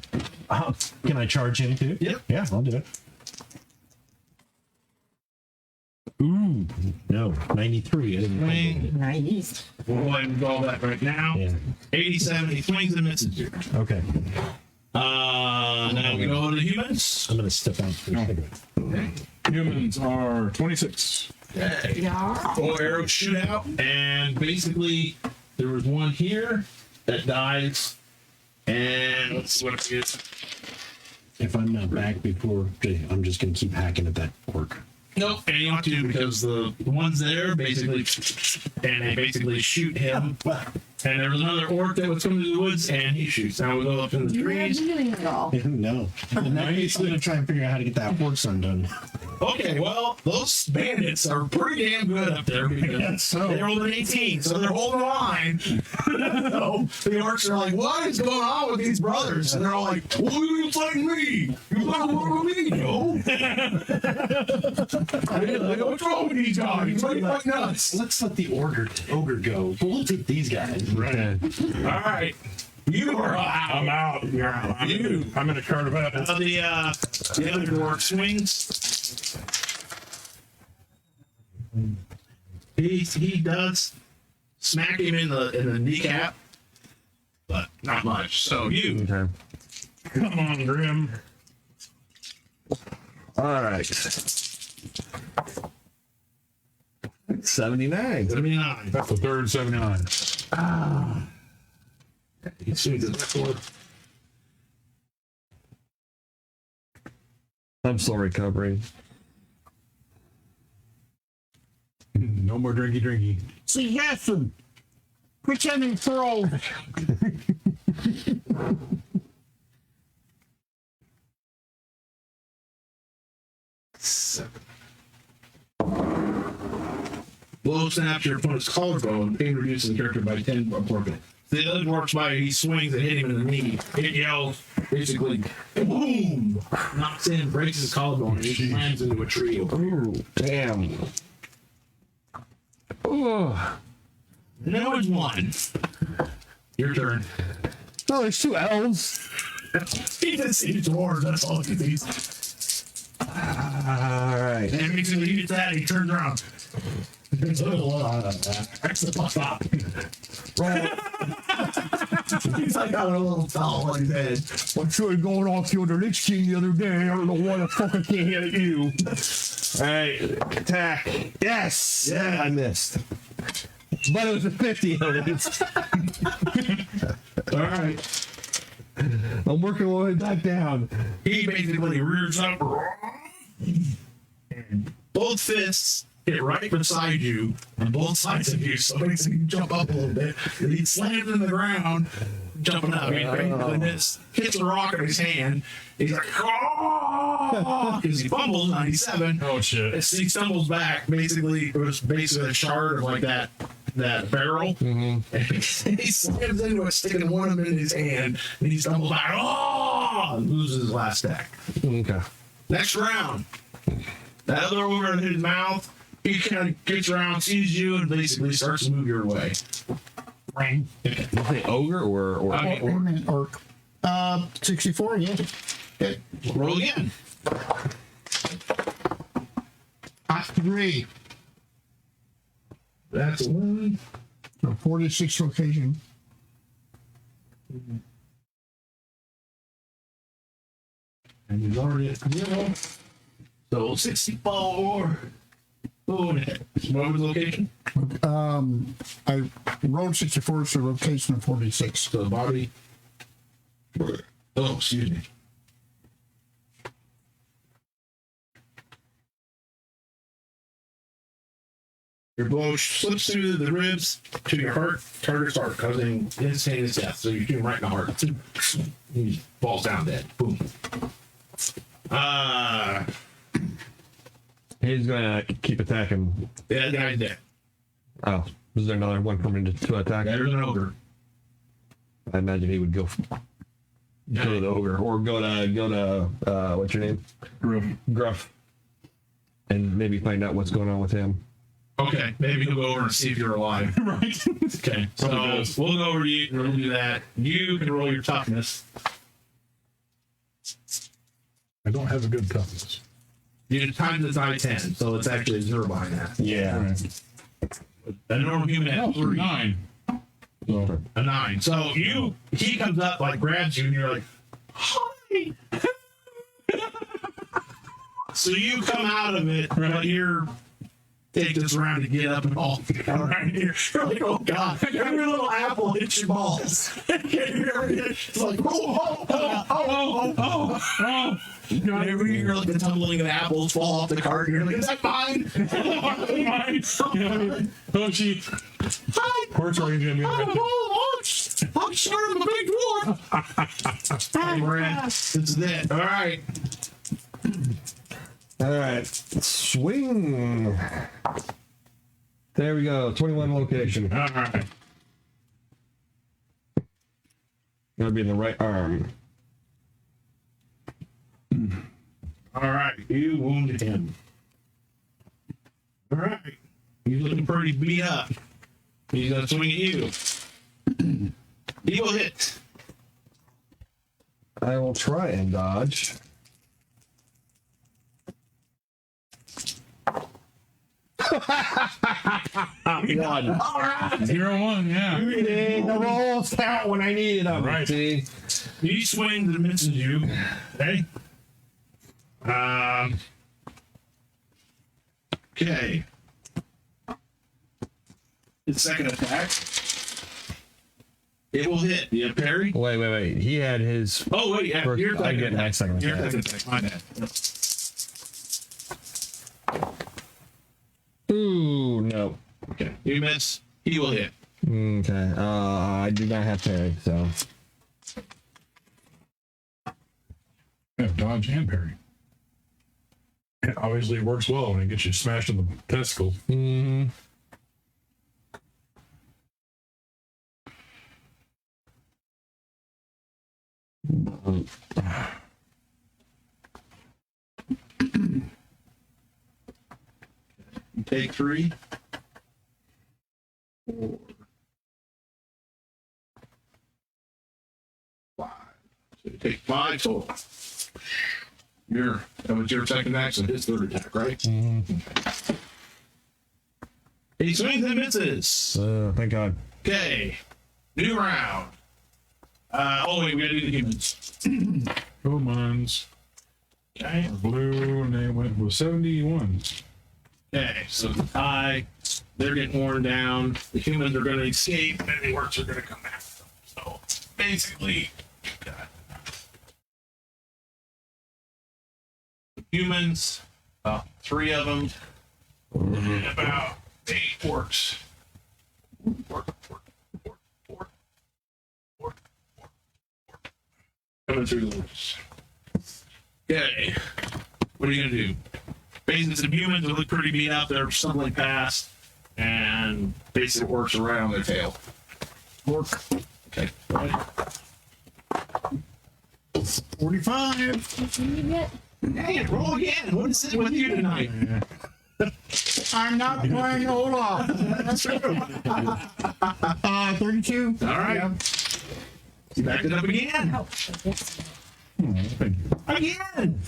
Can I charge him too? Yep. Yeah, I'll do it. Ooh, no, 93. I didn't. Nice. We'll go ahead and roll that right now. Yeah. 87. He swings and misses you. Okay, Now we go to the humans. I'm gonna step out for a second. Humans are 26. Okay. Yeah. 4 arrows shoot out, and basically there was one here that dies. And let's see what it is. If I'm not back before, I'm just gonna keep hacking at that orc. Nope, and you don't have to because the ones there basically, and they basically shoot him. And there was another orc that was coming to the woods, and he shoots. Now we go up in the You're not trees. doing it all. No, in that case, I'm gonna try and figure out how to get that horse undone. Okay, well, those bandits are pretty damn good up there because they rolled an 18, so they're holding the line. So the orcs are like, what is going on with these brothers? And they're all like, well, you fighting me? You fighting me, yo? Like, what's wrong with these guys? Why are you fighting us? Let's let the ogre go. We'll take these guys. Right. All right. You are out. I'm out. You're out. I'm in a cart of apples. The other dwarf swings. He does smack him in the kneecap, but not much. So you. Okay. Come on, Grim. All right. 79. 79. That's the third 79. He swings his sword. I'm still recovering. No more drinky. See, Jason, pretending throw. Blow snaps your opponent's collarbone, pain reduces the character by 10 appropriate. The other dwarf's by he swings and hit him in the knee. It yells, basically, boom! Knocks in, breaks his collarbone, and he slams into a tree. Ooh, damn. Oh. No, it's one. Your turn. Oh, there's 2 elves. He just sees dwarves, that's all he sees. All right. And makes him eat that, and he turns around. He's like, got a little towel on his head. I tried going off the other Lich King the other day. I don't know why the fuck I can't hit you. All right. Attack. Yes. Yeah. I missed. But it was a 50 at least. All right. I'm working my way back down. He basically rears up. Both fists hit right beside you on both sides of you, so it makes him jump up a little bit. And he slams in the ground, jumping up. He basically hits a rock in his hand. He's like, because he fumbles 97. Oh, shit. And he stumbles back. Basically, it was basically a shard of like that barrel. And he slams into it, sticking one of them in his hand. And he stumbles back. And loses his last stack. Okay. Next round. That other ogre in his mouth, he kind of gets around, sees you, and basically starts to move your way. You say ogre or Or 64, yeah. Hit. Roll again. 3. That's a 1. So 46 location. And he's already at 0. So 64. Oh, what was the location? I rolled 64, so rotation of 46. So Bobbi. Oh, excuse me. Your blow slips through the ribs to your heart. Target start causing instantaneous death. So you shoot him right in the heart. He falls down dead. Boom. he's gonna keep attacking? Yeah, that guy's dead. Oh, is there another one for me to attack? There's an ogre. I imagine he would go to the ogre or go to what's your name? Gruff. And maybe find out what's going on with him. Okay, maybe he'll go over and see if you're alive. Right. Okay, so we'll go over to you and we'll do that. You can roll your toughness. I don't have a good toughness. You times the die 10, so it's actually a 0 behind that. Yeah. Right. A normal human has 3. 9. So, A 9. So he comes up, like grabs you, and you're like, hi. So you come out of it, but you're take this round to get up and all right here. You're like, oh god, your little apple hits your balls. It's like, oh. You're like the tumbling of apples fall off the cart. You're like, is that mine? Oh, gee. Hi. Horse range in I'm sure I'm a big dwarf. Hey, Brad, this is it. All right. All right, swing. There we go. 21 location. All right. Gotta be in the right arm. All right. You wounded him. All right. He's looking pretty beat up. He's gonna swing at you. He will hit. I will try and dodge. One. 0-1, yeah. The rolls count when I need them. Right. See? He swings and misses you. Okay. Okay. His second attack. It will hit. You have parry? Wait. He had his. Oh, wait. Yeah. First, Your I get my second Your attack. second attack. My bad. Ooh, no. Okay. You miss. He will hit. Okay. I do not have parry, so. Yeah, dodge and parry. It obviously works well when it gets you smashed in the testicle. Mm-hmm. You take 3. 4. 5. So you take 5 total. That was your second attack, so his third attack, right? Mm-hmm. He swings and misses. Thank God. Okay. New round. Wait, we gotta do the humans. Humans Okay. are blue, and they went with 71. Okay, so the tie, they're getting worn down. The humans are gonna escape, and the orcs are gonna come after them. So basically, you've got humans, about 3 of them, and about 8 orcs. Orc. Coming through the woods. Okay, what are you gonna do? Basically, some humans that look pretty beat up, they're stumbling past, and basically orcs are right on their tail. Orc. Okay. 45. Hey, roll again. What is it with you tonight? I'm not playing Olaf. 32. All right. You backed it up again. Again.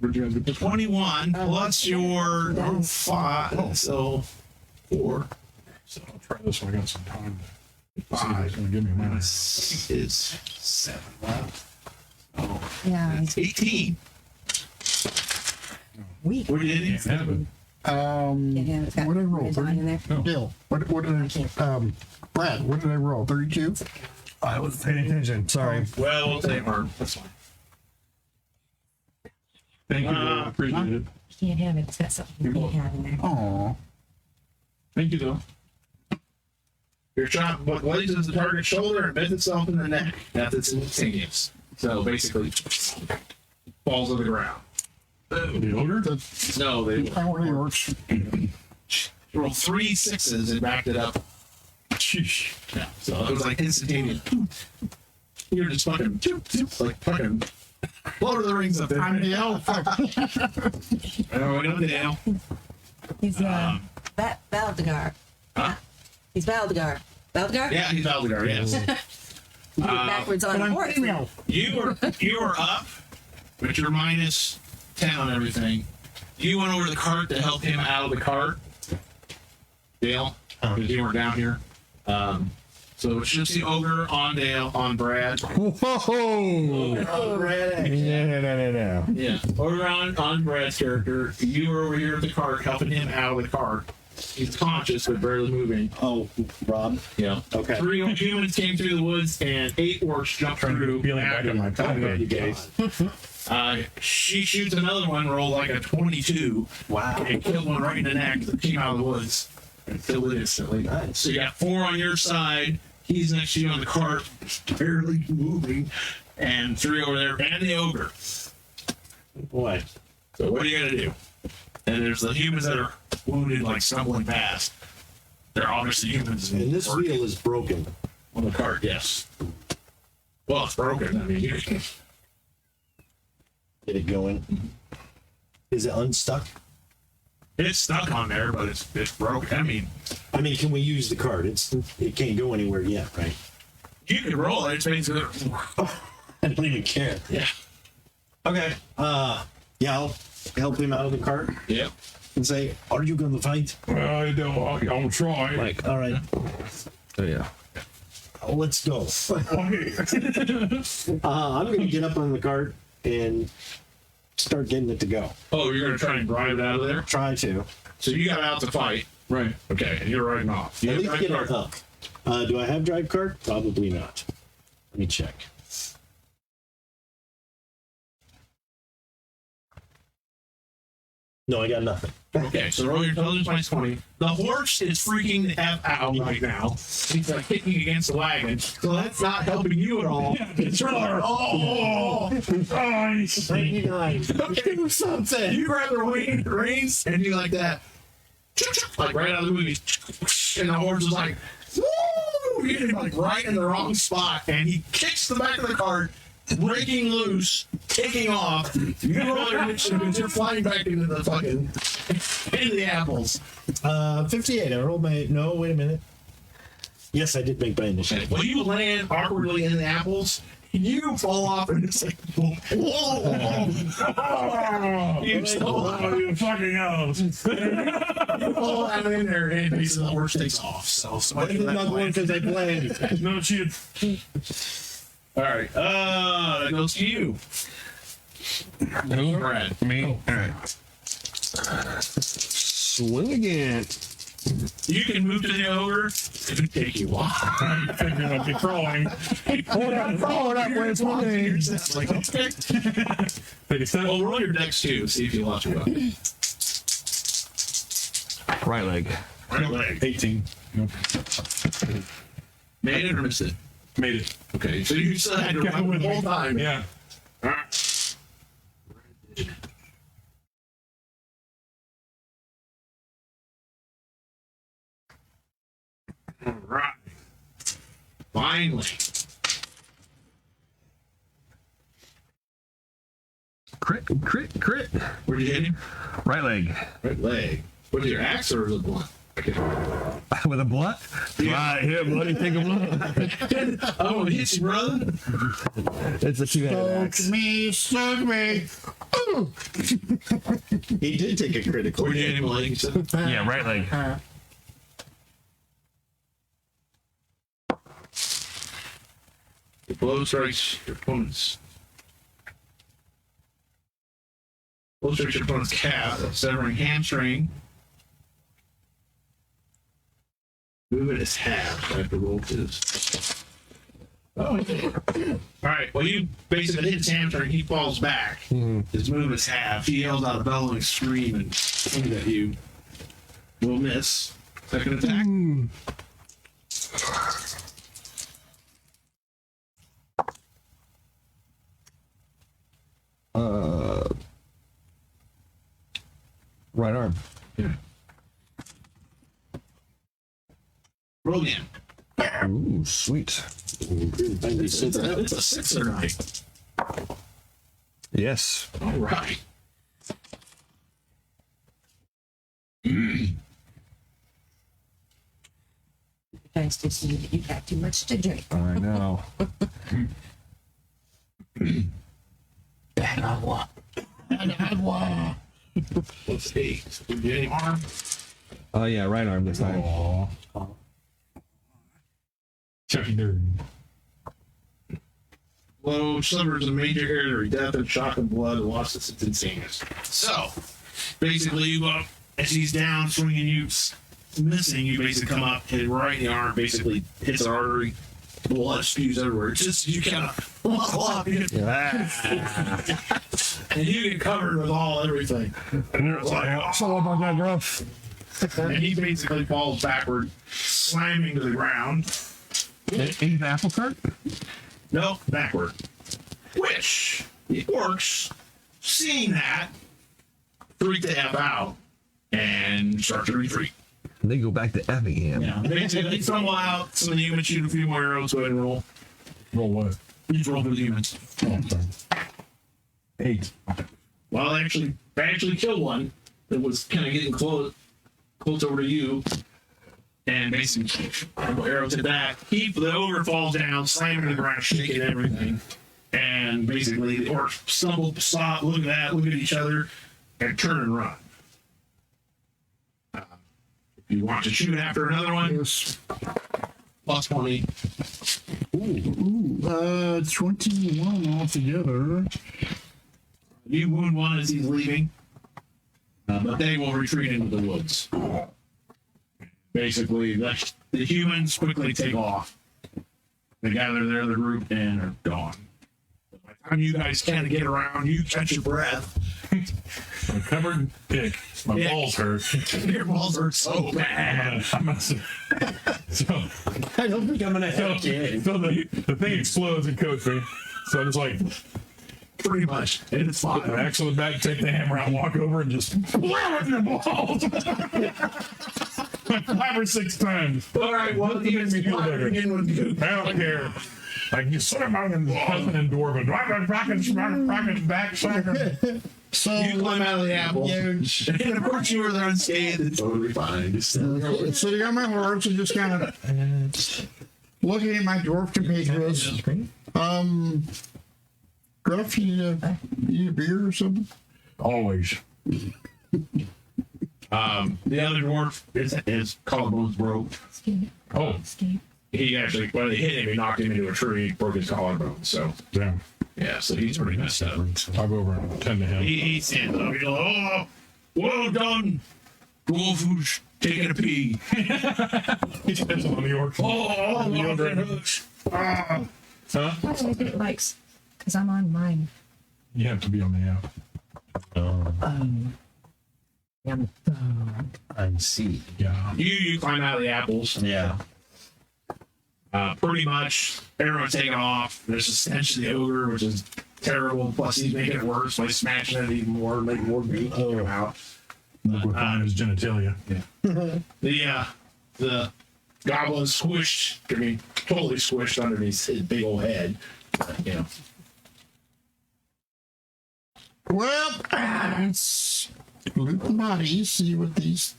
Where'd you guys get this? 21 plus your 5, so 4. So I'll try this one. I got some time. It's 5 going to give me a minute. is 7 left. Oh, Yeah. that's 18. Weak. What did it? Can't have it. Yeah, it's got What did I roll? red dot in there. Dill. What did I, Brad, what did I roll? 32? I wasn't paying attention. Sorry. Well, we'll take her. That's fine. Thank you, though. Appreciate it. You can't have it. It's got something you can't have in there. Aw. Thank you, though. Your shot grazes the target's shoulder and bends itself in the neck. That's its instantaneous. So basically, falls to the ground. The ogre? No, they I want the orcs. rolled 3 6s and backed it up. Sheesh. Yeah, so it was like instantaneous. You're just fucking, like fucking, Lord of the Rings up there. I'm the elf. Oh, we know Dale. He's Valdegar. Huh? He's Valdegar. Valdegar? Yeah, he's Valdegar, yes. Backwards on But I'm horse. female. You are up, but you're minus 10 on everything. You went over to the cart to help him out of the cart, Dale, because you weren't down here. So it's just the ogre on Dale, on Brad. Whoa! On Brad. No. Yeah, ogre on Brad's character. You were over here at the cart, helping him out of the cart. He's conscious but barely moving. Oh, Rob. Yeah. Okay. 3 humans came through the woods and 8 orcs jumped through. Feeling back in my time. You guys. She shoots another one, rolled like a 22. Wow. And killed one right in the neck that came out of the woods. And killed it instantly. Nice. So you got 4 on your side. He's next to you on the cart, barely moving. And 3 over there. And the ogre. Boy. So what are you gonna do? And there's the humans that are wounded, like stumbling past. They're obviously humans. And this wheel is broken. On the cart, yes. Well, it's broken. I mean, you can Get it going. Is it unstuck? it's stuck on there, but it's broken. I mean, can we use the cart? It can't go anywhere yet, right? You can roll it. It's basically. I don't even care. Yeah. Okay. Yeah, I'll help him out of the cart Yeah. and say, "Are you going to fight?" I don't. I'll try. Like, All right, oh yeah. let's go. I'm going to get up on the cart and start getting it to go. Oh, you're gonna try and drive it out of there. Try to. So you got out to fight. Right. Okay, and you're riding off. You At have least drive get cart? it up. Do I have drive cart? Probably not. Let me check. No, I got nothing. Okay, so roll your intelligence minus 20. The horse is freaking the F out right now. He's like kicking against the wagon. So that's not helping you at all. It's like, oh, Nice. 99. okay, Do something. you grab the reins and you like that. Like right out of the movie. And the horse is like, woo! You're like right in the wrong spot. And he kicks the back of the cart, breaking loose, taking off. You roll your initiative because you're flying back into the fucking into the apples. 58. I rolled my. No, wait a minute. Yes, I did make my initiative. When you land awkwardly in the apples, you fall off and it's like, whoa! You You fucking out. fall out in there and basically the horse takes off. So I did not one because I planned. No shit. all right, that goes to you. Who? Brad. Me. All right. Swing again. You can move to the ogre. It would take you a while. I'm thinking I'd be crawling. Crawling up where it's walking. Like, okay. Take a step. Well, roll your dex too. See if you lost your weapon. Right leg. Right leg. 18. Nope. Made it or missed it? Made it. Okay, so you still had your Got weapon with the whole me. time. Yeah. All right. All right. Finally. Crit. Where'd you hit him? Right leg. Right leg. With your axe or the blunt? With a blunt? Right here, buddy. Take a blunt. Oh, it hits you, brother. It's a two-handed axe. Stuck me. Ooh. He did take a critical. Where'd you hit him, leg? You said? Yeah, right leg. The blow strikes your opponent's. Blow strikes your opponent's calf, severing hamstring. Move it as half. I have to roll this. Oh, all right. Well, you basically hit his hamstring. He falls back. His move is half. He yells out a bellowing scream and swings at you. Will miss. Second attack. Right arm. Yeah. Roll again. Ooh, sweet. It's a 6 or 9. Yes. All right. Thanks to see that you got too much to drink. I know. Let's see. Did you any harm? Oh yeah, right arm this time. Chucky Dirt. Blow severs a major artery, death and shock of blood, loss of instantaneous. So, basically, you go up as he's down, swinging you, missing. You basically come up, hit him right in the arm, basically hits an artery, blood spews everywhere. It's just you kind of level up, and you get covered with everything. And it's like, So about that gruff. and he basically falls backward, slamming to the ground. He's the apple cart? No, backward. Which the orcs, seeing that, freak the F out and start to retreat. And they go back to Effingham. Yeah. They stumble out. Some of the humans shoot a few more arrows. Go ahead and roll. Roll what? You just roll for the humans. Oh, sorry. 8. Well, they actually killed one that was kind of getting close over to you. And basically, arrow to that. The ogre falls down, slamming to the ground, shaking everything. And basically, the orcs stumble, stop, look at that, look at each other, and turn and run. If you want to shoot after another one, Yes. plus 20. 21 altogether. You wound one as he's leaving, but they will retreat into the woods. Basically, the humans quickly take off. They gather their other group and are gone. By the time you guys kind of get around, you catch your breath. I'm covered in pick. My balls hurt. Your balls hurt so bad. I must have. So, I don't think I'm gonna have so the thing explodes and coats me. So it's like, Pretty much. And it's put fine. the axe on the back, take the hammer out, walk over, and just wham with your balls. Like 5 or 6 times. All right, well, Nothing even makes me feel better. in with you. I don't care. Like you sit among and husband and dwarven. Back. So You climb out of the apple. yeah, And of course, you were there unscathed. It's totally fine. sitting on my horse and just kind of looking at my dwarf compatriots. Gruff, you need a beer or something? Always. The other dwarf, his collarbones broke. Oh, He actually, when they hit him, he knocked him into a tree, broke his collarbone. So, damn. yeah, so he's pretty messed up. I'll go over and tend to him. He stands up. He's like, oh, well done, dwarf who's taking a pee. He depends on the orc. Oh, Huh? I think it likes, because I'm on mine. You have to be on the app. I see. Yeah. you climb out of the apples. Yeah. Pretty much, everyone's taking off. There's a stench of the ogre, which is terrible. Plus, he's making it worse by smashing it even more, making more meat come out. Liquefying his genitalia. The goblin squished, I mean, totally squished underneath his big old head. You know. Well, let's loot the bodies, see what these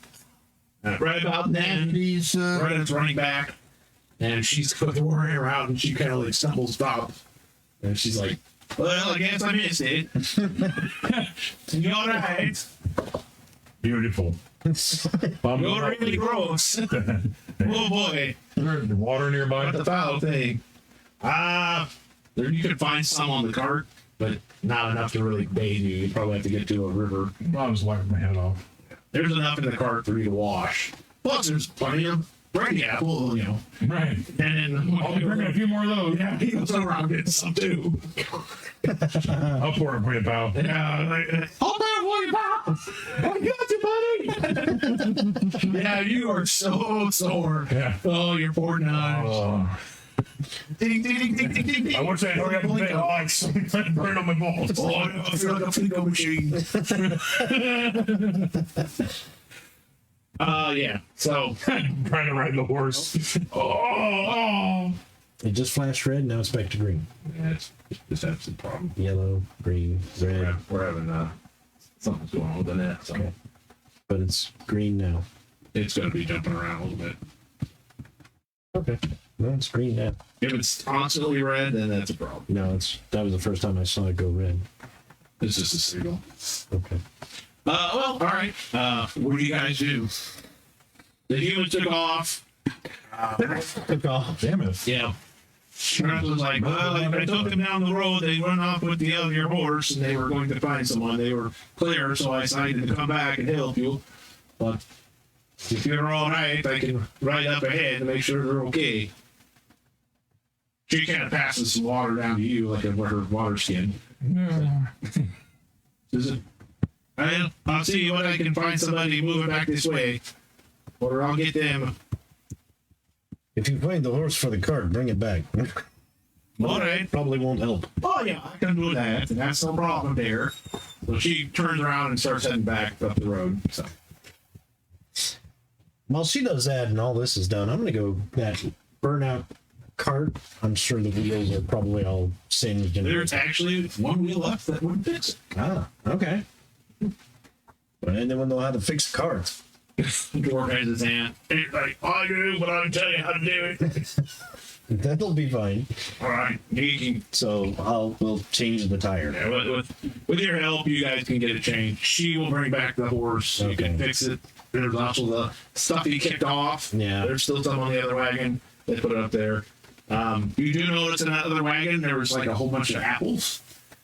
Right about then, these Reddit's running back, and she's put the warrior out, and she kind of like stumbles up, and she's like, "Well, I guess I missed it. You all right? Beautiful. You're really gross. Oh boy, There's water nearby. what the foul thing? There you could find some on the cart, but not enough to really bathe you. You probably have to get to a river. I'll just wipe my head off. There's enough in the cart for you to wash. Plus, there's plenty of brandy apple, you know. Right. And then I'll be bringing a few more of those. yeah, he goes around getting some too. I'll pour it for you, pal. Yeah, like, hold on, pal. I got you, buddy. Yeah, you are so sore. Yeah. Oh, your poor nose. Oh. Ding, ding, ding, ding, ding, ding, ding. I would say hurry up and pay lights. Burn on my balls. Oh, I feel like a Flico machine. Yeah. So, Trying to ride the horse. Oh. It just flashed red, now it's back to green. yeah, it's that's the problem. Yellow, green, red. We're having something's going on with the net, so But it's green now. it's going to be jumping around a little bit. Okay. No, it's green now. If it's constantly red, then that's a problem. No, that was the first time I saw it go red. It's just a signal. Okay. Well, all right. What do you guys do? The humans took off. Took off. Damn it. Yeah. Sheriff was like, well, I took them down the road. They run off with the other horse, and they were going to find someone. They were clear, so I decided to come back and help you. But if you're all right, I can ride up ahead to make sure they're okay. She kind of passes some water down to you, like her water skin. Says it, I'll see what I can find somebody moving back this way, or I'll get them. If you find the horse for the cart, bring it back. All right. Probably won't help. Oh yeah, I can do that. That's no problem there. So she turns around and starts heading back up the road. So While she does that and all this is done, I'm gonna go that burnout cart. I'm sure the wheels are probably all singed. And there's actually one wheel left that wouldn't fix it. Ah, okay. But anyone know how to fix carts? Dwarf has his hand. He's like, I do, but I'll tell you how to do it. That'll be fine. All right, he can. So we'll change the tire. Yeah, with your help, you guys can get it changed. She will bring back the horse. You can fix it. There's also the stuff he kicked off. Yeah. There's still some on the other wagon. They put it up there. You do notice in that other wagon there was like a whole bunch of apples,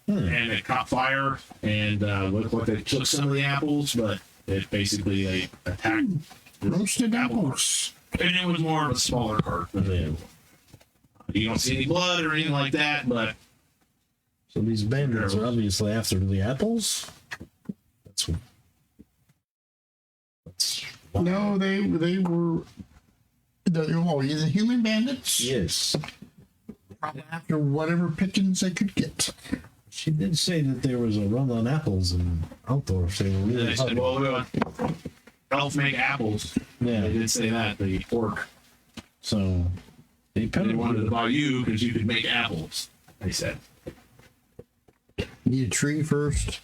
and it caught fire, and looked like they took some of the apples, but it basically they attacked Roasted apples. and it was more of a smaller cart. Yeah. You don't see any blood or anything like that, but So these bandits are obviously after the apples. That's No, they were the human bandits. yes. Probably after whatever pickings they could get. She did say that there was a run on apples in Altdorf. They were really they said, well, elf make apples. Yeah. They did say that, the orc. So they They wanted to buy you because you could make apples, they said. Need a tree first.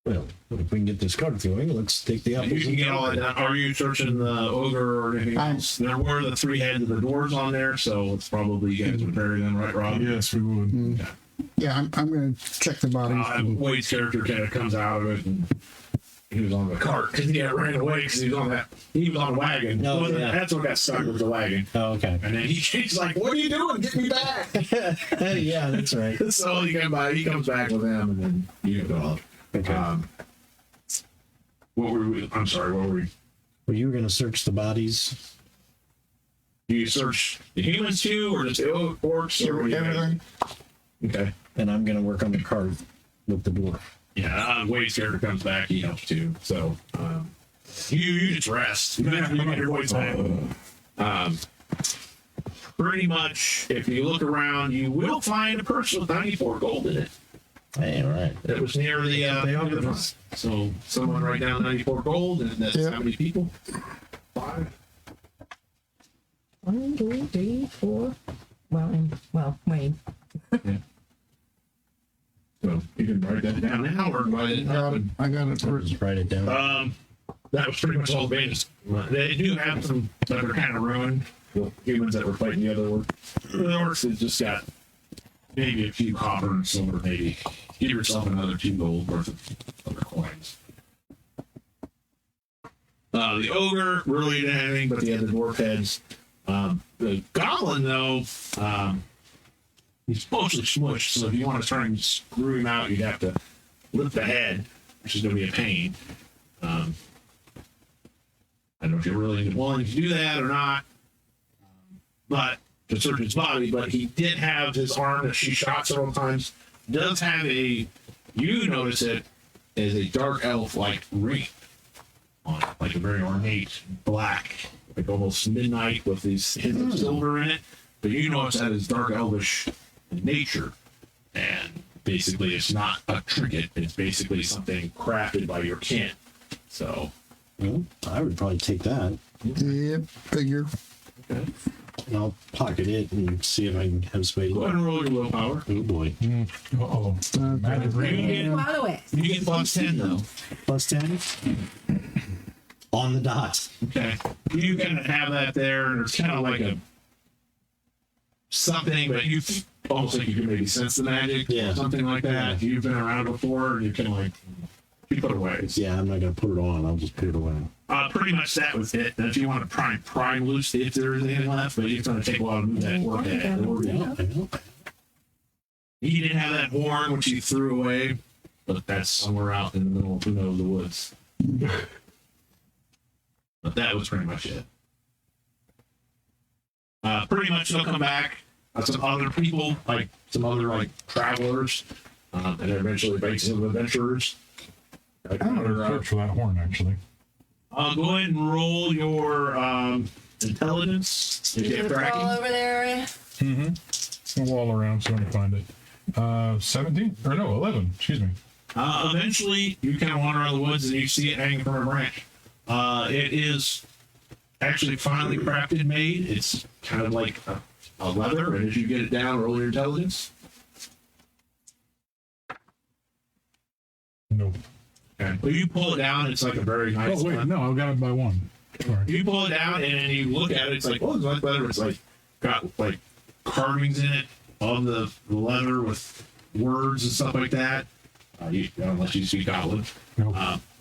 Well, if we can get this cart going, let's take the apples. You can get all that done. Are you searching the ogre or anything else? There were the 3 heads of the doors on there, so it's probably you guys would bury them, right, Rob? Yes, we would. Yeah, I'm going to check the bodies. Wade's character kind of comes out of it, and he was on the cart because he ran away because he was on the wagon. Oh, yeah. That's what got stuck with the wagon. Oh, okay. And then he's like, "What are you doing? Get me back!" Yeah, that's right. So he comes back with them, and then you go off. Okay. What were we? I'm sorry. What were we? Well, you were going to search the bodies. Do you search the humans too, or just the orcs, or what do you guys- Everything. Okay. And I'm going to work on the cart with the dwarf. Yeah, Wade's character comes back. He helps too. So you just rest. You get your voice back. Pretty much, if you look around, you will find a purse with 94 gold in it. Hey, all right. That was near the. They are near the front. So someone write down 94 gold, and that's how many people? 5. 1, 2, 3, 4. Wayne. So you can write that down now, or write it down. I got it first. Just write it down. That was pretty much all the bandits. They do have some that are kind of ruined. The humans that were fighting the other orcs. The orcs have just got maybe a few copper and silver, maybe. Give yourself another 2 gold worth of other coins. The ogre really didn't have anything, but he had the dwarf heads. The goblin, though, he's mostly smushed, so if you want to try and screw him out, you'd have to lift the head, which is going to be a pain. I don't know if you're really willing to do that or not, but to search his body. But he did have his arm that she shot several times. Does have you notice it as a dark elf-like ring on it, like a very ornate black, like almost midnight with these hints of silver in it. But you notice that is dark elvish in nature, and basically it's not a trinket. It's basically something crafted by your kin. So. Well, I would probably take that. Yep, figure. Okay. And I'll pocket it and see if I can have space. Go ahead and roll your willpower. Oh boy. Uh-oh. Magic ring. Out of the way. You get plus 10 though. Plus 10? On the dot. Okay. You kind of have that there, and it's kind of like a something, but you almost like you can maybe sense the magic, Yeah. or something like that. You've been around before, and you can like you put it away. Yeah, I'm not going to put it on. I'll just put it away. Pretty much that was it. And if you want to prime loose if there is anything left, but it's going to take a while to move that work head. I know. He didn't have that horn, which he threw away, but that's somewhere out in the middle of the woods. But that was pretty much it. Pretty much they'll come back. Some other people, like some other like travelers, and then eventually make some adventurers. Like I'm going to search for that horn, actually. go ahead and roll your intelligence. If you have All tracking. over there. It's a wall around, so let me find it. 17? Or no, 11. Excuse me. Eventually, you kind of wander around the woods and you see it hanging from a branch. It is actually finely crafted, made. It's kind of like a leather, and as you get it down, roll your intelligence. Nope. Okay. But you pull it down, it's like a very nice. Oh, wait, no, I got it by 1. Sorry. You pull it down, and you look at it, it's like, oh, it's like leather. It's like got like carvings in it on the leather with words and stuff like that. Unless you speak Goblin. Nope.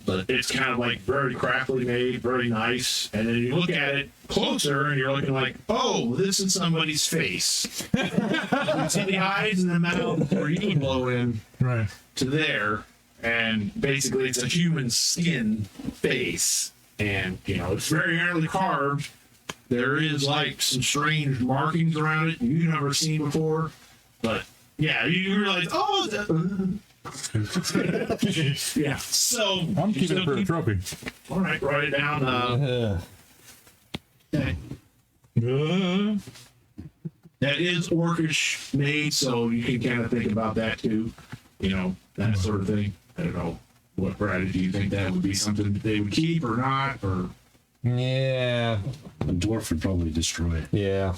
But it's kind of like very craftily made, very nice. And then you look at it closer and you're looking like, oh, this is somebody's face. You can see the eyes and the mouth where you can blow in Right. to there. And basically it's a human skin face. And, it's very early carved. There is like some strange markings around it you've never seen before. But yeah, you realize, yeah. So I'm keeping it for a trophy. All right, write it down. Okay. That is orcish made, so you can kind of think about that too. That sort of thing. I don't know. What variety do you think that would be something that they would keep or not? Or Yeah. A dwarf would probably destroy it. Yeah.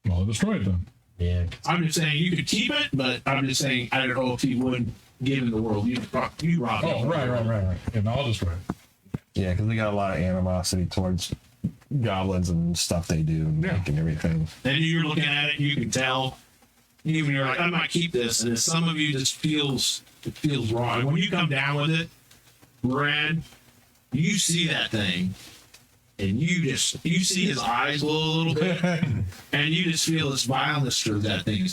Well, destroy it then. Yeah. I'm just saying you could keep it, but I'm just saying I don't know if he would give in the world. You rob it. Oh, right. Yeah, no, I'll destroy it. Yeah, because they got a lot of animosity towards goblins and stuff they do and make and everything. And you're looking at it, you can tell. Even you're like, I might keep this, and then some of you just feels wrong. When you come down with it, Brad, you see that thing, and you see his eyes glow a little bit, and you just feel this vileness through that thing.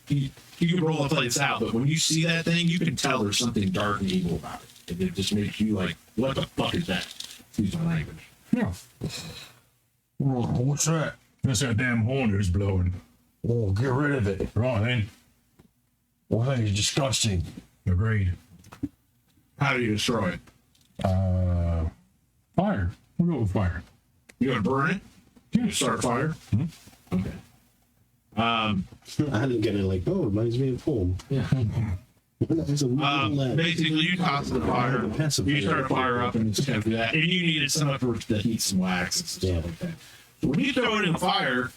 You can roll the place out, but when you see that thing, you can tell there's something dark and evil about it, and it just makes you like, what the fuck is that? Excuse my language. Yeah. What's that? That's that damn horn who's blowing. Oh, get rid of it. Right then. Well, that is disgusting. Agreed. How do you destroy it? Fire. We'll go with fire. You gonna burn it? Yeah. Start a fire? Mm-hmm. Okay. I didn't get it like, oh, it reminds me of home. Yeah. Basically, you toss the fire. You start a fire up and it's kind of that. And you needed something to heat some wax and stuff like that. So when you throw it in the fire,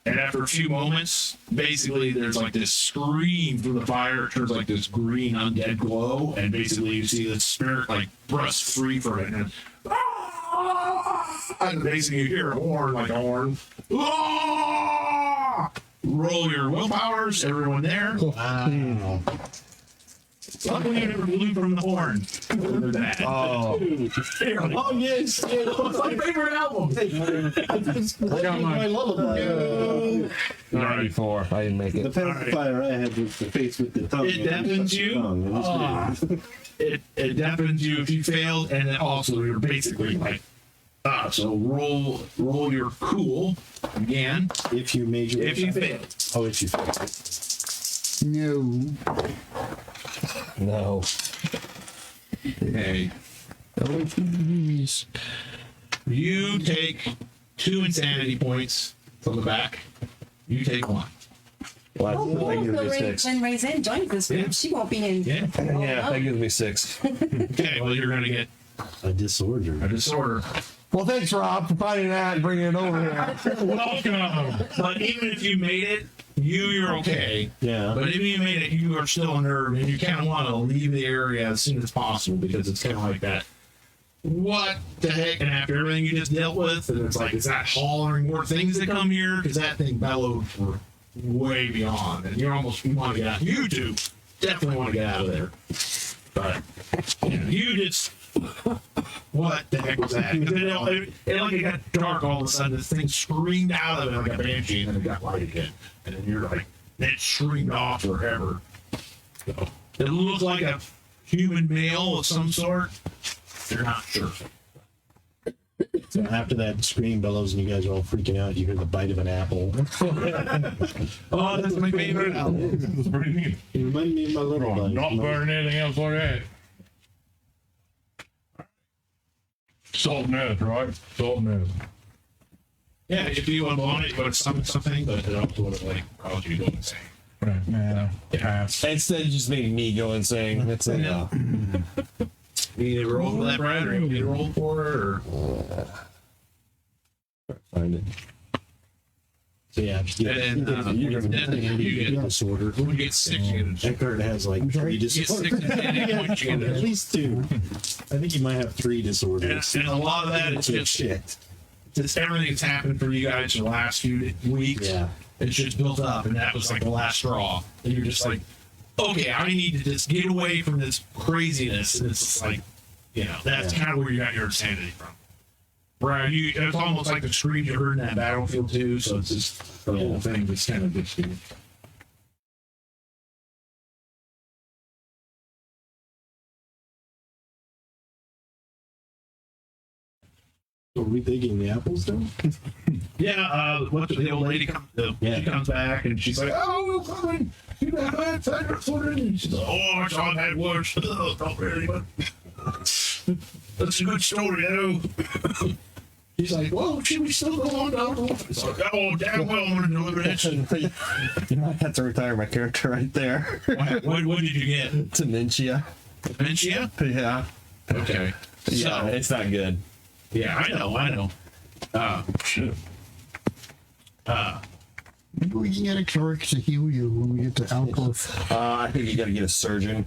and after a few moments, basically there's like this scream from the fire. It turns like this green undead glow, and basically you see the spirit like burst free from it, and basically you hear a horn like a horn. Roll your willpowers, everyone there. Wow. Luckily, you never blew from the horn. Oh. Oh, yes. It's my favorite album. I got My mine. lullaby. 94. I didn't make The it. pacifier I had was the face with the tongue. It deafens you. It deafens you if you failed, and then also you're basically like, so roll your cool again. If you major. If you fail. Oh, if you fail. No. No. Okay. You take 2 insanity points from the back. You take 1. Well, Oh, that gives so me Ray, 6. when Rayzin joins this group, Yeah. she won't be in. Yeah. Yeah, that gives me 6. Okay. Well, you're gonna get A disorder. a disorder. Well, thanks, Rob, for finding that and bringing it over here. Welcome. But even if you made it, you're okay. Yeah. But if you made it, you are still unnerved, and you kind of want to leave the area as soon as possible because it's kind of like that. What the heck? And after everything you just dealt with, and it's like, is that hollering more things that come here? Because that thing bellowed for way beyond, and you want to get out. You do definitely want to get out of there, but you just. What the heck was that? Because it got dark all of a sudden. This thing screamed out of it like a banshee, and then it got light again. And then you're like, it screamed off forever. So, it looked like a human male of some sort. You're not sure. So after that scream bellows and you guys are all freaking out, you hear the bite of an apple. Oh, that's my favorite album. That's pretty neat. You remind me of my little buddy. Not burning anything else like that. Salt and earth, right? Salt and earth. Yeah, if you want to blow it, you want to summon something, but it also would have like caused you to go insane. Right, man. Yeah. Instead of just making me go insane. That's it. You need to roll for that, Brad, or you need to roll for it, or Find it. So yeah, you get disorder. when you get 6, you get That card has like 3 you get 6 disorders. points, you get At least 2. I think you might have 3 disorders. and a lot of that is just shit. just everything that's happened for you guys in the last few weeks. Yeah. It's just built up, and that was like the last straw. And you're just like, okay, I need to just get away from this craziness. And it's just like, that's kind of where you got your insanity from. Brad, it's almost like the screams you heard in that battlefield too. So it's just the whole thing that's kind of just. Are we taking the apples down? Yeah, the old lady comes? She comes back and she's like, "Oh, we're coming. You got bad favorites already." And she's like, "Oh, I saw that worse. Not really, but that's a good story, though." He's like, "Well, should we still go on down the road?" It's like, "Oh, damn well, I'm gonna deliver this." You might have to retire my character right there. What did you get? Dementia. Dementia? Yeah. Okay. Yeah, So, it's not good. yeah, I know. Shit. Maybe we can get a cleric to heal you when we get to Alcove. I think you gotta get a surgeon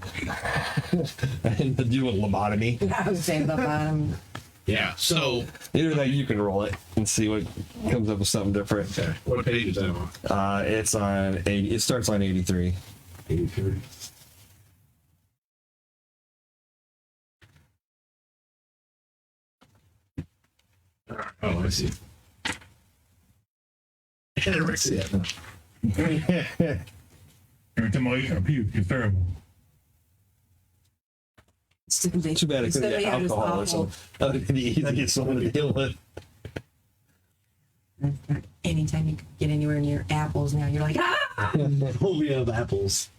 and to do a lobotomy. I was saying the bottom. Yeah. So, Either that, you can roll it and see what comes up with something different. okay, what page is that on? It's on 80. It starts on 83. 83. Oh, I see. Anorexia. Every time I eat, I puke. It's terrible. Too bad it couldn't get alcoholism. That would be the easiest one to deal with. Anytime you get anywhere near apples now, you're like, ah! We have apples.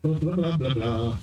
Blah, blah, blah, blah, blah.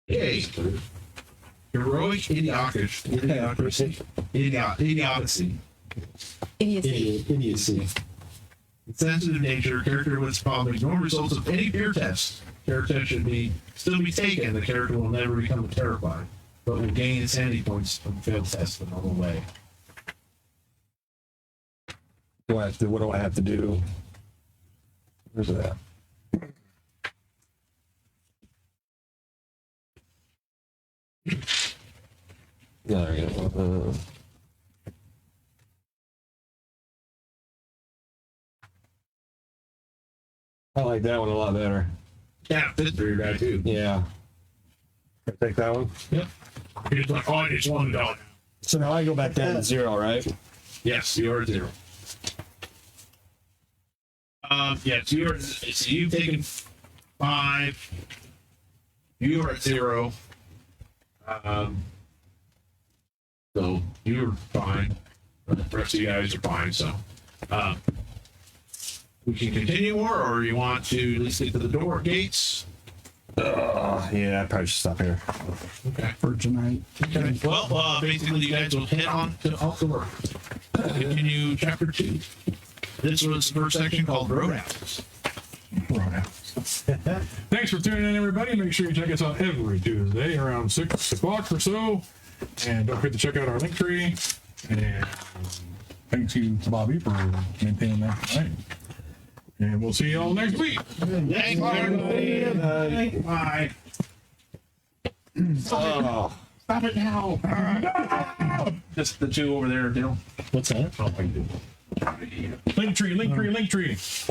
Yay. Heroic idiocy. Idiocy. Idiocy. Sensitive nature, character with its problem ignore results of any fear test. Character test should still be taken. The character will never become terrified, but will gain insanity points from failed tests the normal way. What do I have to do? Where's it at? Yeah, there you go. I like that one a lot better. Yeah, fits for your guy too. Yeah. I take that one. Yep. You're just like, oh, I just want $1. So now I go back down to 0, right? Yes, you are at 0. Yeah, so you've taken 5. You are at 0. So you're fine. The rest of you guys are fine. So we can continue more, or you want to at least get to the door gates? Yeah, I probably should stop here. Okay. For tonight. Okay. Well, basically, you guys will head on to off the work. Continue chapter 2. This was the first section called Roadhouse. Thanks for tuning in, everybody. Make sure you check us out every Tuesday around 6 o'clock or so. And don't forget to check out our Linktree. And thanks you to Bobby for maintaining that tonight. And we'll see you all next week. Thanks, everybody. Bye. Oh. Stop it now. Just the 2 over there, Dale. What's that? Oh, I do. Linktree.